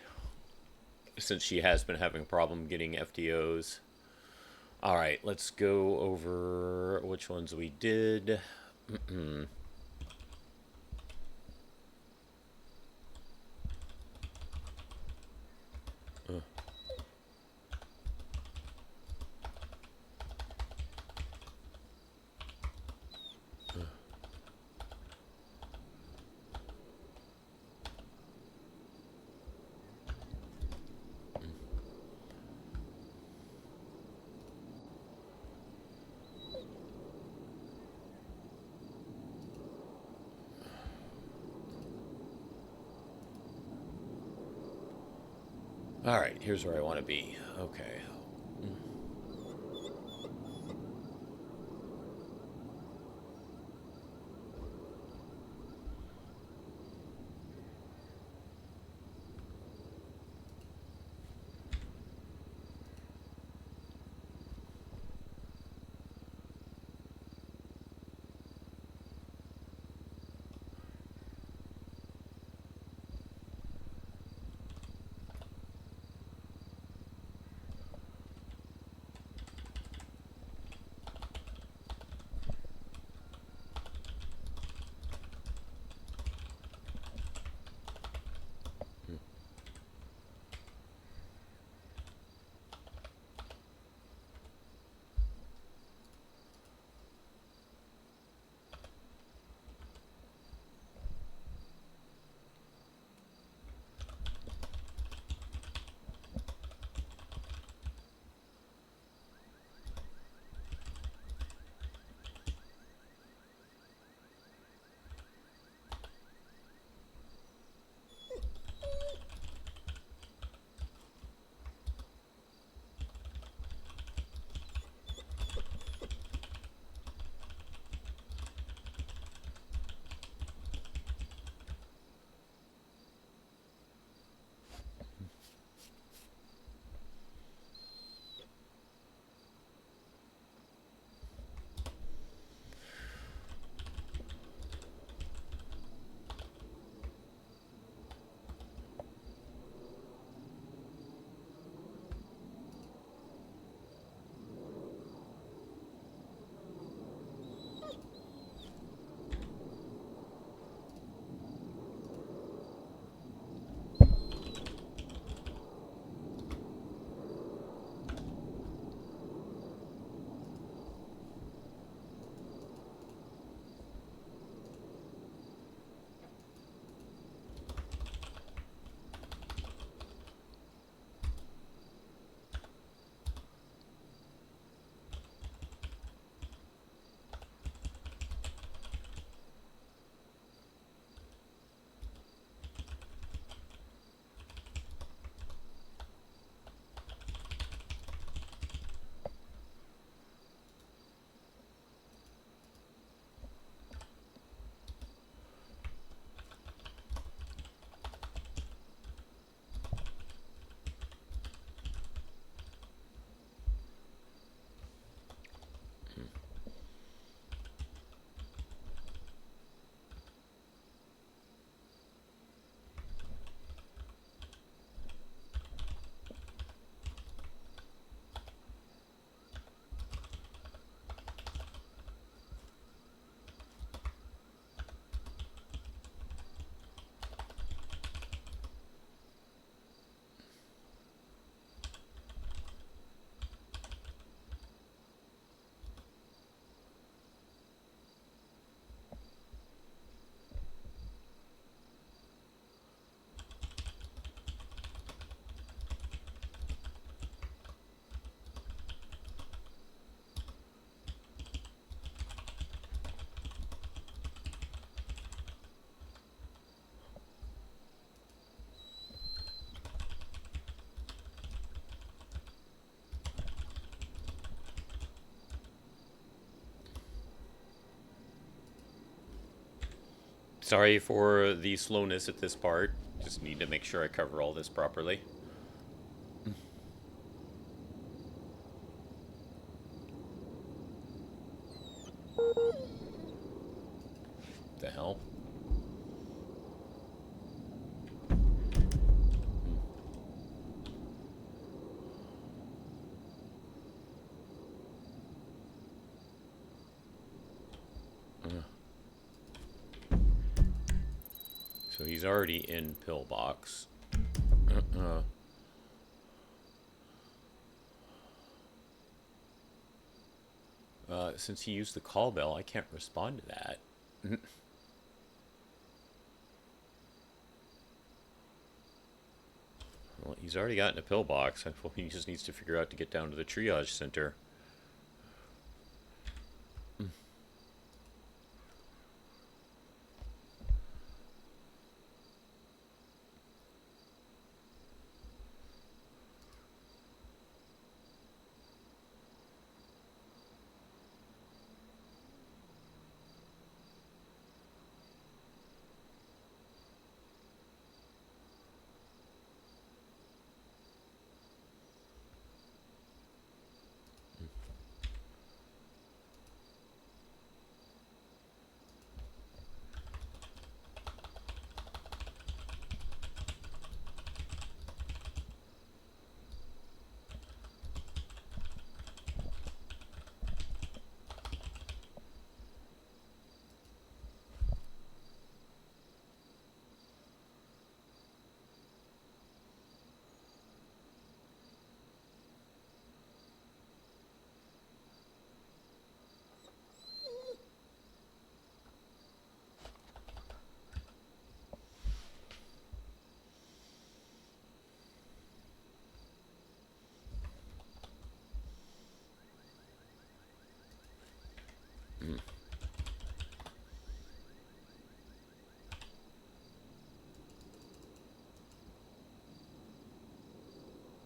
since she has been having a problem getting FTOs. Alright, let's go over which ones we did. Alright, here's where I want to be. Okay. Sorry for the slowness at this part. Just need to make sure I cover all this properly. The hell? he's already in pillbox. Since he used the call bell, I can't respond to that. Well, he's already gotten a pillbox. He just needs to figure out to get down to the triage center.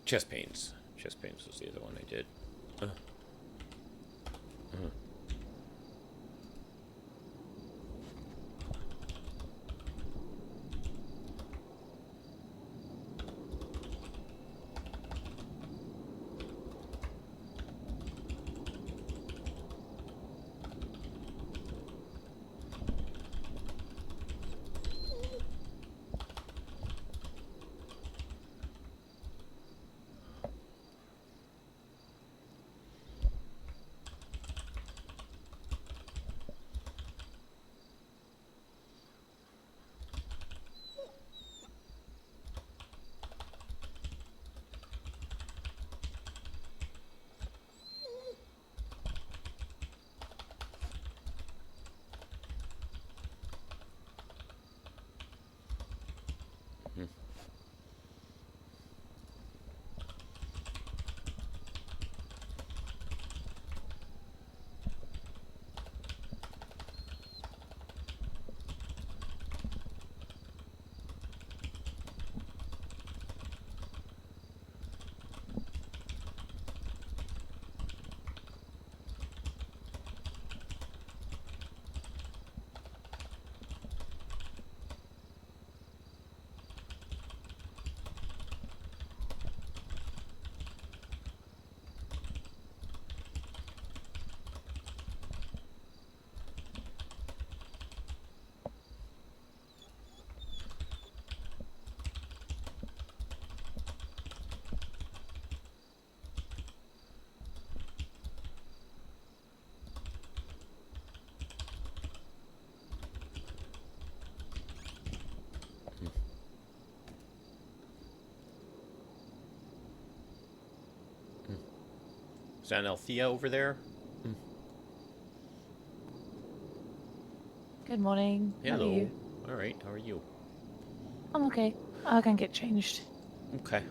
Chest pains. Chest pains was the other one I did. Is that an Althea over there? Good morning. How are Hello. you? Alright, how are you? I'm okay. I can get changed. Okay.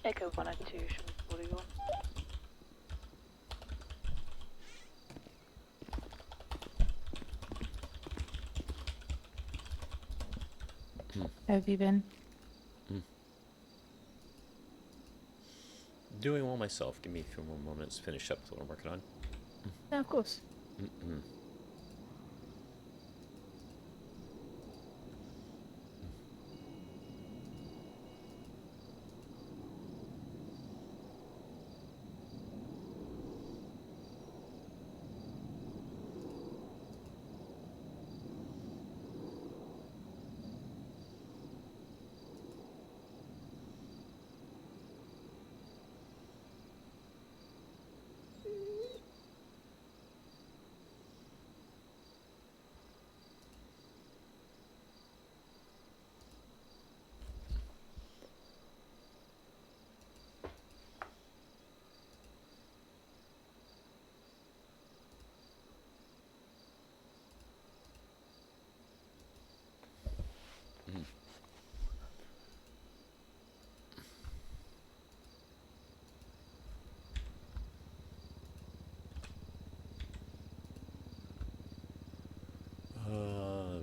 Echo 102 should be 41. How have you been? Doing well myself. Give me a few more moments to finish up with what I'm working on. Yeah, of course.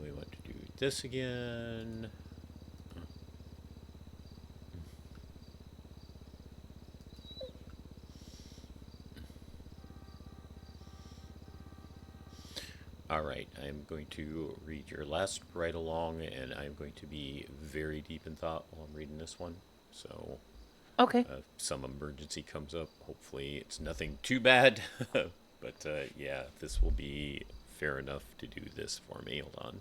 We want to do this again. Alright, I'm going to read your last ride along, and I'm going to be very deep in thought while I'm reading this one. So, Okay. if some emergency comes up, hopefully it's nothing too bad. But yeah, this will be fair enough to do this for me. Hold on.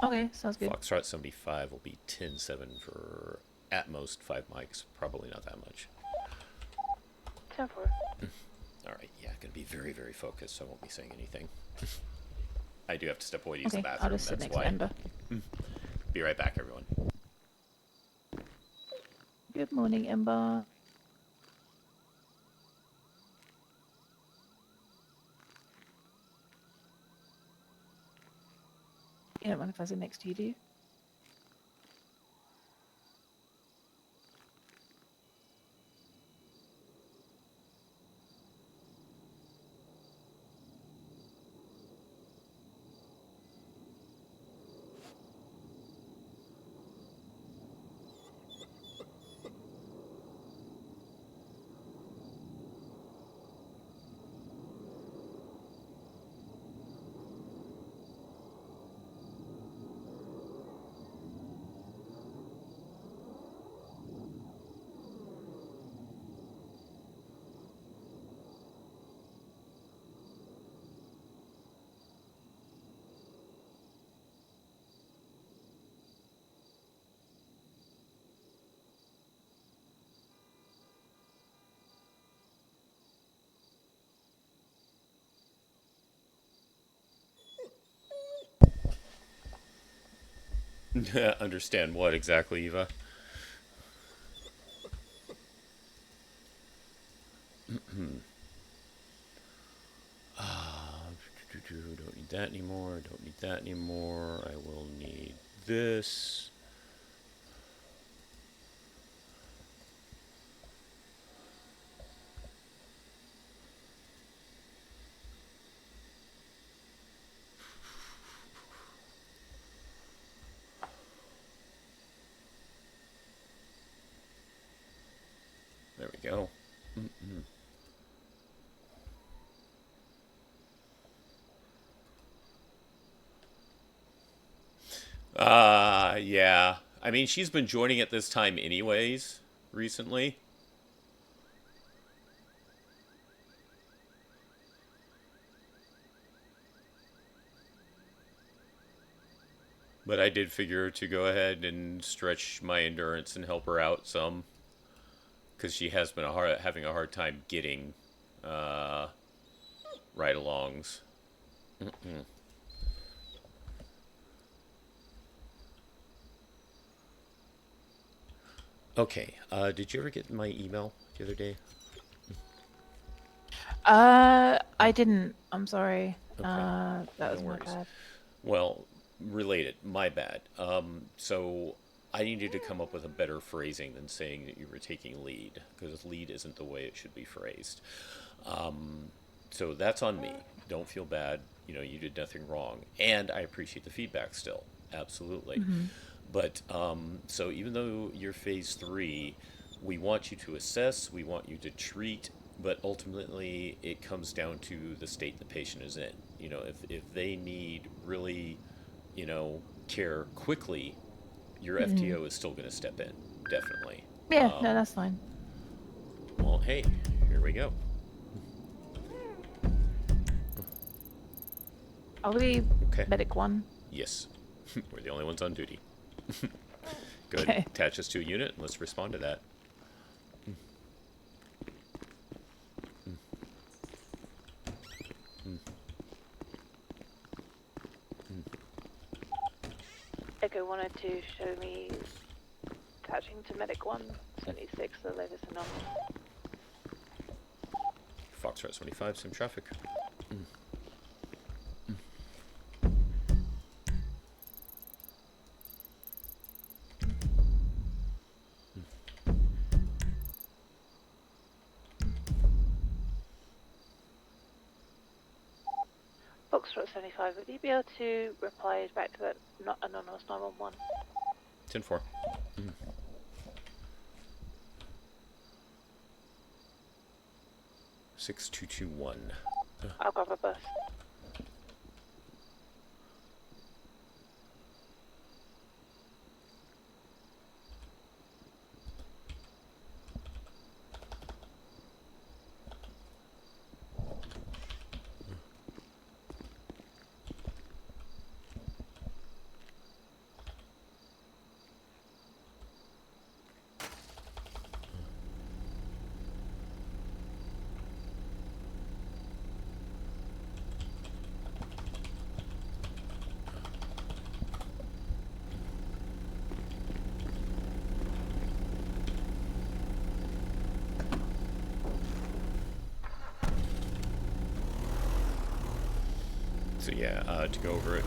Okay, sounds good. Foxtrot 75 will be 10-7 for at most 5 mics. Probably not that much. 10-4. Alright, yeah, going to be very, very focused, so I won't be saying anything. I do have to step away to use Okay, the I'll bathroom, just sit that's next why. to Ember. Be right back, everyone. Good morning, Ember. You don't mind if I sit next to you, do you? Understand what exactly, Eva? Don't need that anymore. Don't need that anymore. I will need this. There we go. Yeah. I mean, she's been joining at this time anyways, recently. But I did figure to go ahead and stretch my endurance and help her out some. Because she has been having a hard time getting ride-alongs. Okay, did you ever get my email the other day? I didn't. I'm sorry. Okay. That No was my worries. bad. Well, related, my bad. So I needed to come up with a better phrasing than saying that you were taking lead, because lead isn't the way it should be phrased. So that's on me. Don't feel bad. You know, you did nothing wrong. And I appreciate the feedback still. Absolutely. But so even though you're phase 3, we want you to assess, we want you to treat, but ultimately it comes down to the state the patient is in. You know, if they need really, you know, care quickly, your FTO is still going to step in, definitely. Yeah, no, that's fine. Well, hey, here we go. I'll be Okay. medic 1. Yes, we're the only ones on duty. Go ahead, Okay. attach us to a unit, and let's respond to that. Echo wanted to show me attaching to medic 1, 76, the latest anomaly. Foxtrot 75, same traffic. Foxtrot 75, would you be able to reply back to that not anonymous 911? 10-4. 6221. I'll grab a bus. So yeah, to go over it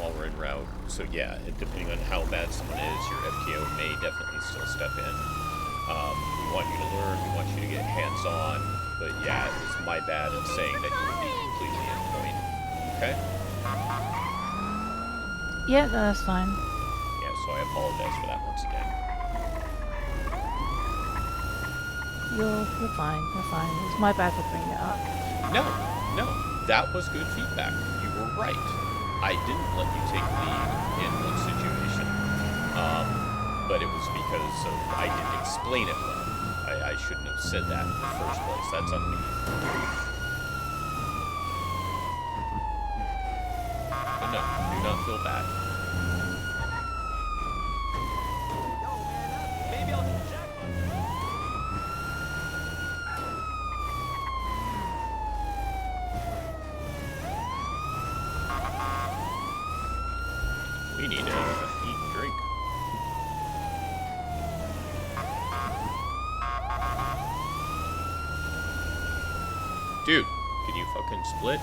while we're en route. So yeah, depending on how bad someone is, your FTO may definitely still step in. We want you to learn, we want you to get hands-on, but yeah, it was my bad in saying that you would be completely in point. Okay? Yeah, no, that's fine. Yeah, so I apologize for that once again. You're fine, you're fine. It's my bad for bringing it up. No, that was good feedback. You were right. I didn't let you take lead in one situation, but it was because of I didn't explain it well. I shouldn't have said that in the first place. That's on me. But no, do not feel bad. Maybe I'll hit the jackpot. We need to eat and drink. Dude, can you fucking split?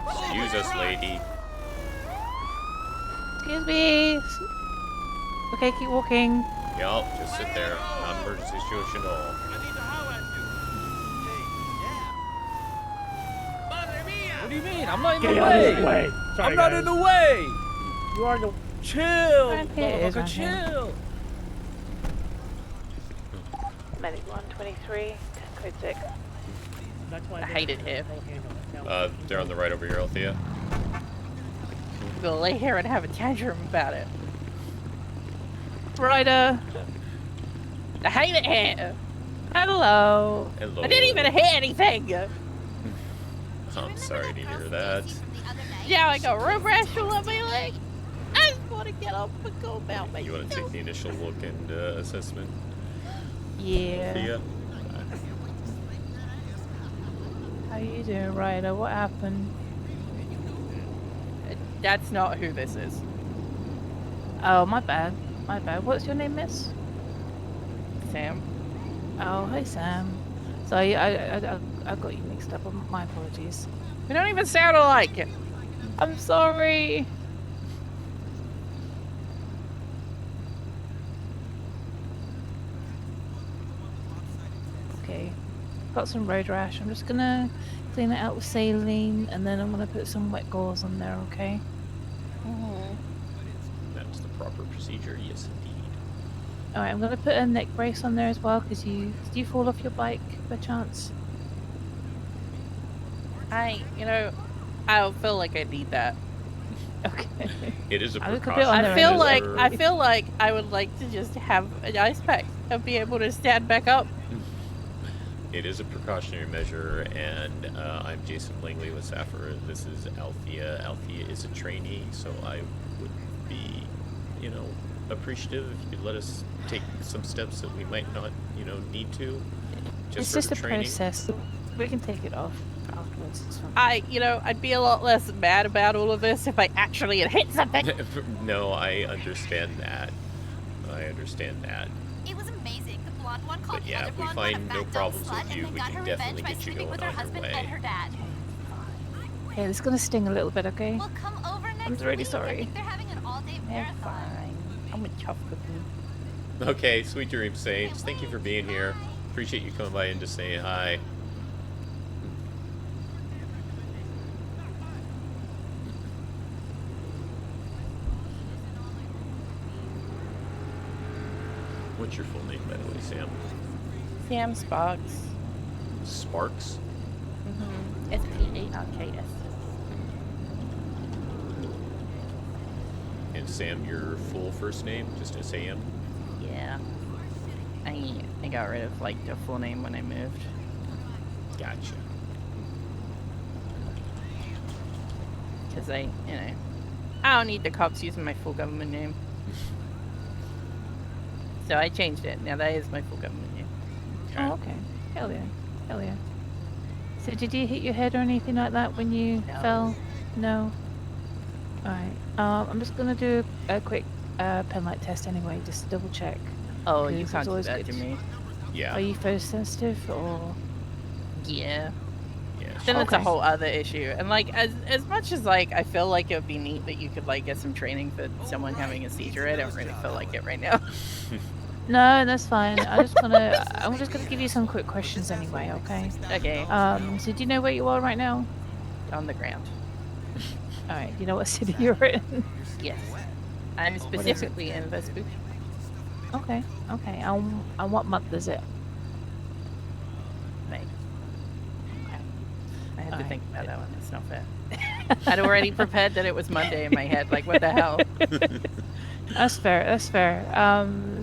Excuse us, lady. Excuse me. Okay, keep walking. Yup, just sit there. Non-emergency situation at all. I need to howl at you. Hey, yeah. Madre mia! What do you mean? I'm not in Get the out way. of the way. Sorry, I'm not guys. in the way. You are the. Chill, Right here, it is motherfucker, right here. chill. Medic 123, code 6. That's why I hate it here. They're on the right over here, Althea. I'm gonna lay here and have a tantrum about it. Ryder. I hate it here. Hello. Hello. I didn't even hit anything. I'm sorry to hear that. Yeah, I got road rash all over my leg. I just want to get up and go about my You want to take the initial look and assessment? Yeah. Althea? How you doing, Ryder? What happened? That's not who this is. Oh, my bad. My bad. What's your name, miss? Sam. Oh, hi, Sam. Sorry, I got you mixed up. My apologies. We don't even sound alike. I'm sorry. Okay. Got some road rash. I'm just gonna clean it out with saline, and then I'm gonna put some wet gauze on there, okay? That's the proper procedure, yes indeed. Alright, I'm gonna put a neck brace on there as well, because did you fall off your bike by chance? I don't feel like I need that. Okay. It is a I precaution. I feel like I would like to just have an ice pack and be able to stand back up. It is a precautionary measure, and I'm Jason Langley with Sapphire. This is Althea. Althea is a trainee, so I would be, appreciative if you could let us take some steps that we might not, need to. It's just a process. We can take it off afterwards. It's fine. I'd be a lot less mad about all of this if I actually had hit something. No, I understand that. It was amazing. The blonde one called But yeah, the if we blonde one a find no fat problems dumb slut with you, and we then can got her definitely revenge by get you sleeping going with her on your husband way. and her dad. Okay, this is gonna sting a little bit, okay? Well, come over next I'm really week. I sorry. think they're having an all-day marathon. Fine. I'm a tough cookie. Okay, sweet dreams, Saints. Thank you for being here. Appreciate you coming by and just saying hi. What's your full name, by the way, Sam? Sam Sparks. Sparks? S-P-A-R-K-S. And Sam, your full first name? Just Sam? Yeah. I got rid of the full name when I moved. Gotcha. Because I don't need the cops using my full government name. So I changed it. Now that is my full government name. Oh, okay. Hell yeah. Hell yeah. So did you hit your head or anything like that when you fell? No? Alright. I'm just gonna do a quick pen light test anyway, just to double check. Oh, you 'cause can't it's do always that good. to me. Yeah. Are you photosensitive or? Yeah. Yeah. Then it's a Okay. whole other issue. And as much as I feel like it would be neat that you could get some training for someone having a seizure, I don't really feel like it right now. No, that's fine. I'm just gonna give you some quick questions anyway, okay? Okay. So do you know where you are right now? On the ground. Alright, do you know what city you're in? Yes. I'm specifically in Vespucci. Okay, okay. And what month is it? May. I had to Alright. think about that one. It's not fair. I'd already prepared that it was Monday in my head. What the hell? That's fair, that's fair.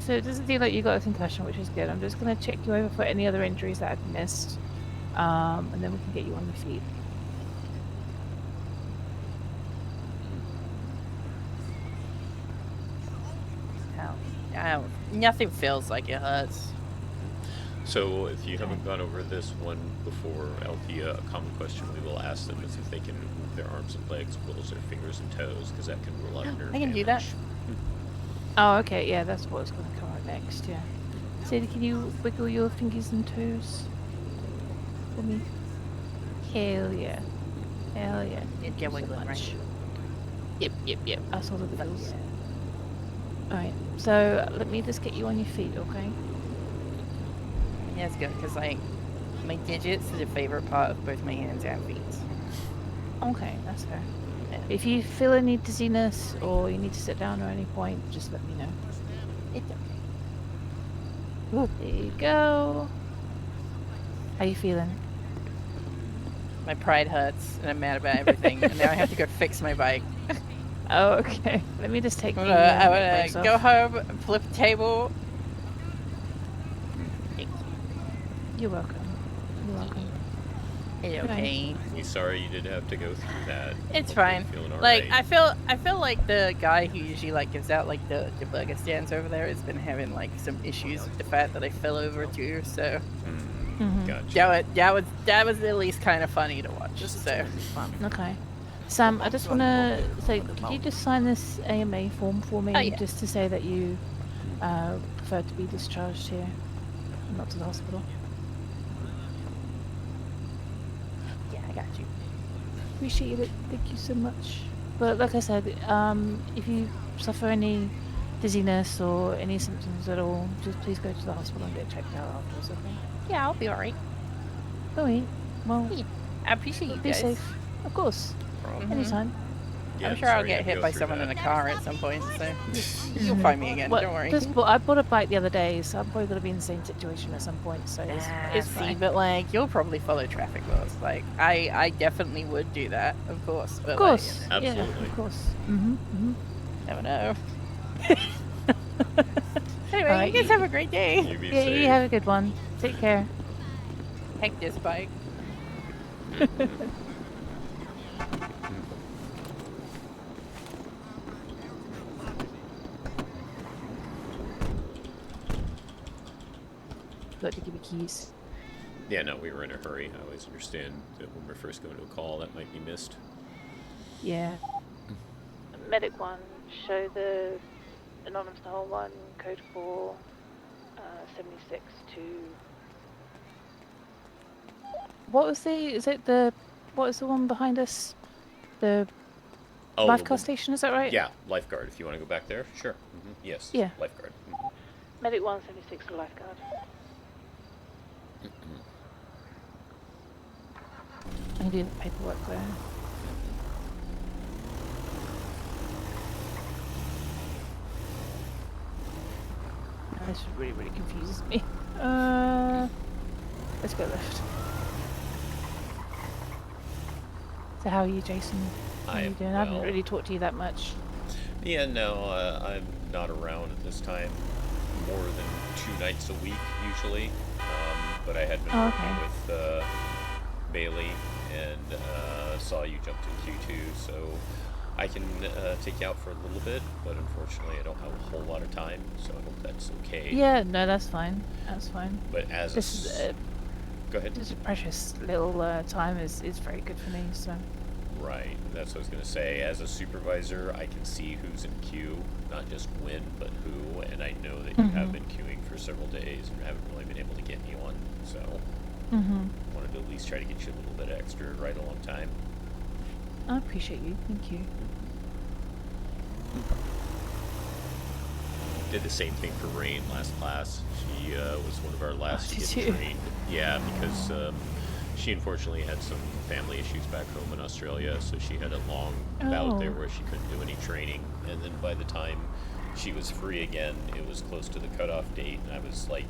So it doesn't seem like you got a concussion, which is good. I'm just gonna check you over for any other injuries that I've missed. And then we can get you on your feet. Ow. Nothing feels like it hurts. So if you haven't gone over this one before, Althea, a common question we will ask them is if they can move their arms and legs, as well as their fingers and toes, because that can rule out nerve I can do that. damage. Oh, okay, yeah, that's what's gonna come out next, yeah. Sadie, can you wiggle your fingers and toes for me? Hell yeah. Hell yeah. Get wiggling, right? Yep. I saw the wiggles. Alright, so let me just get you on your feet, okay? Yeah, it's good, because my digits is a favorite part of both my hands and feet. Okay, that's fair. If you feel any dizziness or you need to sit down at any point, just let me know. It's okay. There you go. How you feeling? My pride hurts, and I'm mad about everything, and now I have to go fix my bike. Oh, okay. Let me just take I'm the gonna brace go off. home, flip a table. You're welcome. You're welcome. It's okay. He's sorry you did have to go through that. It's Hope you're fine. feeling all Like right. I feel like the guy who usually gives out the burger stands over there has been having some issues with the fact that I fell over too. So Mhm. Gotcha. that was at least kind of funny to watch. So Okay. Sam, I just want to say, could you just sign this AMA form for me, Oh, yeah. just to say that you prefer to be discharged here, not to the hospital? Yeah, I got you. Appreciate it. Thank you so much. But like I said, if you suffer any dizziness or any symptoms at all, just please go to the hospital and get checked out afterwards, okay? Yeah, I'll be alright. Alright. Well, Yeah. I appreciate you be guys. safe. Of course. Mhm. Anytime. Yeah, I'm sure I'll sorry you get had to hit go by through someone that. in a car at some point, so you'll find me again. Well, Don't worry. I bought a bike the other day, so I'm probably going to be in the same situation at some point, so it's See, fine. but like you'll probably follow traffic laws. Like I definitely would do that, of course. But Of course. like, Yeah, Absolutely. of course. Mm-hmm. never know. Anyway, Alright, you guys have a great day. You be Yeah, safe. you have a good one. Take care. Heck this bike. Got to give you keys. Yeah, no, we were in a hurry. I always understand that when we're first going to a call, that might be missed. Yeah. Medic 1, show the anonymous to hole 1, code 4, 76 to... What was what is the one behind us? The Oh, lifeguard station, is that right? Yeah, lifeguard. If you want to go back there, sure. Yes. Yeah. Lifeguard. Medic 1, 76 to lifeguard. I can do the paperwork there. Oh, this really confuses me. Let's go left. So how are you, Jason? How are you doing? I haven't well. really talked to you that much. Yeah, no, I'm not around at this time more than 2 nights a week usually. But I had been working with Bailey and saw you jumped in Q2, so I can take you out for a little bit, but unfortunately I don't have a whole lot of time, so I hope that's okay. Yeah, no, that's fine. That's fine. But as go ahead. Just a precious little time is very good for me, so. Right, that's what I was going to say. As a supervisor, I can see who's in queue, not just when, but who, and I know that you have been queuing for several days and haven't really been able to get anyone, so wanted to at least try to get you a little bit extra right along time. I appreciate you. Thank you. Did the same thing for Rain last class. She was one of our last to Did get you? trained. Yeah, because she unfortunately had some family issues back home in Australia, so she had a long bout there where she couldn't do any training. And then by the time she was free again, it was close to the cutoff date, and I was like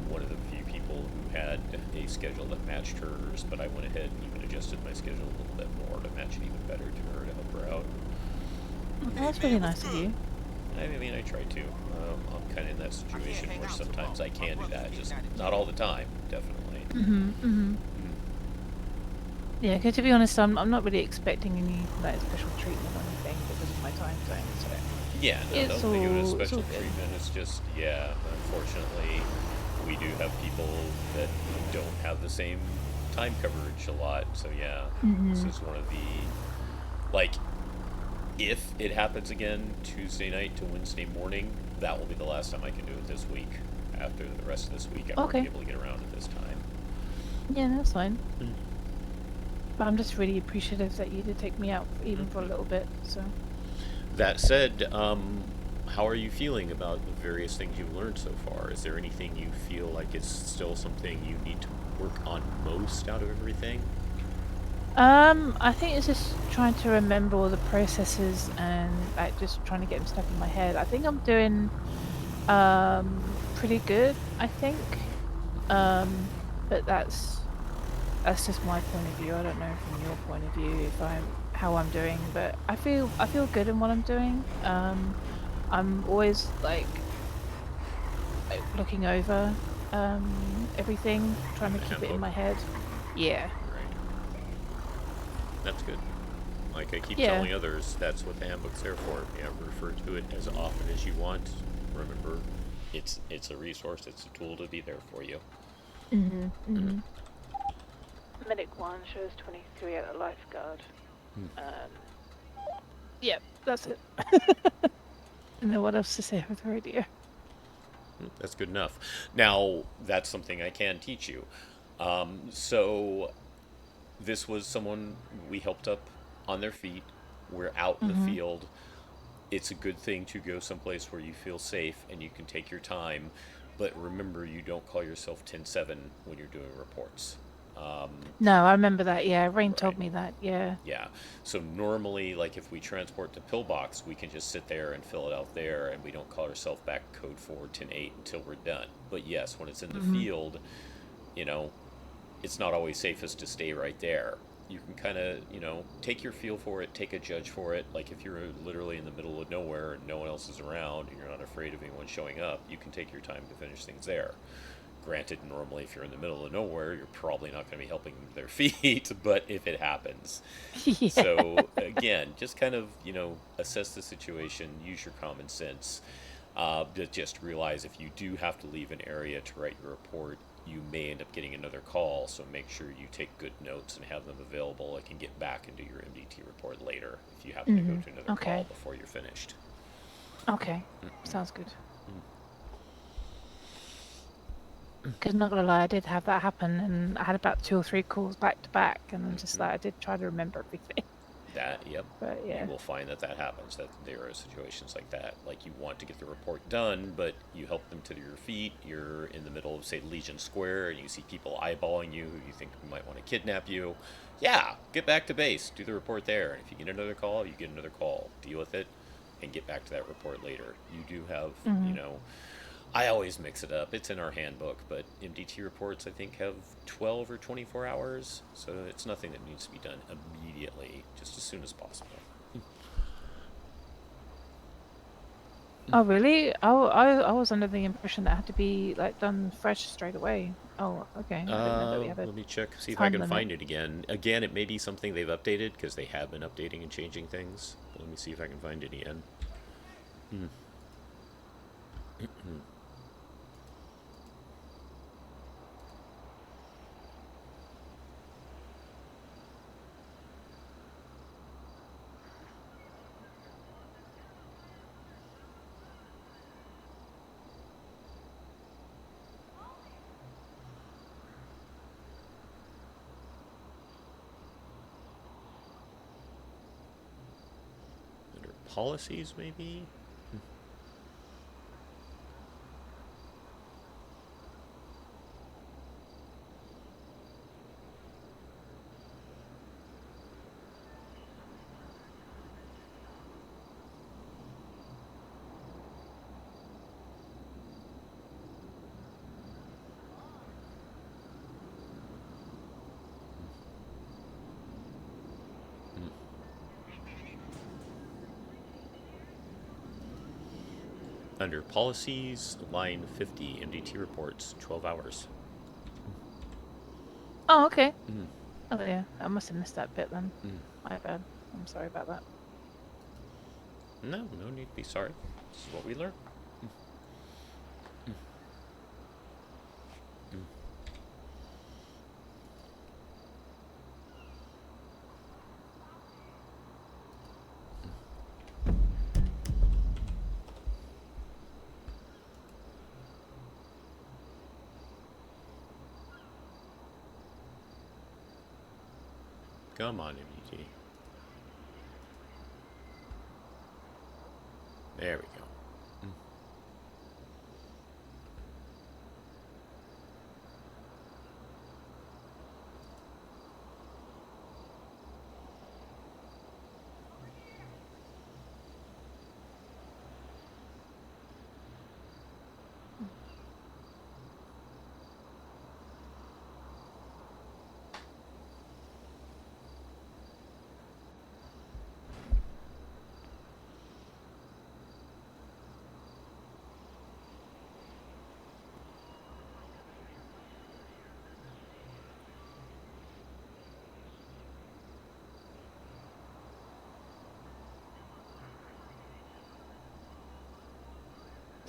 one of the few people who had a schedule that matched hers, but I went ahead and even adjusted my schedule a little bit more to match it even better to her to help her out. That's really nice of you. I mean, I try to. I'm kind of in that situation where sometimes I can do that, just not all the time, definitely. Yeah, because to be honest, I'm not really expecting any like special treatment or anything because of my time zone. So Yeah, no, it's don't think of it as all special good. treatment. It's just, yeah, unfortunately, we do have people that don't have the same time coverage a lot. So yeah, this is one of the, like, if it happens again Tuesday night to Wednesday morning, that will be the last time I can do it this week. After the rest of this week, I won't be able to get around at this time. Yeah, that's fine. But I'm just really appreciative that you did take me out even for a little bit. So. That said, how are you feeling about the various things you've learned so far? Is there anything you feel like is still something you need to work on most out of everything? I think it's just trying to remember all the processes and like just trying to get them stuck in my head. I think I'm doing pretty good, I think. But that's just my point of view. I don't know from your point of view how I'm doing, but I feel good in what I'm doing. I'm always like looking over everything, trying to keep it in my head. Yeah. Right. That's good. Like I keep Yeah. telling others, that's what the handbook's there for. Yeah, refer to it as often as you want. Remember, it's a resource, it's a tool to be there for you. Medic 1 shows 23 at the lifeguard. Yep, that's it. I don't know what else to say with the radio. That's good enough. Now, that's something I can teach you. So, this was someone we helped up on their feet. We're out in the field. It's a good thing to go someplace where you feel safe and you can take your time. But remember, you don't call yourself 10-7 when you're doing reports. No, I remember that. Yeah, Rain told me that. Yeah. Yeah. So normally, like if we transport to Pillbox, we can just sit there and fill it out there, and we don't call ourselves back code 4, 10-8 until we're done. But yes, when it's in the field, you know, it's not always safest to stay right there. You can kind of, you know, take your feel for it, take a judge for it. Like if you're literally in the middle of nowhere and no one else is around and you're not afraid of anyone showing up, you can take your time to finish things there. Granted, normally if you're in the middle of nowhere, you're probably not going to be helping them with their feet, but if it happens. Yeah. So again, just kind of, you know, assess the situation, use your common sense. But just realize if you do have to leave an area to write your report, you may end up getting another call, so make sure you take good notes and have them available and can get back and do your MDT report later if you happen to go to another call before you're finished. Okay, sounds good. Because I'm not gonna lie, I did have that happen, and I had about 2 or 3 calls back to back, and I'm just like, I did try to remember everything. Yep. But yeah. You will find that happens, that there are situations like that. Like you want to get the report done, but you help them to your feet. You're in the middle of, say, Legion Square, and you see people eyeballing you who you think might want to kidnap you. Yeah, get back to base. Do the report there. And if you get another call, you get another call. Deal with it and get back to that report later. You do have, you know, I always mix it up. It's in our handbook, but MDT reports, I think, have 12 or 24 hours. So it's nothing that needs to be done immediately, just as soon as possible. Oh really? I was under the impression that it had to be like done fresh straight away. Oh, okay. I didn't know that we have Let me check, see if I time can limit. find it again. Again, it may be something they've updated, because they have been updating and changing things. But let me see if I can find it again. Under policies, maybe? Under policies, line 50, MDT reports, 12 hours. Oh, okay. Oh yeah, I must have missed that bit then. My bad. I'm sorry about that. No need to be sorry. This is what we learn. Come on, MDT. There we go.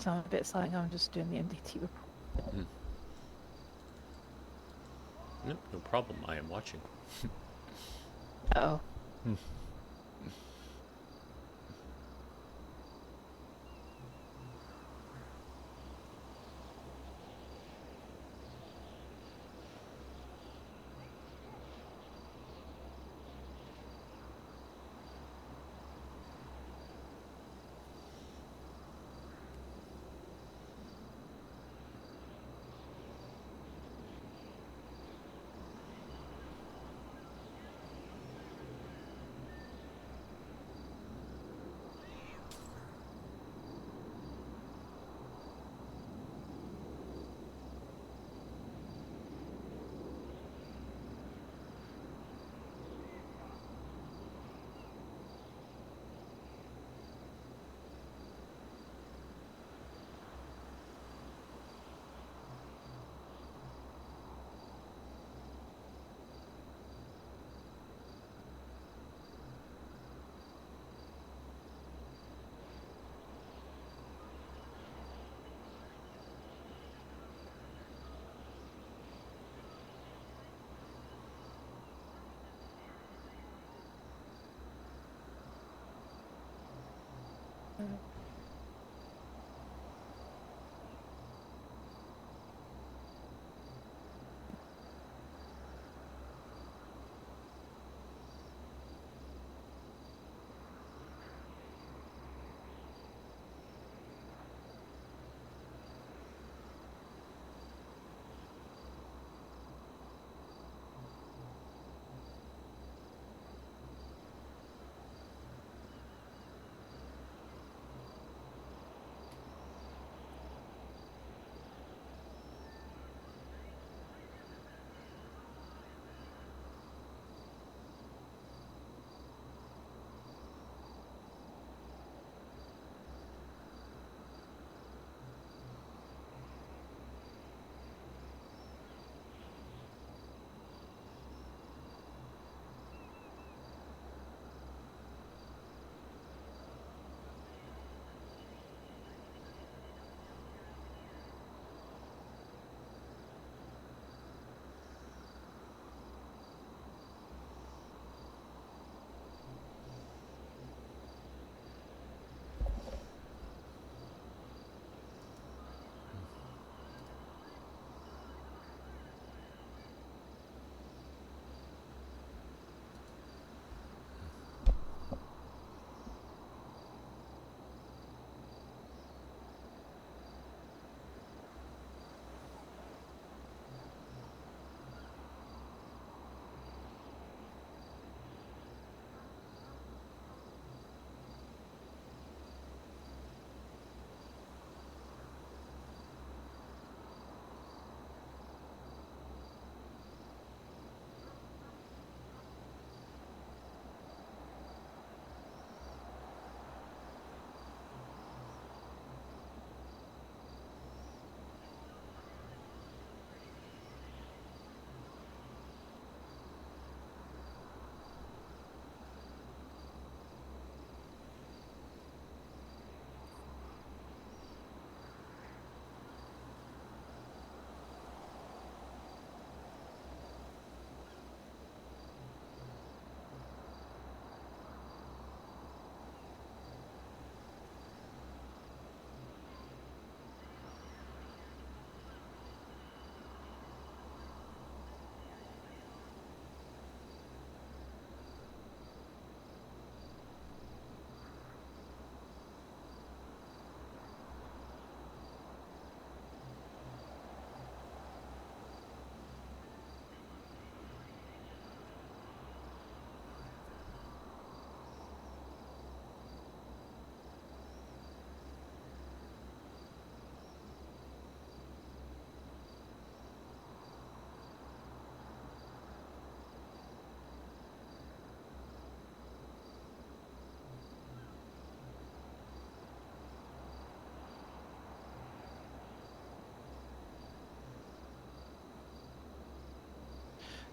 So I'm a bit like I'm just doing the MDT report. No problem. I am watching. Oh.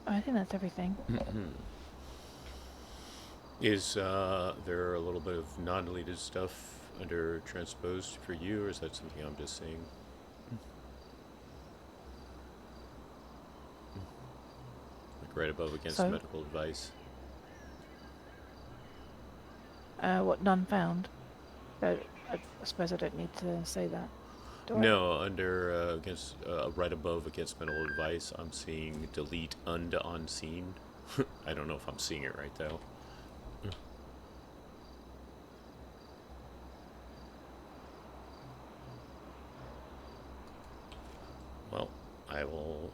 I think that's everything. Is there a little bit of non-deleted stuff under transposed for you, or is that something I'm just seeing? Like right above against So? medical advice. What, none found? I suppose I don't need to say that. Do I? No, under against right above against medical advice, I'm seeing delete und unseen. I don't know if I'm seeing it right though. Well, I will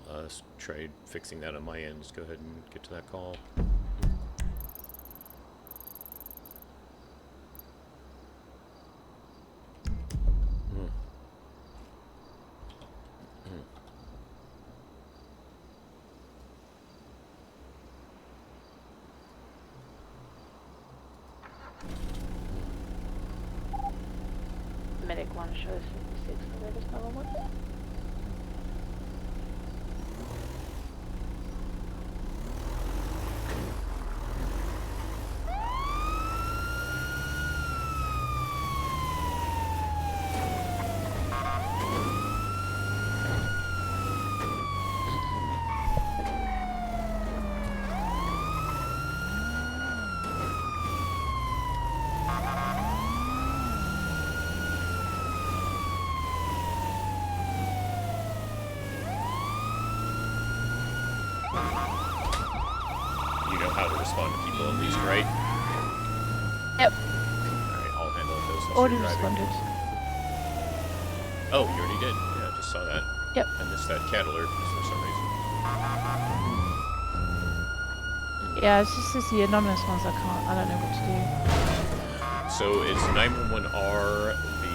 try fixing that on my end. Let's go ahead and get to that call. Medic 1 shows 56 for latest number 1. know how to respond to people at least, right? Yep. Alright, I'll handle those since Already you're driving. responded. Oh, you already did. Yeah, I just saw that. Yep. I missed that cat alert for some reason. Yeah, it's just the anonymous ones I don't know what to do. So it's 911R, the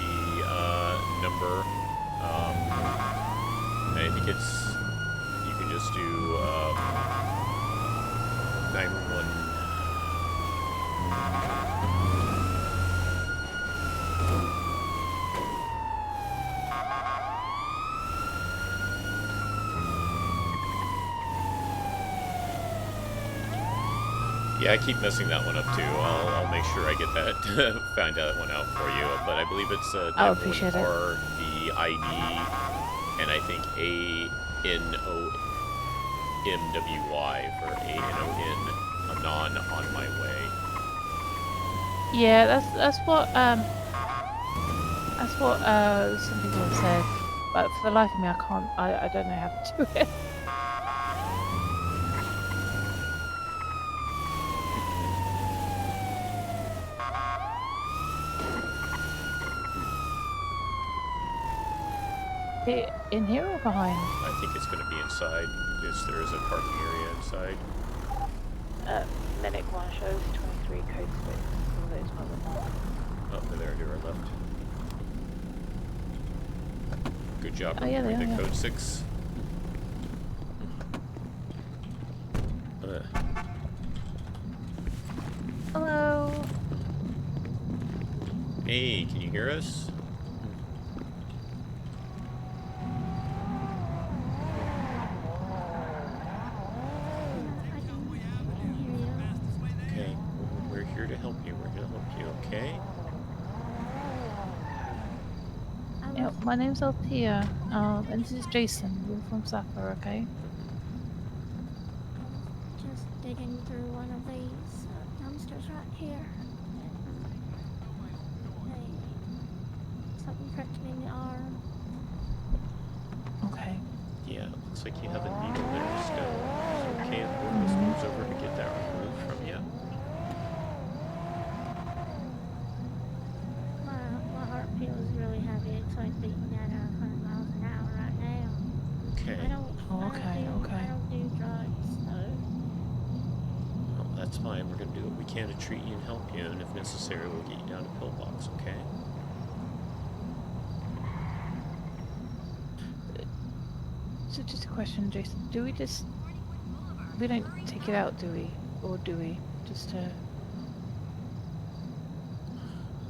number. And I think it's, you can just do 911. Yeah, I keep messing that one up too. I'll make sure I get that, find that one out for you. But I believe it's I appreciate it. or the ID, and I think ANOMWY for ANON, Anon on my way. Yeah, that's what some people have said, but for the life of me, I don't know how to do it. In here or behind? I think it's going to be inside, because there is a parking area inside. Medic 1 shows 23 code 6. All those ones. Over there to our left. Good job Oh, yeah, they remembering are, the yeah. code 6. Hello. Hey, can you hear us? Okay, we're here to help you. We're here to help you, okay? Yeah, my name's Althea, and this is Jason. We're from Sapphire, okay? Just digging through one of these dumpsters right here. Something pricked me in the arm. Okay. Yeah, looks like you have a needle there still. Is it okay if Lucas moves over to get that removed from you? My heart feels really heavy. It's like beating at 100 miles an hour right now. Okay. I don't do drugs, so. Well, that's fine. We're going to do what we can to treat you and help you, and if necessary, we'll get you down to pillbox, okay? So just a question, Jason. We don't take it out, do we? Or do we? Just to...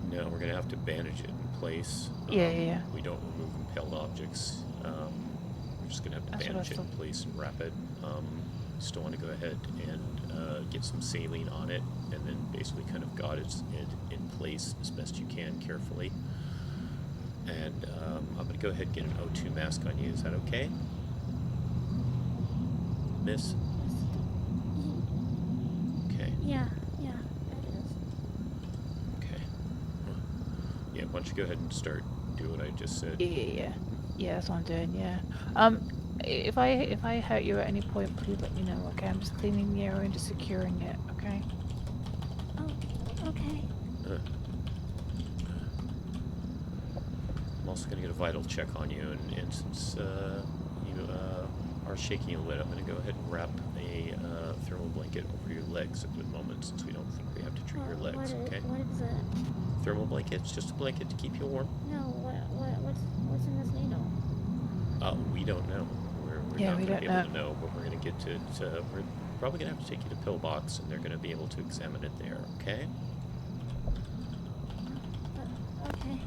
No, we're going to have to bandage it in place. Yeah. We don't remove impaled objects. We're just going to have to That's what I bandage it in thought. place and wrap it. Still want to go ahead and get some saline on it, and then basically kind of gauge it in place as best you can carefully. And I'm going to go ahead and get an O2 mask on you. Is that okay? Miss? Okay. Yeah, it is. Okay. Yeah, why don't you go ahead and start doing what I just said. Yeah, that's what I'm doing, yeah. If I hurt you at any point, please let me know, okay? I'm just cleaning the area and just securing it, okay? Oh, okay. I'm also going to get a vital check on you, and since you are shaking a little bit, I'm going to go ahead and wrap a thermal blanket over your legs at the moment, since we don't think we have to treat your legs, okay? What is it? Thermal blanket? It's just a blanket to keep you warm. No, what's in this needle? We don't know. We're Yeah, not we going to be don't able to know, but we're going to get to we're probably going to have to take you to pillbox, and they're going to be able to examine it there, okay? Okay.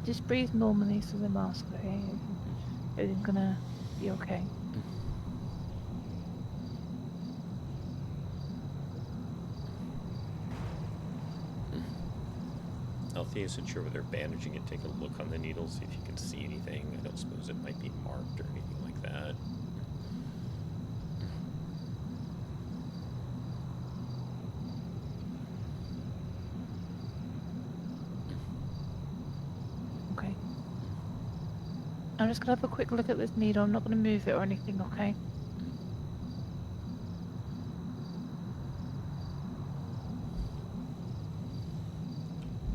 Just breathe normally through the mask, okay? Everything's gonna be okay. Althea, since you're over there bandaging it, take a look on the needle, see if you can see anything. I don't suppose it might be marked or anything like that. I'm just gonna have a quick look at this needle. I'm not gonna move it or anything, okay?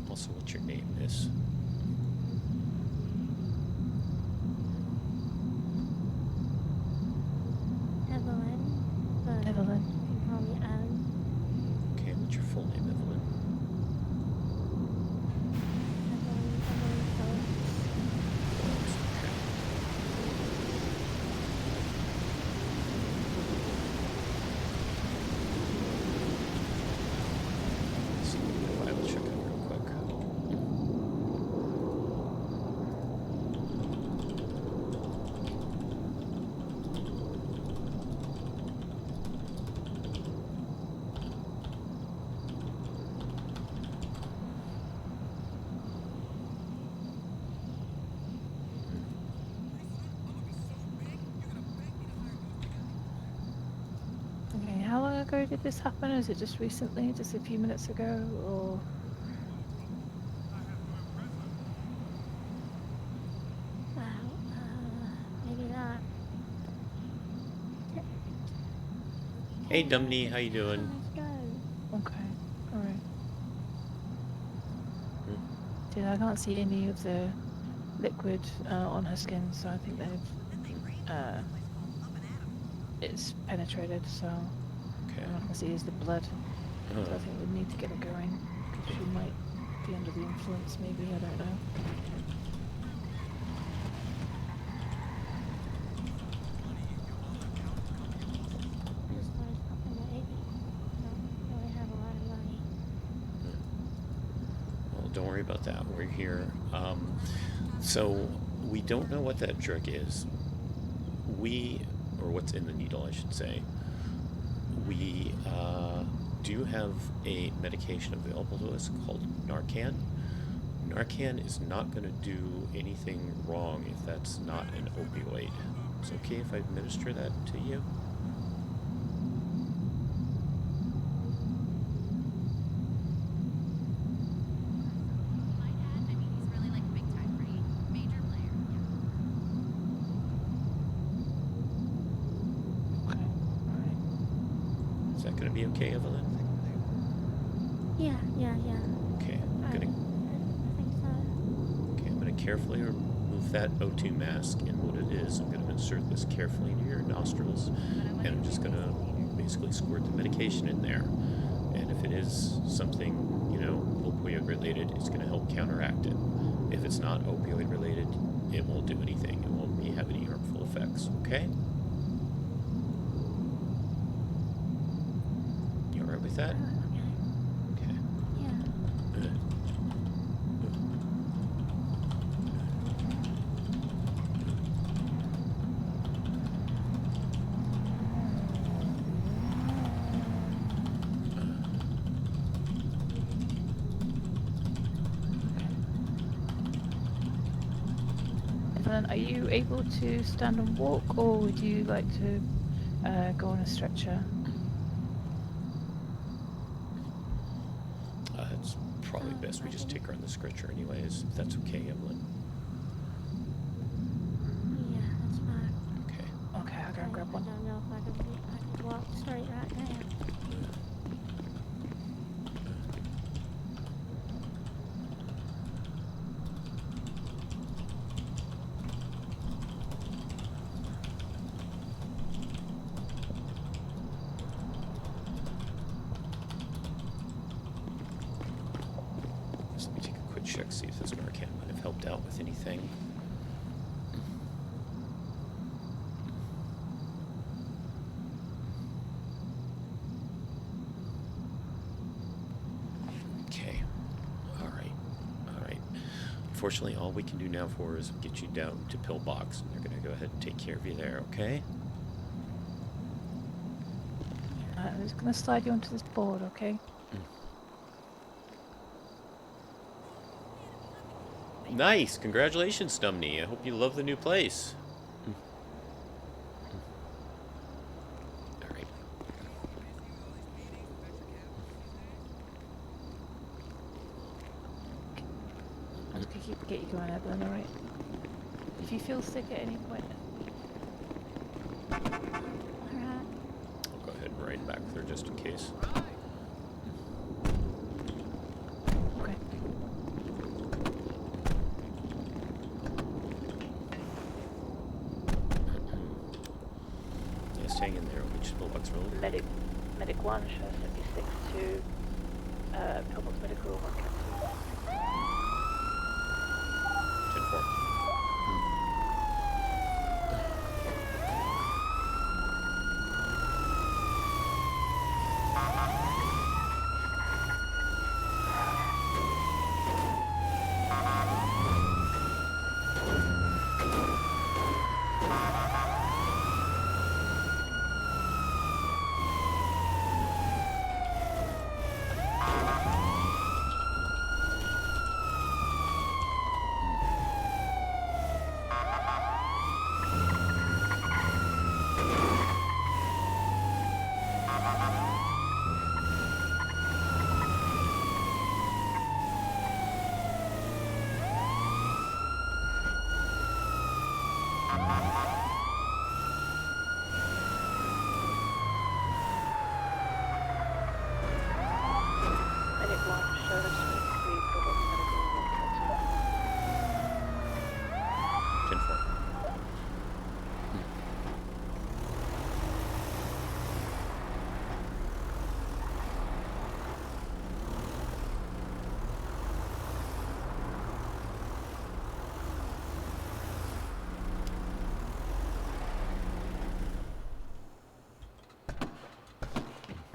Also, what's your name, miss? Evelyn. But Evelyn. you can call me Anne. Okay, what's your full name, Evelyn? Evelyn Phillips, okay. Let's see, I will check out real quick. Okay, how long ago did this happen? Is it just recently, just a few minutes ago, or? Wow. Maybe not. Hey, Dumney, how you doing? Let's go. Okay, alright. Dude, I can't see any of the liquid on her skin, so I think they've it's penetrated, so Okay. all I can see is the blood. So I think we need to get her going. She might be under the influence, maybe, I don't know. I just wanted to pop in the 80. Don't really have a lot of money. Well, don't worry about that. We're here. So we don't know what that drug is. Or what's in the needle, I should say. We do have a medication available to us called Narcan. Narcan is not going to do anything wrong if that's not an opioid. It's okay if I administer that to you? Is that going to be okay, Evelyn? Yeah. Okay, I'm I gonna think so. Okay, I'm going to carefully remove that O2 mask, and what it is, I'm going to insert this carefully into your nostrils, and I'm just going to basically squirt the medication in there. And if it is something, opioid related, it's going to help counteract it. If it's not opioid related, it won't do anything. It won't have any harmful effects, okay? You alright with that? Okay. Yeah. Good. Evelyn, are you able to stand and walk, or would you like to go on a stretcher? It's probably best we just take her on the stretcher anyways, if that's okay, Evelyn. Yeah, that's fine. Okay. Okay, I'll go and grab I one. don't know if I could walk straight right now. So let me take a quick check, see if this Narcan might have helped out with anything. Okay. Alright. Unfortunately, all we can do now for her is get you down to Pillbox, and they're going to go ahead and take care of you there, okay? I'm just going to slide you onto this board, okay? Nice! Congratulations, Stumney. I hope you love the new place. Alright. I'm just going to get you going, Evelyn, alright? If you feel sick at any point, Alright. I'll go ahead and ride back there just in case. okay. Yes, hang in there. Which pillbox roll? Medic 1 shows 76 to Pillbox Medical 1 cancel. 10-4. Medic 1 shows 23 Pillbox Medical 1 cancel. 10-4.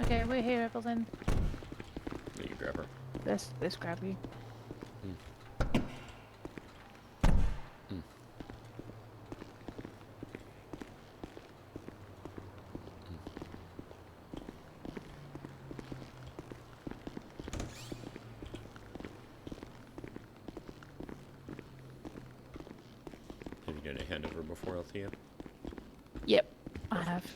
Okay, we're here, Evelyn. There you grab her. Let's grab you. Have you done a handover before, Althea? Yep, I have.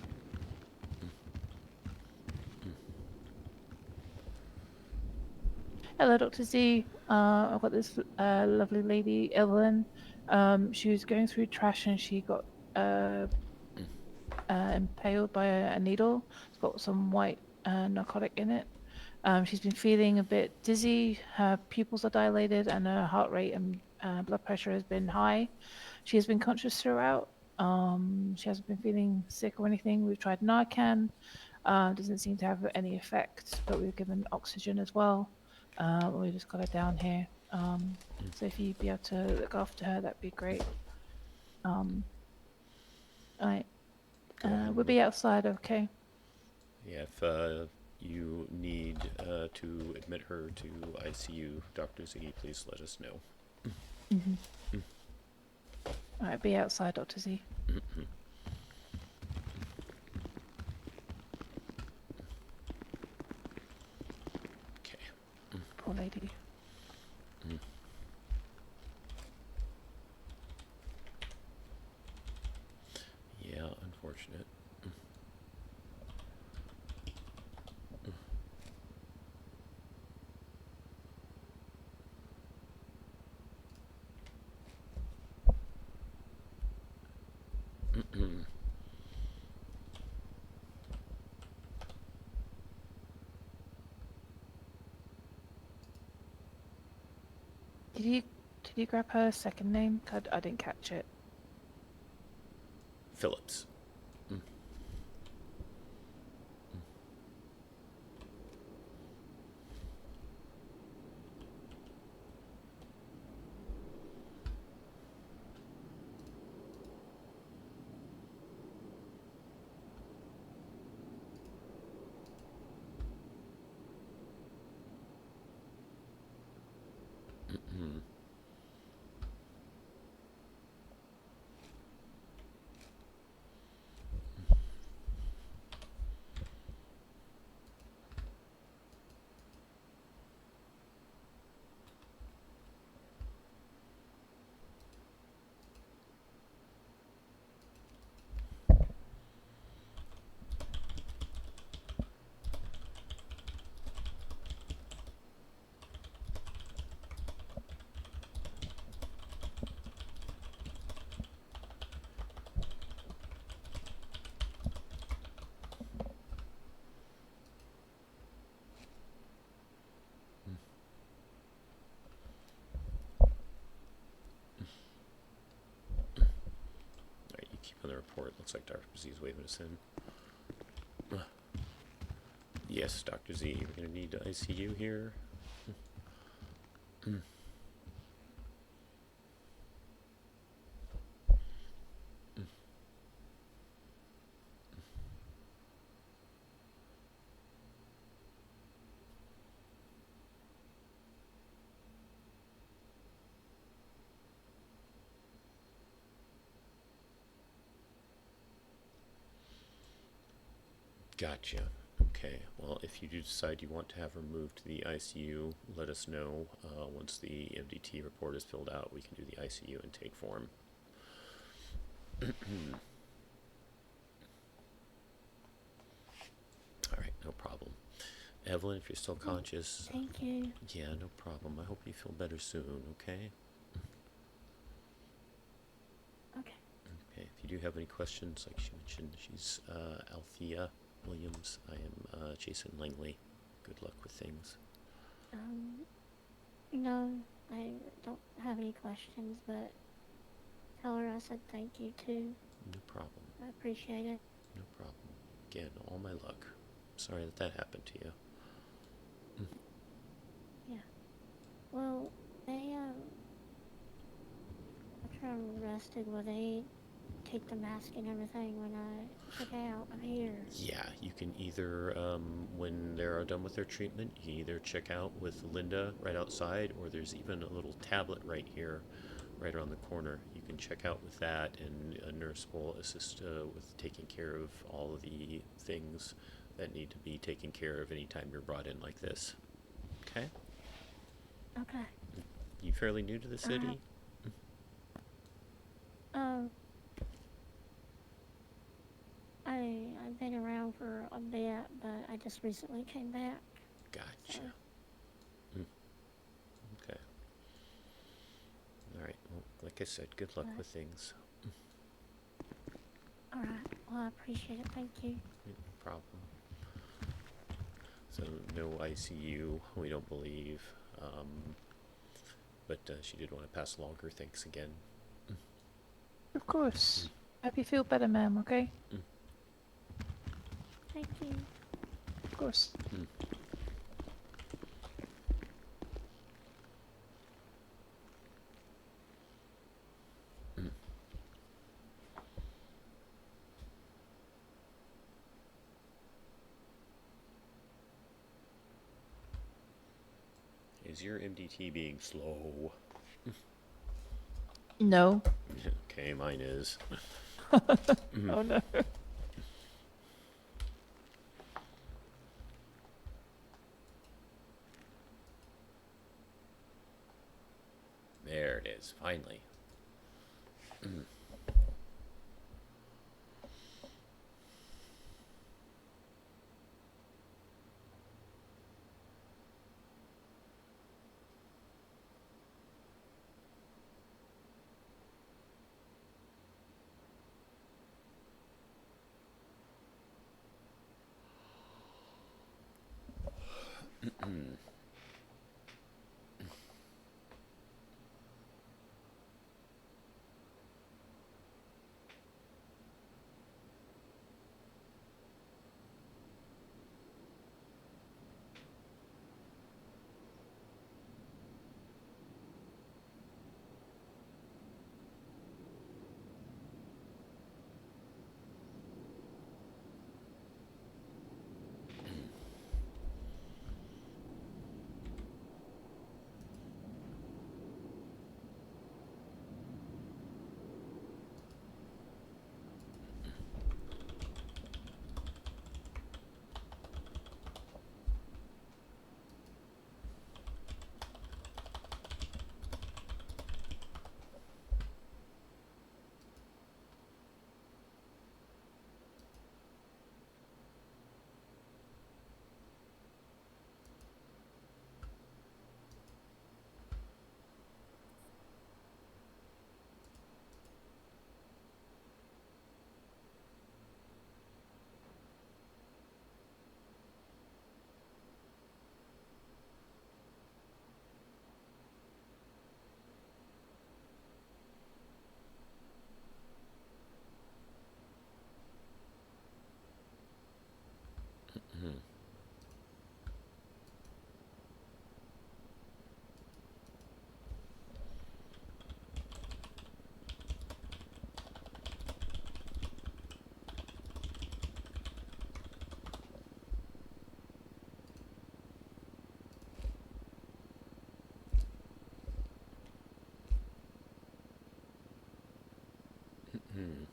Hello, Dr. Z. I've got this lovely lady, Evelyn. She was going through trash and she got impaled by a needle. It's got some white narcotic in it. She's been feeling a bit dizzy. Her pupils are dilated and her heart rate and blood pressure has been high. She has been conscious throughout. She hasn't been feeling sick or anything. We've tried Narcan. Doesn't seem to have any effect, but we've given oxygen as well. We just got her down here. So if you'd be able to look after her, that'd be great. Alright. We'll be outside, okay? Yeah, if you need to admit her to ICU, Dr. Z, please let us know. Alright, be outside, Dr. Z. Okay. Poor lady. Yeah, unfortunate. Did you grab her second name? I didn't catch it. Phillips. on the report. Looks like Dr. Z is waving us in. Yes, Dr. Z, we're going to need ICU here. Gotcha. Okay, well, if you do decide you want to have her moved to the ICU, let us know. Once the MDT report is filled out, we can do the ICU intake form. Alright, no problem. Evelyn, if you're still conscious... Thank you. Yeah, no problem. I hope you feel better soon, okay? Okay. Okay, if you do have any questions, like she mentioned, she's Althea Williams. I am Jason Langley. Good luck with things. No, I don't have any questions, but tell her I said thank you too. No problem. I appreciate it. No problem. Again, all my luck. Sorry that that happened to you. Yeah. Well, they, after I'm arrested, will they take the mask and everything when I check out of here? Yeah, you can either, when they're done with their treatment, you can either check out with Linda right outside, or there's even a little tablet right here, right around the corner. You can check out with that, and a nurse will assist with taking care of all of the things that need to be taken care of anytime you're brought in like this. Okay? Okay. You fairly new to the city? I've been around for a bit, but I just recently came back. Gotcha. Okay. Alright, well, like I said, good luck with things. Alright, well, I appreciate it. Thank you. No problem. So, no ICU, we don't believe. But she did want to pass along her thanks again. Of course. Hope you feel better, ma'am, okay? Thank you. Of course. Is your MDT being slow? No. Okay, mine is. Oh no. There it is, finally. Hmm.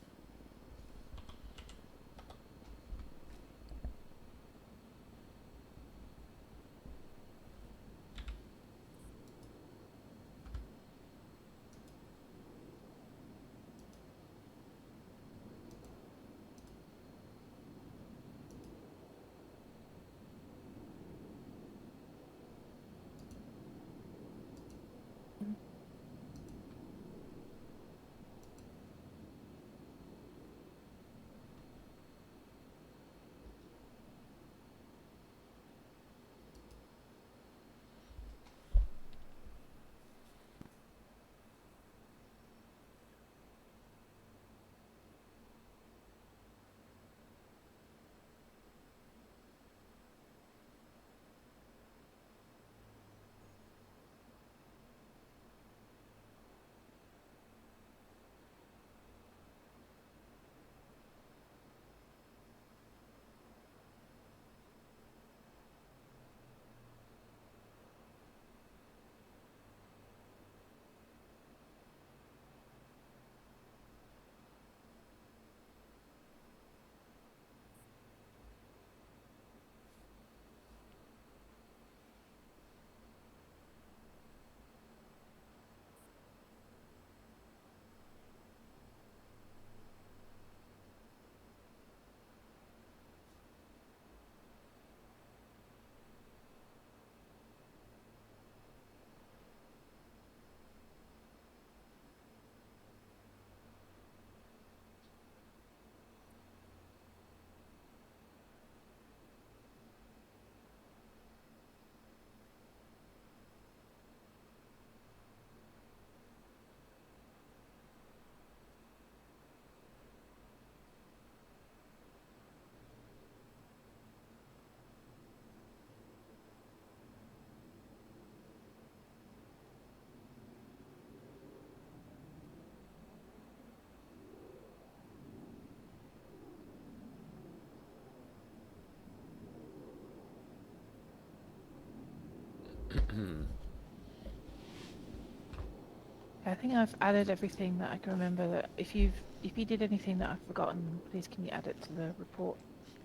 I think I've added everything that I can remember. That if you did anything that I've forgotten, please can you add it to the report?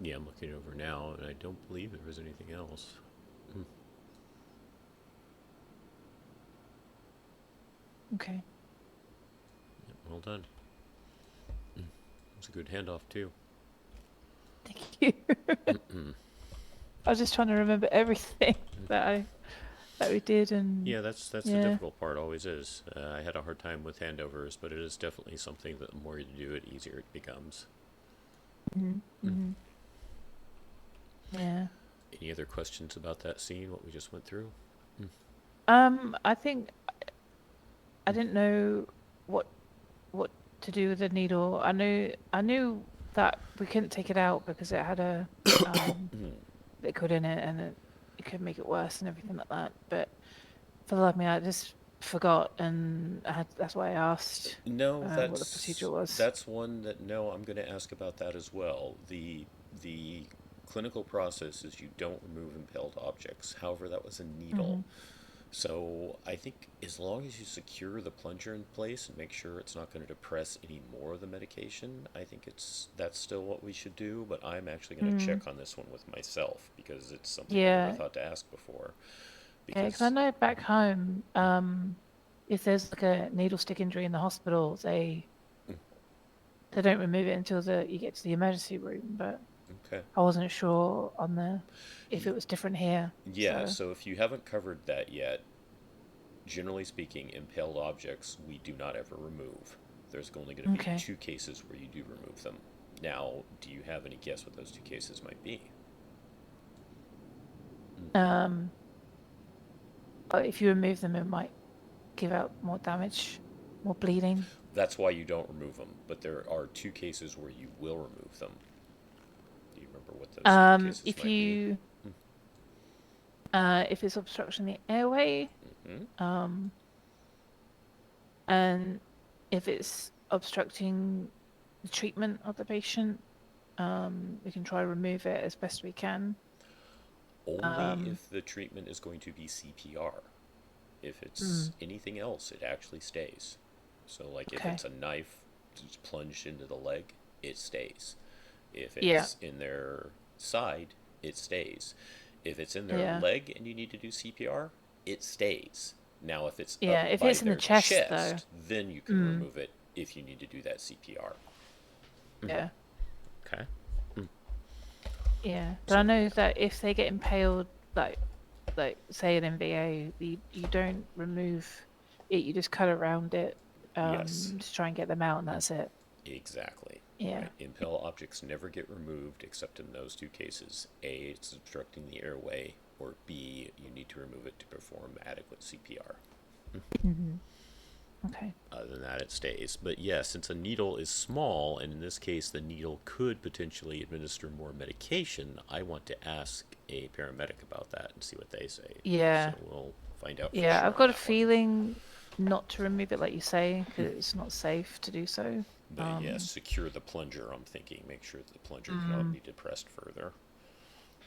Yeah, I'm looking over now, and I don't believe there was anything else. Okay. Yep, well done. It's a good handoff too. Thank you. I was just trying to remember everything that we did, and Yeah, that's the difficult part. Always is. I had a hard time with handovers, but it is definitely something that the more you do it, easier it becomes. Yeah. Any other questions about that scene? What we just went through? I think I didn't know what to do with the needle. I knew that we couldn't take it out because it had a liquid in it, and it could make it worse and everything like that. But for the life of me, I just forgot, and that's why I asked. No, what the procedure was. That's one that I'm going to ask about that as well. The clinical process is you don't remove impaled objects. However, that was a needle. So I think as long as you secure the plunger in place and make sure it's not going to depress any more of the medication, I think that's still what we should do. But I'm actually going to check on this one with myself because it's something I never thought to ask before. Because I know back home, if there's like a needle stick injury in the hospital, they don't remove it until you get to the emergency room. But I wasn't sure on if it was different here. Yeah, so if you haven't covered that yet, generally speaking, impaled objects we do not ever remove. There's only going to be 2 cases where you do remove them. Now, do you have any guess what those 2 cases might be? If you remove them, it might give out more damage, more bleeding. That's why you don't remove them, but there are 2 cases where you will remove them. Do you remember what those cases might be? If it's obstruction the airway, and if it's obstructing the treatment of the patient, we can try to remove it as best we can. Only if the treatment is going to be CPR. If it's anything else, it actually stays. So, like if it's a knife, plunged into the leg, it stays. If it's in their side, it stays. If it's in their leg and you need to do CPR, it stays. Now, if it's up if by it's in their the chest, then you can remove it if you need to do that CPR. Yeah. Okay. Yeah, but I know that if they get impaled, like say an MVA, you don't remove it. You just cut around it. Just try and get them out, and that's it. Exactly. Yeah. Right. Impale objects never get removed except in those two cases. A, it's obstructing the airway, or B, you need to remove it to perform adequate CPR. Okay. Other than that, it stays. But yes, since a needle is small, and in this case the needle could potentially administer more medication, I want to ask a paramedic about that and see what they say. Yeah. So we'll find out. Yeah, sure I've got a one. feeling not to remove it like you say, because it's not safe to do so. But yes, secure the plunger, I'm thinking. Make sure that the plunger cannot be depressed further.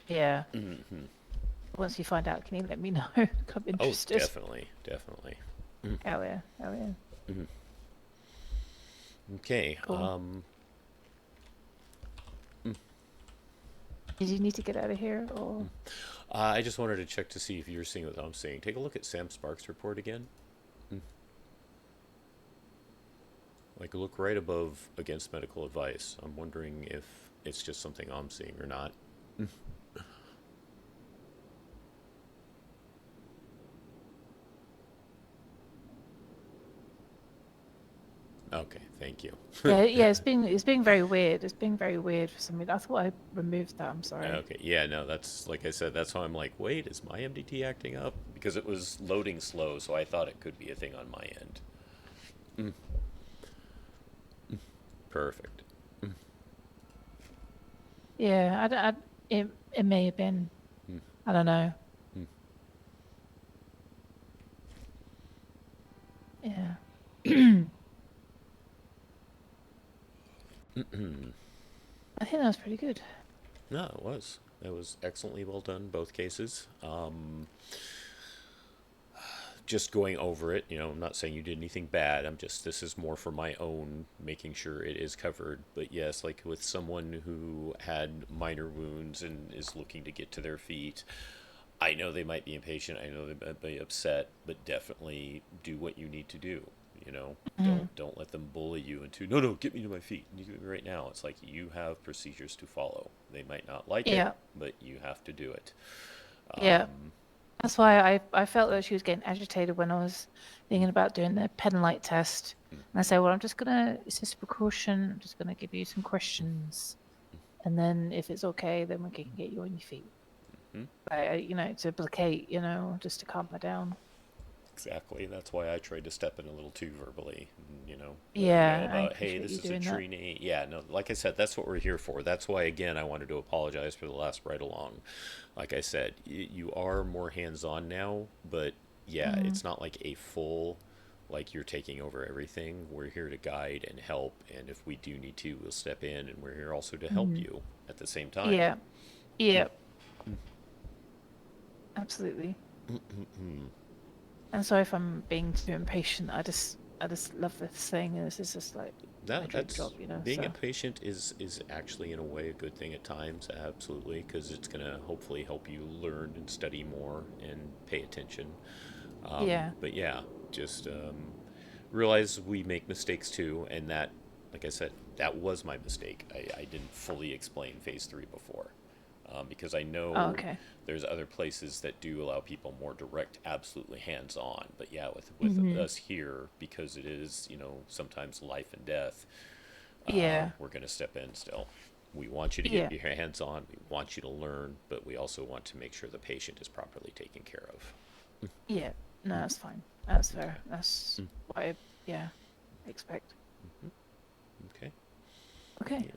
Yeah. Once you find out, can you let me know? I'm interested. Oh, definitely. Hell yeah. Okay. Cool. Did you need to get out of here, or? I just wanted to check to see if you're seeing what I'm seeing. Take a look at Sam Sparks' report again. Like, look right above against medical advice. I'm wondering if it's just something I'm seeing or not. Okay, thank you. yeah, it's being very weird. It's being very weird for some reason. I thought I removed that. I'm sorry. Okay, yeah, no, that's like I said. That's why I'm like, wait, is my MDT acting up? Because it was loading slow, so I thought it could be a thing on my end. Perfect. Yeah, it may have been. I don't know. Yeah. I think that was pretty good. No, it was. It was excellently well done, both cases. Just going over it, I'm not saying you did anything bad. This is more for my own making sure it is covered. But yes, like with someone who had minor wounds and is looking to get to their feet, I know they might be impatient. I know they might be upset, but definitely do what you need to do. Don't let them bully you into no, get me to my feet. You get me right now. It's like you have procedures to follow. They might not like it, but you have to do it. That's why I felt that she was getting agitated when I was thinking about doing the pen light test. And I said, well, it's just a precaution. I'm just gonna give you some questions, and then if it's okay, then we can get you on your feet. To placate, just to calm her down. Exactly. That's why I tried to step in a little too verbally, about, hey, this is a trainee. Yeah, no, like I said, that's what we're here for. That's why, again, I wanted to apologize for the last ride along. Like I said, you are more hands-on now, but it's not like a full, like you're taking over everything. We're here to guide and help, and if we do need to, we'll step in, and we're here also to help you at the same time. Yeah. Absolutely. And sorry if I'm being too impatient. I just love this thing, and this is just like my dream job, being impatient is actually in a way a good thing at times, absolutely, because it's gonna hopefully help you learn and study more and pay attention. But just realize we make mistakes too, and that, like I said, that was my mistake. I didn't fully explain phase 3 before. Because I know there's other places that do allow people more direct, absolutely hands-on. But with us here, because it is, sometimes life and death, we're going to step in still. We want you to get your hands-on. We want you to learn, but we also want to make sure the patient is properly taken care of. Yeah, no, that's fine. That's fair. That's what I expect. Okay. Okay.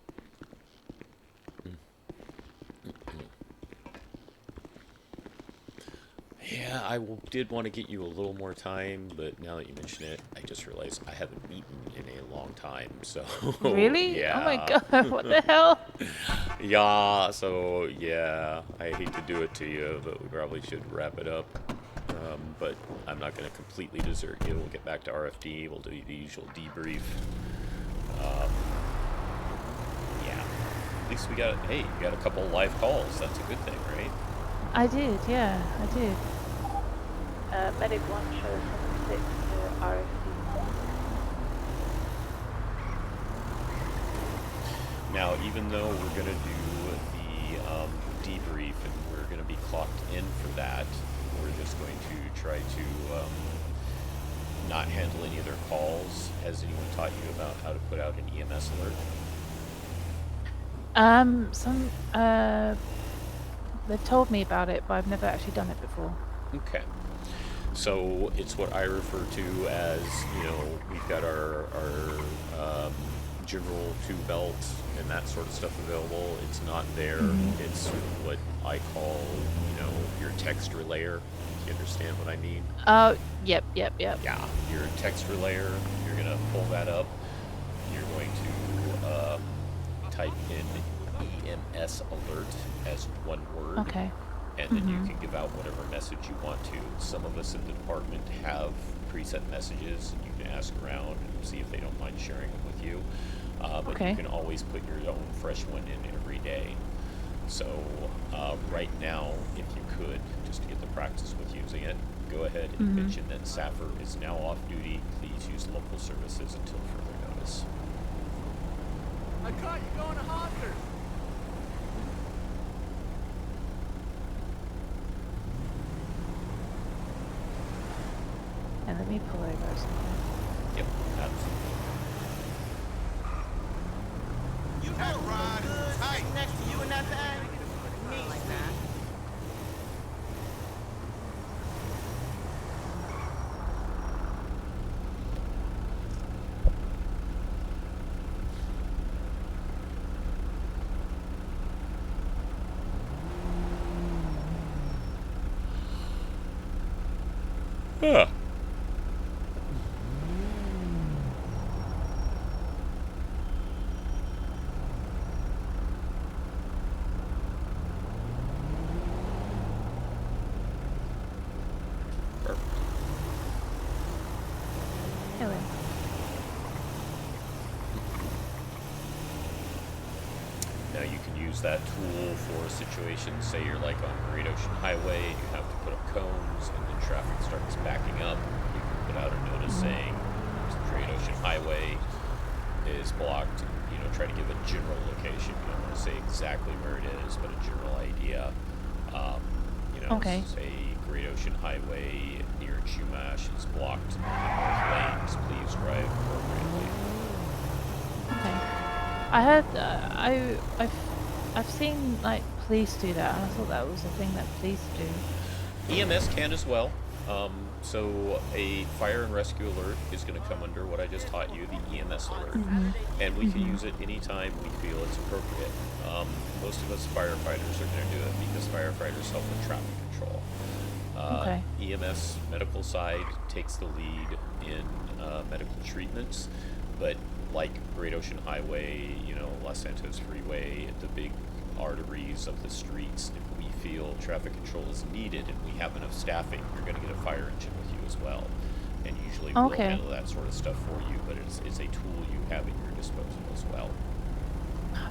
Yeah, I did want to get you a little more time, but now that you mention it, I just realized I haven't eaten in a long time, so... Really? Yeah. Oh my god, what the hell? I hate to do it to you, but we probably should wrap it up. But I'm not going to completely desert you. We'll get back to RFD, we'll do the usual debrief. Yeah. At least we got, hey, you got a couple live calls. That's a good thing, right? I did, yeah, I did. Medic 1 shows 76 to RFC. Now, even though we're going to do the debrief and we're going to be clocked in for that, we're just going to try to not handle any other calls. Has anyone taught you about how to put out an EMS alert? They've told me about it, but I've never actually done it before. Okay. So it's what I refer to as, you know, we've got our general 2 belt and that sort of stuff available. It's not there. It's what I call, you know, your text relayer. You understand what I mean? Oh, yep. Yeah, your text relayer. You're gonna pull that up. You're going to type in EMS alert as one word. Okay. And then you can give out whatever message you want to. Some of us in the department have preset messages. You can ask around and see if they don't mind sharing them with you. But you can always put your own fresh one in every day. So right now, if you could, just to get the practice with using it, go ahead and mention that Sappher is now off duty. Please use local services until further notice. I caught you going to Hundredth. And let me pull over or something. Yep, absolutely. You had a ride tight. Next to you and that thing. Me like that. Yeah. Hello. Now you can use that tool for situations, say you're like on Great Ocean Highway, you have to put up cones, and then traffic starts backing up. You can put out a notice saying Great Ocean Highway is blocked. You know, try to give a general location. You don't want to say exactly where it is, but a general idea. You know, say Great Ocean Highway near Chumash is blocked in both lanes. Please drive appropriately. Okay. I heard, I've seen like police do that, and I thought that was a thing that police do. EMS can as well. So a fire and rescue alert is going to come under what I just taught you, the EMS alert, and we can use it anytime we feel it's appropriate. Most of us firefighters are going to do it because firefighters help with traffic control. EMS medical side takes the lead in medical treatments, but like Great Ocean Highway, you know, Los Santos Freeway, the big arteries of the streets, if we feel traffic control is needed and we have enough staffing, you're going to get a fire engine with you as well. And usually we'll handle that sort of stuff for you, but it's a tool you have at your disposal as well.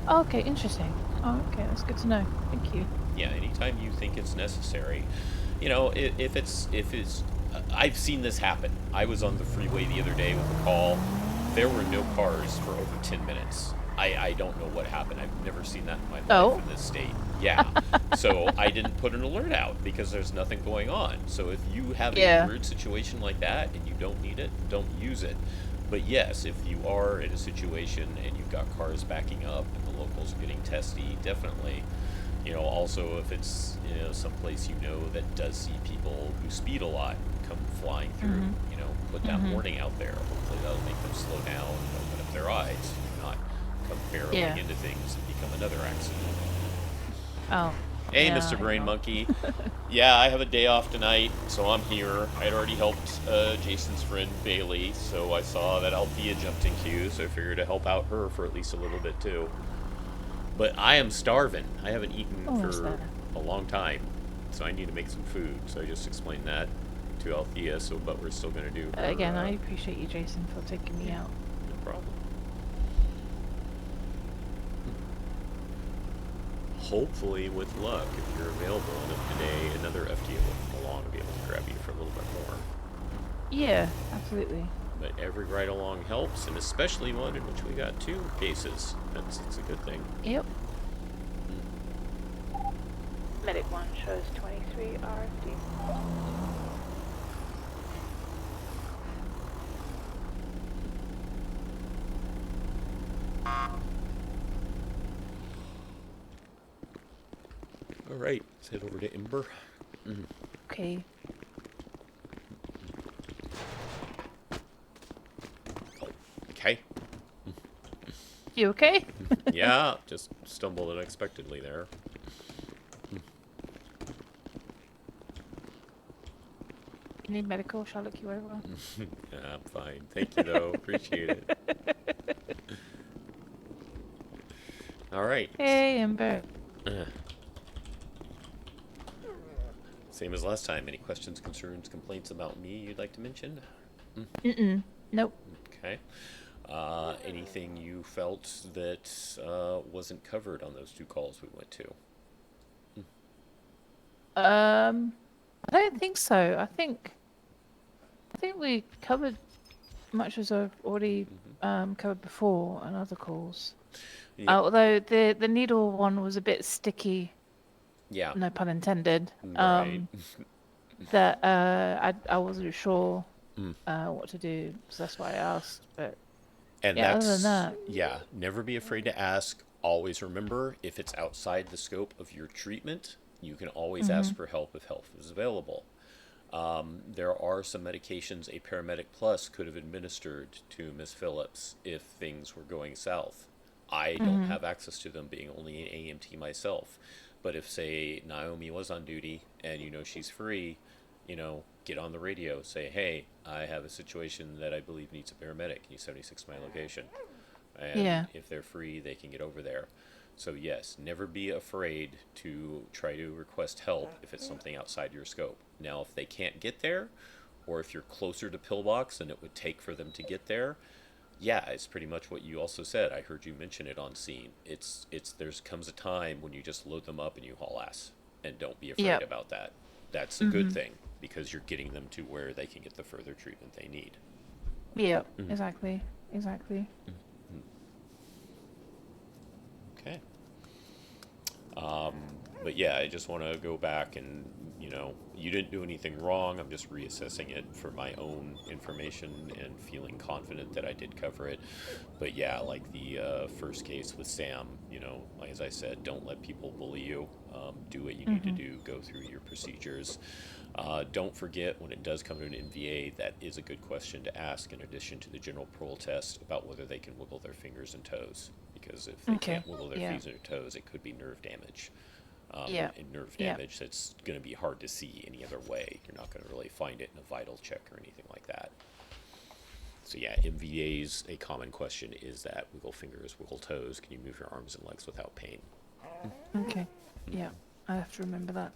Okay, interesting. Oh, okay, that's good to know. Thank you. Yeah, anytime you think it's necessary, you know, if it's, I've seen this happen. I was on the freeway the other day with a call. There were no cars for over 10 minutes. I don't know what happened. I've never seen that in my life in this state. Yeah. So I didn't put an alert out because there's nothing going on. So if you have a weird situation like that and you don't need it, don't use it. But yes, if you are in a situation and you've got cars backing up and the locals are getting testy, definitely. You know, also if it's, you know, someplace you know that does see people who speed a lot come flying through, you know, put that warning out there. Hopefully that'll make them slow down and open up their eyes, not come barreling into things and become another accident. Oh. Hey, Mr. Brain Monkey. Yeah, I have a day off tonight, so I'm here. I had already helped Jason's friend Bailey, so I saw that Althea jumped in queue, so I figured to help out her for at least a little bit too. But I am starving. I haven't eaten for a long time, so I need to make some food. So I just explained that to Althea, but we're still going to do her, again, I appreciate you, Jason, for taking me out. No problem. hopefully, with luck, if you're available enough today, another FT will come along and be able to grab you for a little bit more. Yeah, absolutely. But every ride along helps, and especially one in which we got 2 cases. It's a good thing. Yep. Medic 1 shows 23 RFD. All right, let's head over to Ember. Okay. Okay. You okay? Yeah, just stumbled unexpectedly there. You need medical? Shall I look you over? Yeah, I'm fine. Thank you, though. Appreciate it. All right. Hey, Ember. Same as last time. Any questions, concerns, complaints about me you'd like to mention? Nope. Okay. Anything you felt that wasn't covered on those 2 calls we went to? I don't think so. I think we covered much as I've already covered before on other calls. Yeah. Although the needle one was a bit sticky. Yeah. No pun intended. Right. That I wasn't sure what to do, so that's why I asked. But And yeah, that's, other than that, yeah, never be afraid to ask. Always remember, if it's outside the scope of your treatment, you can always ask for help if help is available. There are some medications a paramedic plus could have administered to Miss Phillips if things were going south. I don't have access to them, being only an AMT myself. But if, say, Naomi was on duty and you know she's free, you know, get on the radio, say, hey, I have a situation that I believe needs a paramedic. Can you 76 my location? And if they're free, they can get over there. So yes, never be afraid to try to request help if it's something outside your scope. Now, if they can't get there, or if you're closer to pillbox than it would take for them to get there, yeah, it's pretty much what you also said. I heard you mention it on scene. There's comes a time when you just load them up and you haul ass, and don't be afraid about that. That's a good thing, because you're getting them to where they can get the further treatment they need. yeah, exactly. Okay. But yeah, I just want to go back and, you know, you didn't do anything wrong. I'm just reassessing it for my own information and feeling confident that I did cover it. But yeah, like the first case with Sam, you know, like as I said, don't let people bully you. Do what you need to do. Go through your procedures. Don't forget, when it does come to an MVA, that is a good question to ask in addition to the general parole test about whether they can wiggle their fingers and toes. Because if they can't wiggle their fingers and toes, it could be nerve damage. And nerve damage that's going to be hard to see any other way. You're not going to really find it in a vital check or anything like that. So yeah, MVAs, a common question is that wiggle fingers, wiggle toes. Can you move your arms and legs without pain? Okay. Yeah, I have to remember that.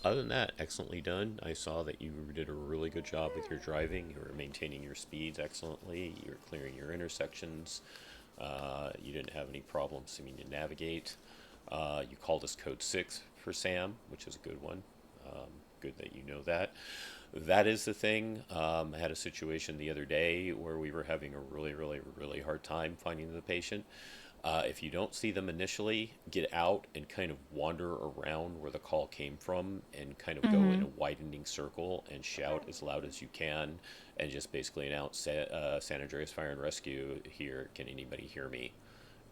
Other than that, excellently done. I saw that you did a really good job with your driving. You were maintaining your speeds excellently. You were clearing your intersections. You didn't have any problems seeming to navigate. You called us code 6 for Sam, which is a good one. Good that you know that. That is the thing. I had a situation the other day where we were having a really hard time finding the patient. If you don't see them initially, get out and kind of wander around where the call came from and kind of go in a widening circle and shout as loud as you can and just basically announce San Andreas Fire and Rescue here. Can anybody hear me?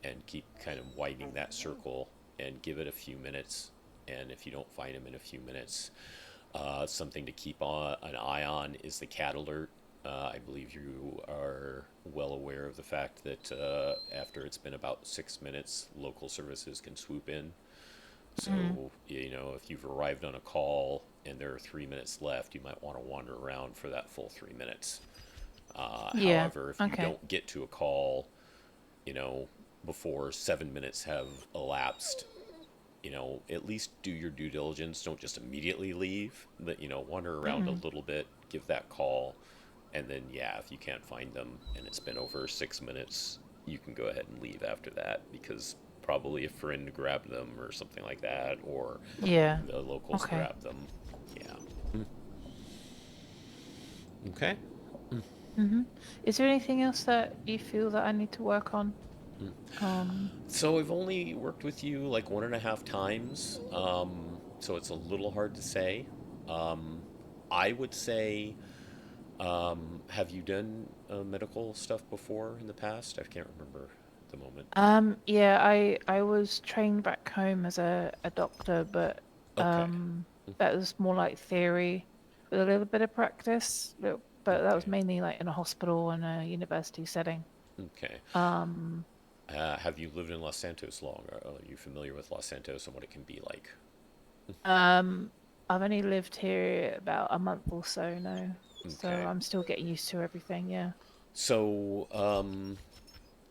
And keep kind of widening that circle and give it a few minutes. And if you don't find them in a few minutes, something to keep an eye on is the cat alert. I believe you are well aware of the fact that after it's been about 6 minutes, local services can swoop in. So, you know, if you've arrived on a call and there are 3 minutes left, you might want to wander around for that full 3 minutes. However, if you don't get to a call, you know, before 7 minutes have elapsed, you know, at least do your due diligence. Don't just immediately leave, but, you know, wander around a little bit, give that call. And then, yeah, if you can't find them and it's been over 6 minutes, you can go ahead and leave after that, because probably a friend grabbed them or something like that, or Yeah. the locals Okay. grabbed them. Yeah. Okay. Mhm. Is there anything else that you feel that I need to work on? So I've only worked with you like 1.5 times, so it's a little hard to say. Um, I would say, have you done medical stuff before in the past? I can't remember at the moment. Yeah, I was trained back home as a doctor, but Okay. that was more like theory with a little bit of practice. But that was Okay. mainly like in a hospital and a university setting. Okay. Um, Have you lived in Los Santos long? Are you familiar with Los Santos and what it can be like? I've only lived here about a month or so now, so Okay. I'm still getting used to everything. Yeah. So,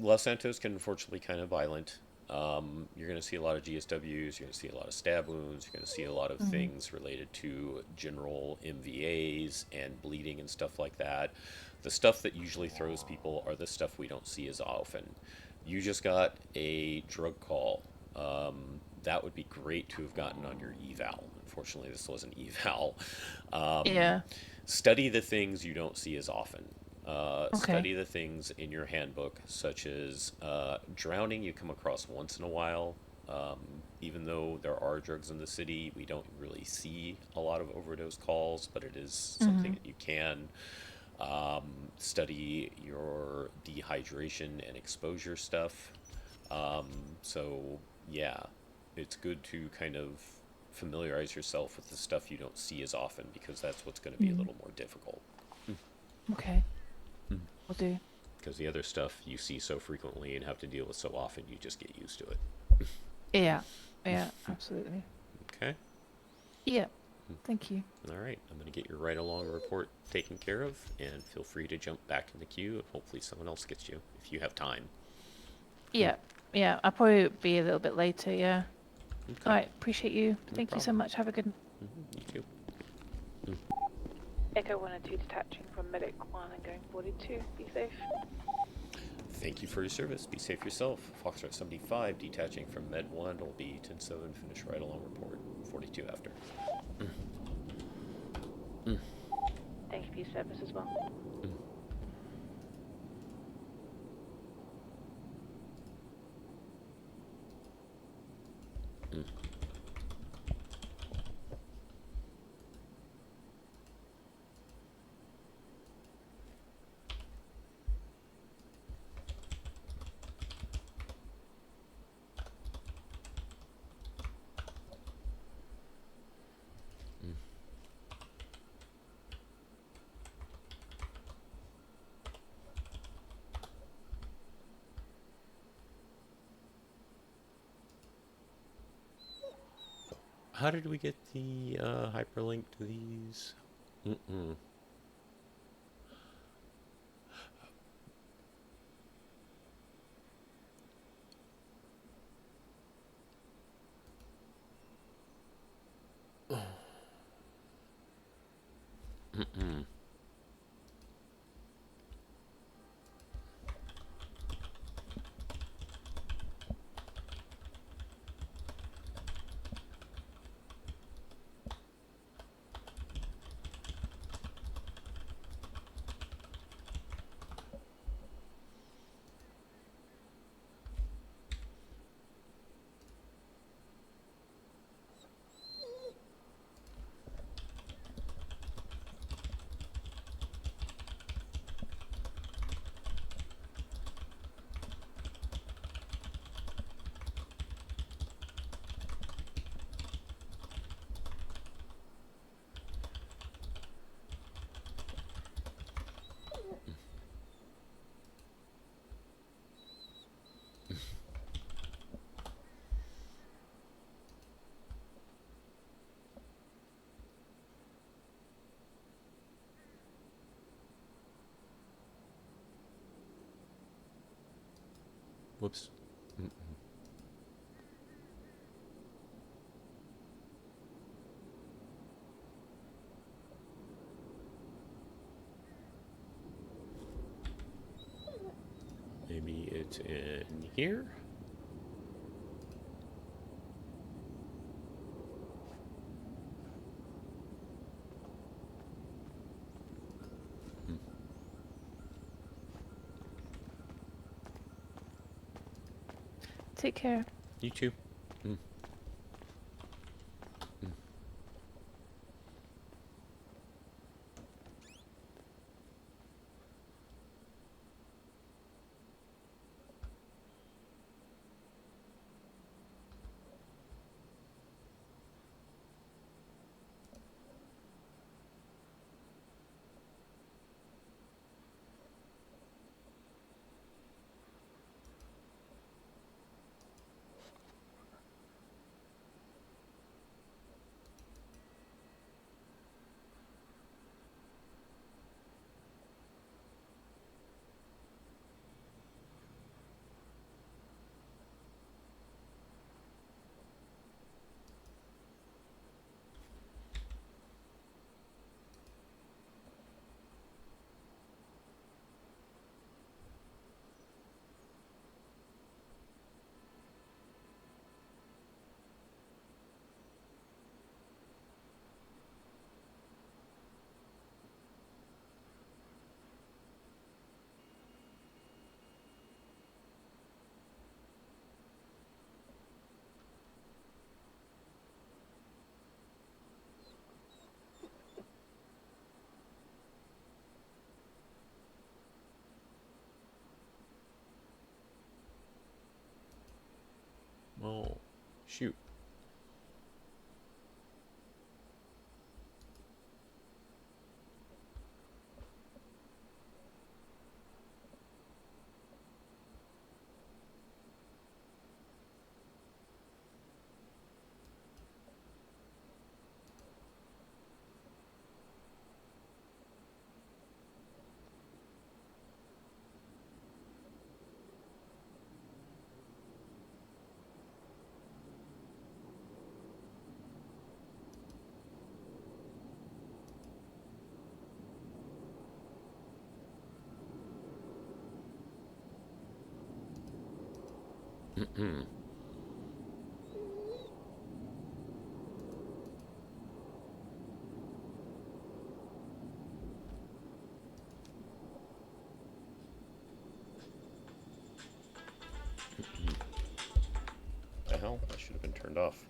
Los Santos can unfortunately kind of violent. You're going to see a lot of GSWs, you're going to see a lot of stab wounds, you're going to see a lot of things related to general MVAs and bleeding and stuff like that. The stuff that usually throws people are the stuff we don't see as often. You just got a drug call. That would be great to have gotten on your eval. Unfortunately, this was an eval. Yeah. Study the things you don't see as often. Okay. Study the things in your handbook, such as drowning you come across once in a while. Even though there are drugs in the city, we don't really see a lot of overdose calls, but it is something that you can. Study your dehydration and exposure stuff. So, yeah, it's good to kind of familiarize yourself with the stuff you don't see as often because that's what's going to be a little more difficult. Okay. Will do. Because the other stuff you see so frequently and have to deal with so often, you just get used to it. Yeah. Yeah. Absolutely. Okay? Yeah. Thank you. All right. I'm going to get your ride along report taken care of, and feel free to jump back in the queue, and hopefully someone else gets you if you have time. Yeah. Yeah. I'll probably be a little bit later. Yeah. Okay. All right. Appreciate you. No Thank you so problem. much. Have a good. You too. Echo 1 and 2 detaching from Medic 1 and going 42. Be safe. Thank you for your service. Be safe yourself. Foxtrot 75 detaching from Med 1 will be 10-7. Finish ride along report. 42 after. Thank you for your service as well. How did we get the hyperlink to these? Whoops. Maybe it's in here? Take care. You too. Mm. Oh, shoot. Mm-mm. The hell? That should have been turned off.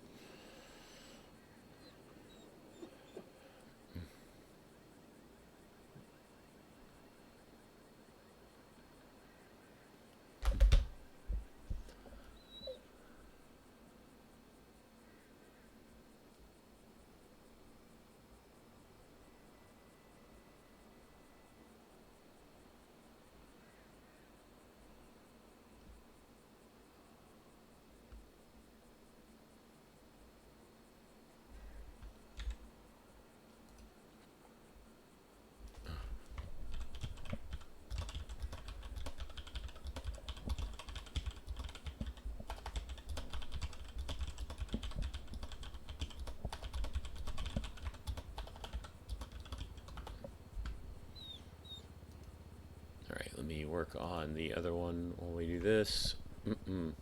Alright, let me work on the other one while we do this. Mm-mm.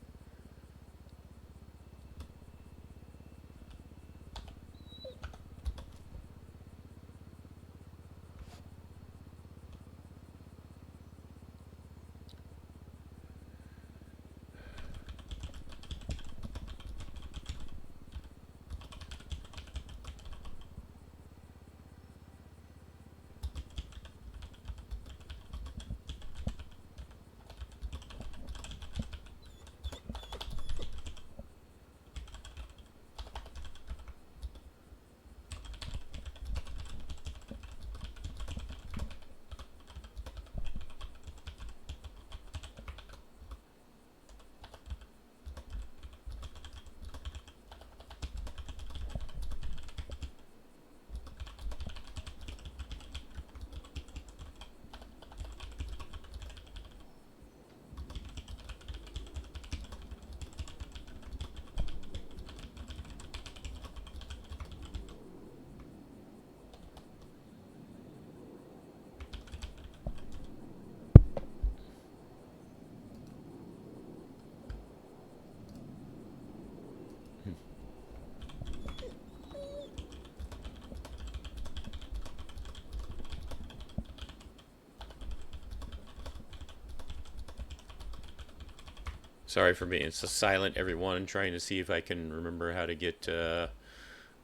Sorry for being so silent, everyone. Trying to see if I can remember how to get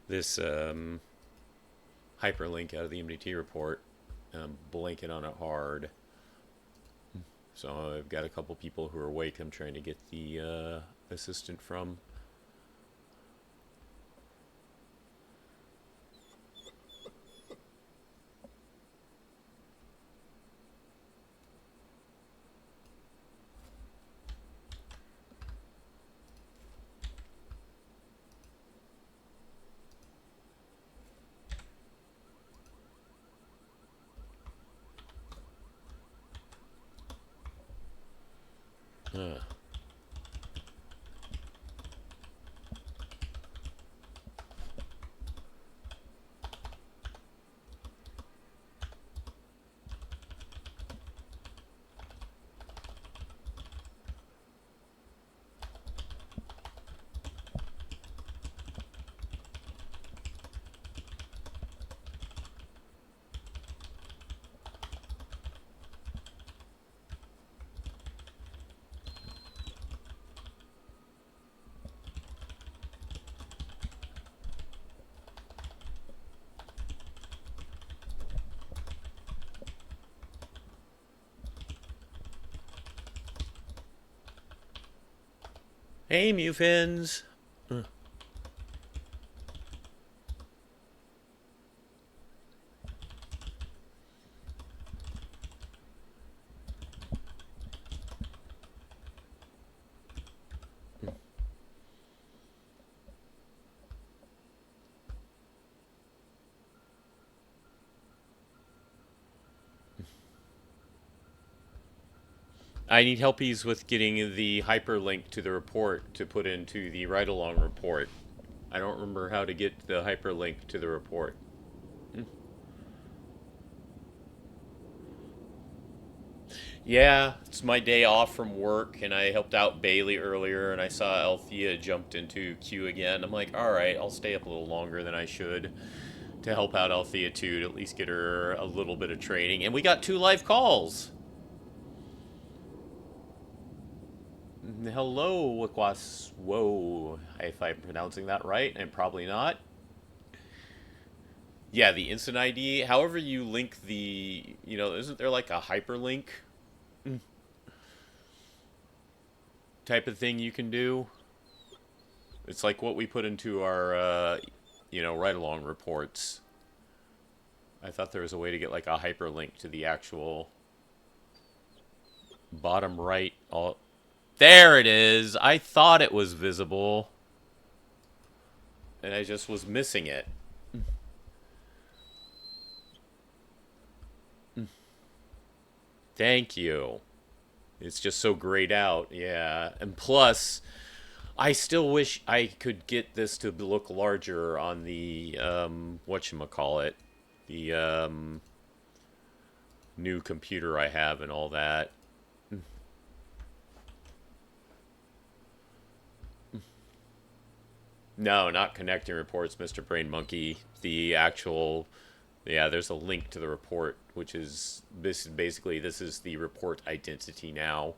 this hyperlink out of the MDT report. I'm blanking on it hard. So I've got a couple people who are awake. I'm trying to get the assistant from. Hey, Mufins! I need helpies with getting the hyperlink to the report to put into the ride-along report. I don't remember how to get the hyperlink to the report. Yeah, it's my day off from work, and I helped out Bailey earlier, and I saw Althea jumped into queue again. I'm like, alright, I'll stay up a little longer than I should to help out Althea too, to at least get her a little bit of training. And we got 2 live calls! Hello, Wakwas. Whoa, if I'm pronouncing that right, and probably not. Yeah, the instant ID. However you link the, isn't there like a hyperlink type of thing you can do? It's like what we put into our, ride-along reports. I thought there was a way to get like a hyperlink to the actual bottom right. There it is! I thought it was visible. And I just was missing it. Thank you. It's just so grayed out, yeah. And plus, I still wish I could get this to look larger on the, whatchamacallit, the, new computer I have and all that. No, not connecting reports, Mr. Brain Monkey. The actual, yeah, there's a link to the report, which is, this is the report identity now.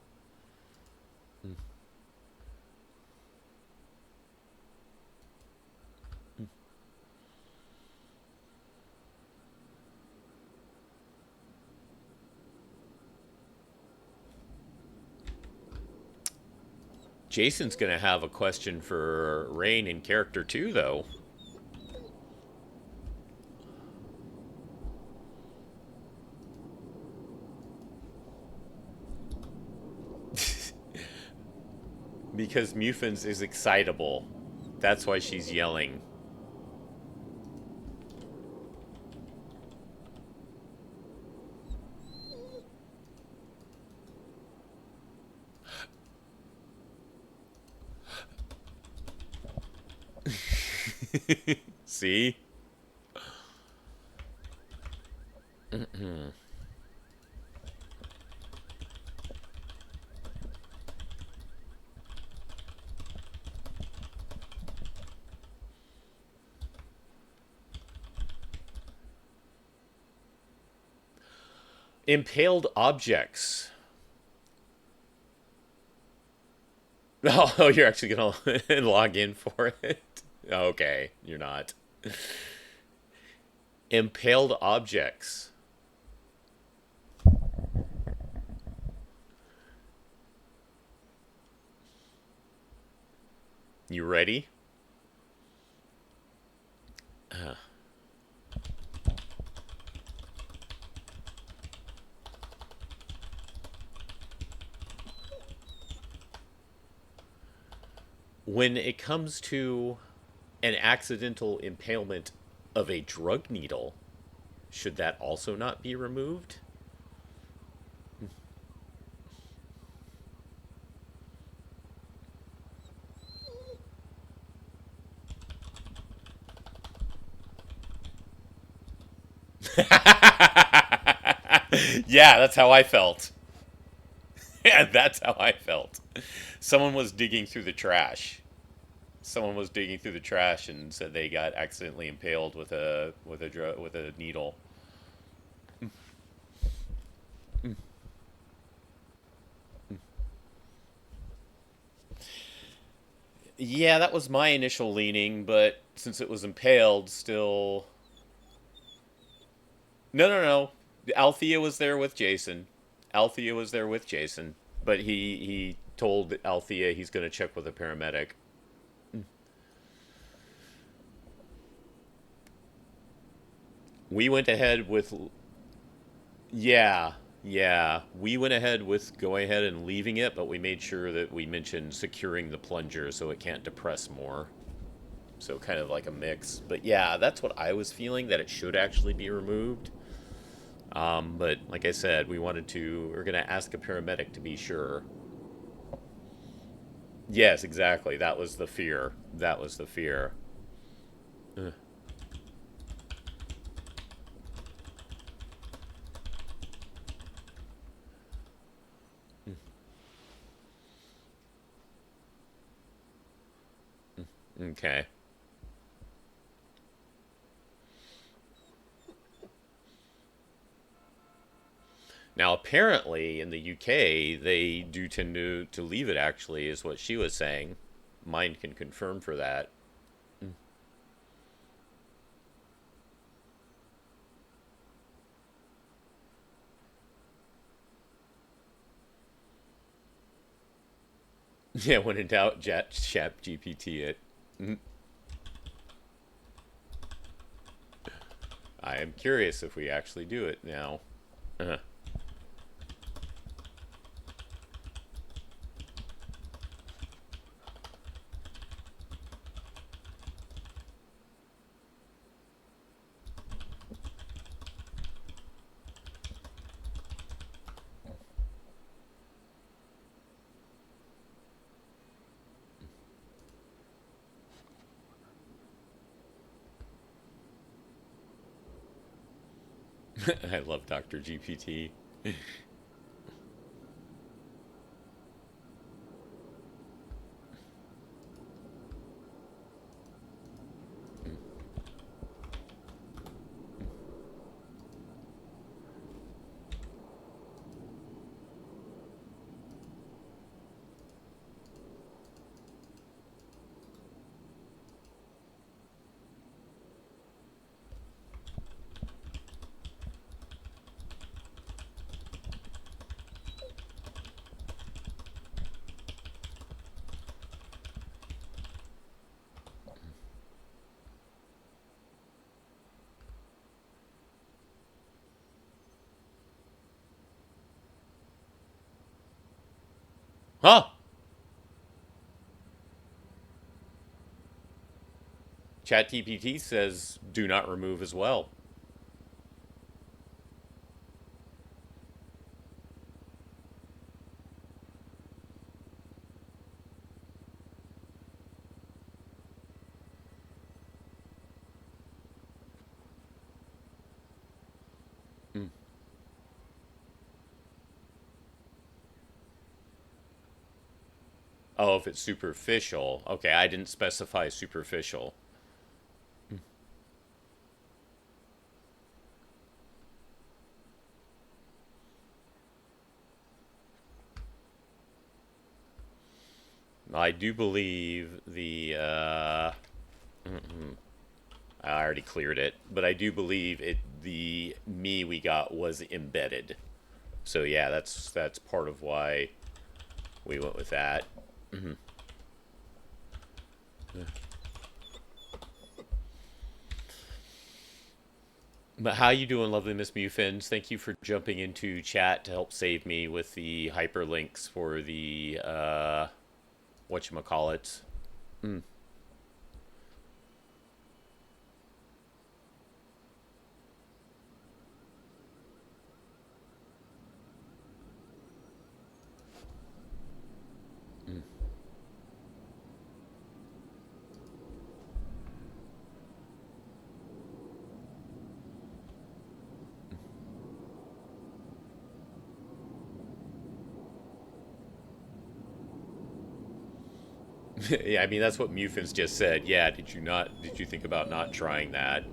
Jason's going to have a question for Rain in character too, though. Because Mufins is excitable. That's why she's yelling. See? Impaled objects. Oh, you're actually gonna log in for it? Okay, you're not. Impaled objects. You ready? When it comes to an accidental impalement of a drug needle, should that also not be removed? Yeah, that's how I felt. Yeah, that's how I felt. Someone was digging through the trash. Someone was digging through the trash and said they got accidentally impaled with a needle. Yeah, that was my initial leaning, but since it was impaled, still. No, no, no. Althea was there with Jason. Althea was there with Jason, but he told Althea he's going to check with a paramedic. We went ahead with. Yeah, yeah. We went ahead with going ahead and leaving it, but we made sure that we mentioned securing the plunger so it can't depress more. So kind of like a mix. But yeah, that's what I was feeling, that it should actually be removed. But like I said, we're going to ask a paramedic to be sure. Yes, exactly. That was the fear. That was the fear. Ugh. Okay. Now, apparently, in the UK, they do tend to leave it, actually, is what she was saying. Mine can confirm for that. Yeah, when in doubt, chat GPT it. I am curious if we actually do it now. I love Dr. GPT. Huh? ChatGPT says do not remove as well. Oh, if it's superficial. Okay, I didn't specify superficial. I do believe the, I already cleared it, but I do believe the me we got was embedded. So yeah, that's part of why we went with that. But how you doing, lovely Miss Mufins? Thank you for jumping into chat to help save me with the hyperlinks for the whatchamacallit. Yeah, I mean, that's what Mufins just said. Yeah, did you think about not trying that?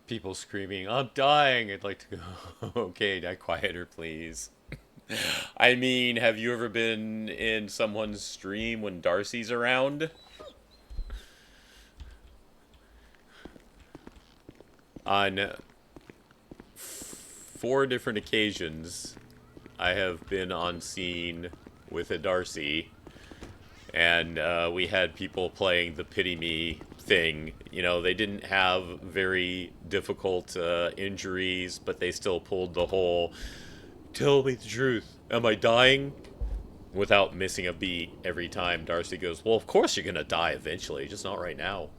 People screaming, "I'm dying!" I'd like to go, okay, now quieter, please. I mean, have you ever been in someone's stream when Darcy's around? On 4 different occasions, I have been on scene with a Darcy, and we had people playing the pity me thing. You know, they didn't have very difficult injuries, but they still pulled the whole, "Tell me the truth, am I dying?" without missing a beat every time. Darcy goes, "Well, of course you're gonna die eventually, just not right now."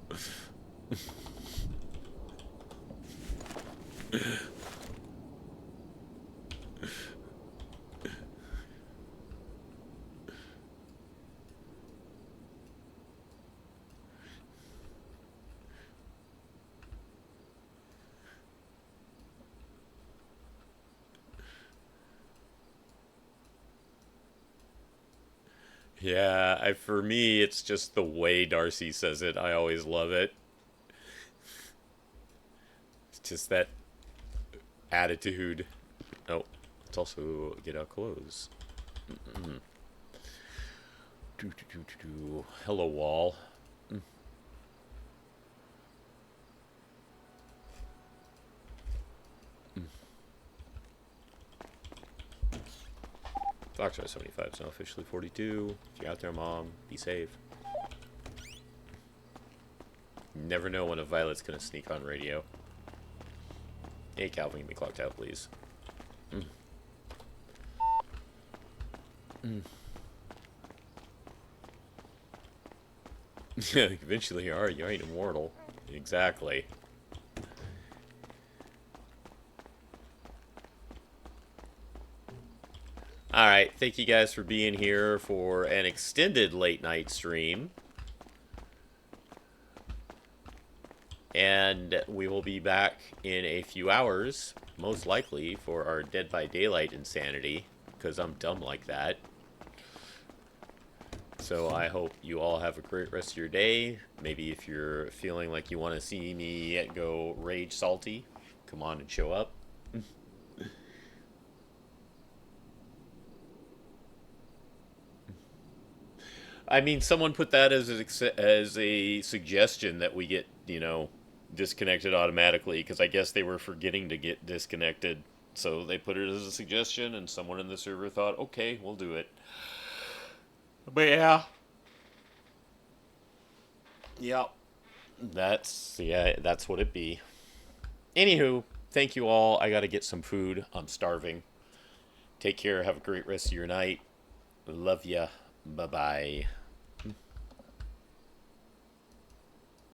Yeah, for me, it's just the way Darcy says it. I always love it. It's just that attitude. Oh, let's also get our clothes. Hello, wall. Foxtrot 75 is now officially 42. If you're out there, Mom, be safe. You never know when a Violet's gonna sneak on radio. Hey, Calvin, get me clocked out, please. Yeah, eventually you ain't immortal. Exactly. Alright, thank you guys for being here for an extended late night stream. And we will be back in a few hours, most likely, for our Dead by Daylight insanity, because I'm dumb like that. So I hope you all have a great rest of your day. Maybe if you're feeling like you want to see me go rage salty, come on and show up. I mean, someone put that as a suggestion that we get, disconnected automatically, because I guess they were forgetting to get disconnected. So they put it as a suggestion, and someone in the server thought, okay, we'll do it. But yeah. Yep. That's what it be. Anywho, thank you all. I gotta get some food. I'm starving. Take care. Have a great rest of your night. Love ya. Bye-bye.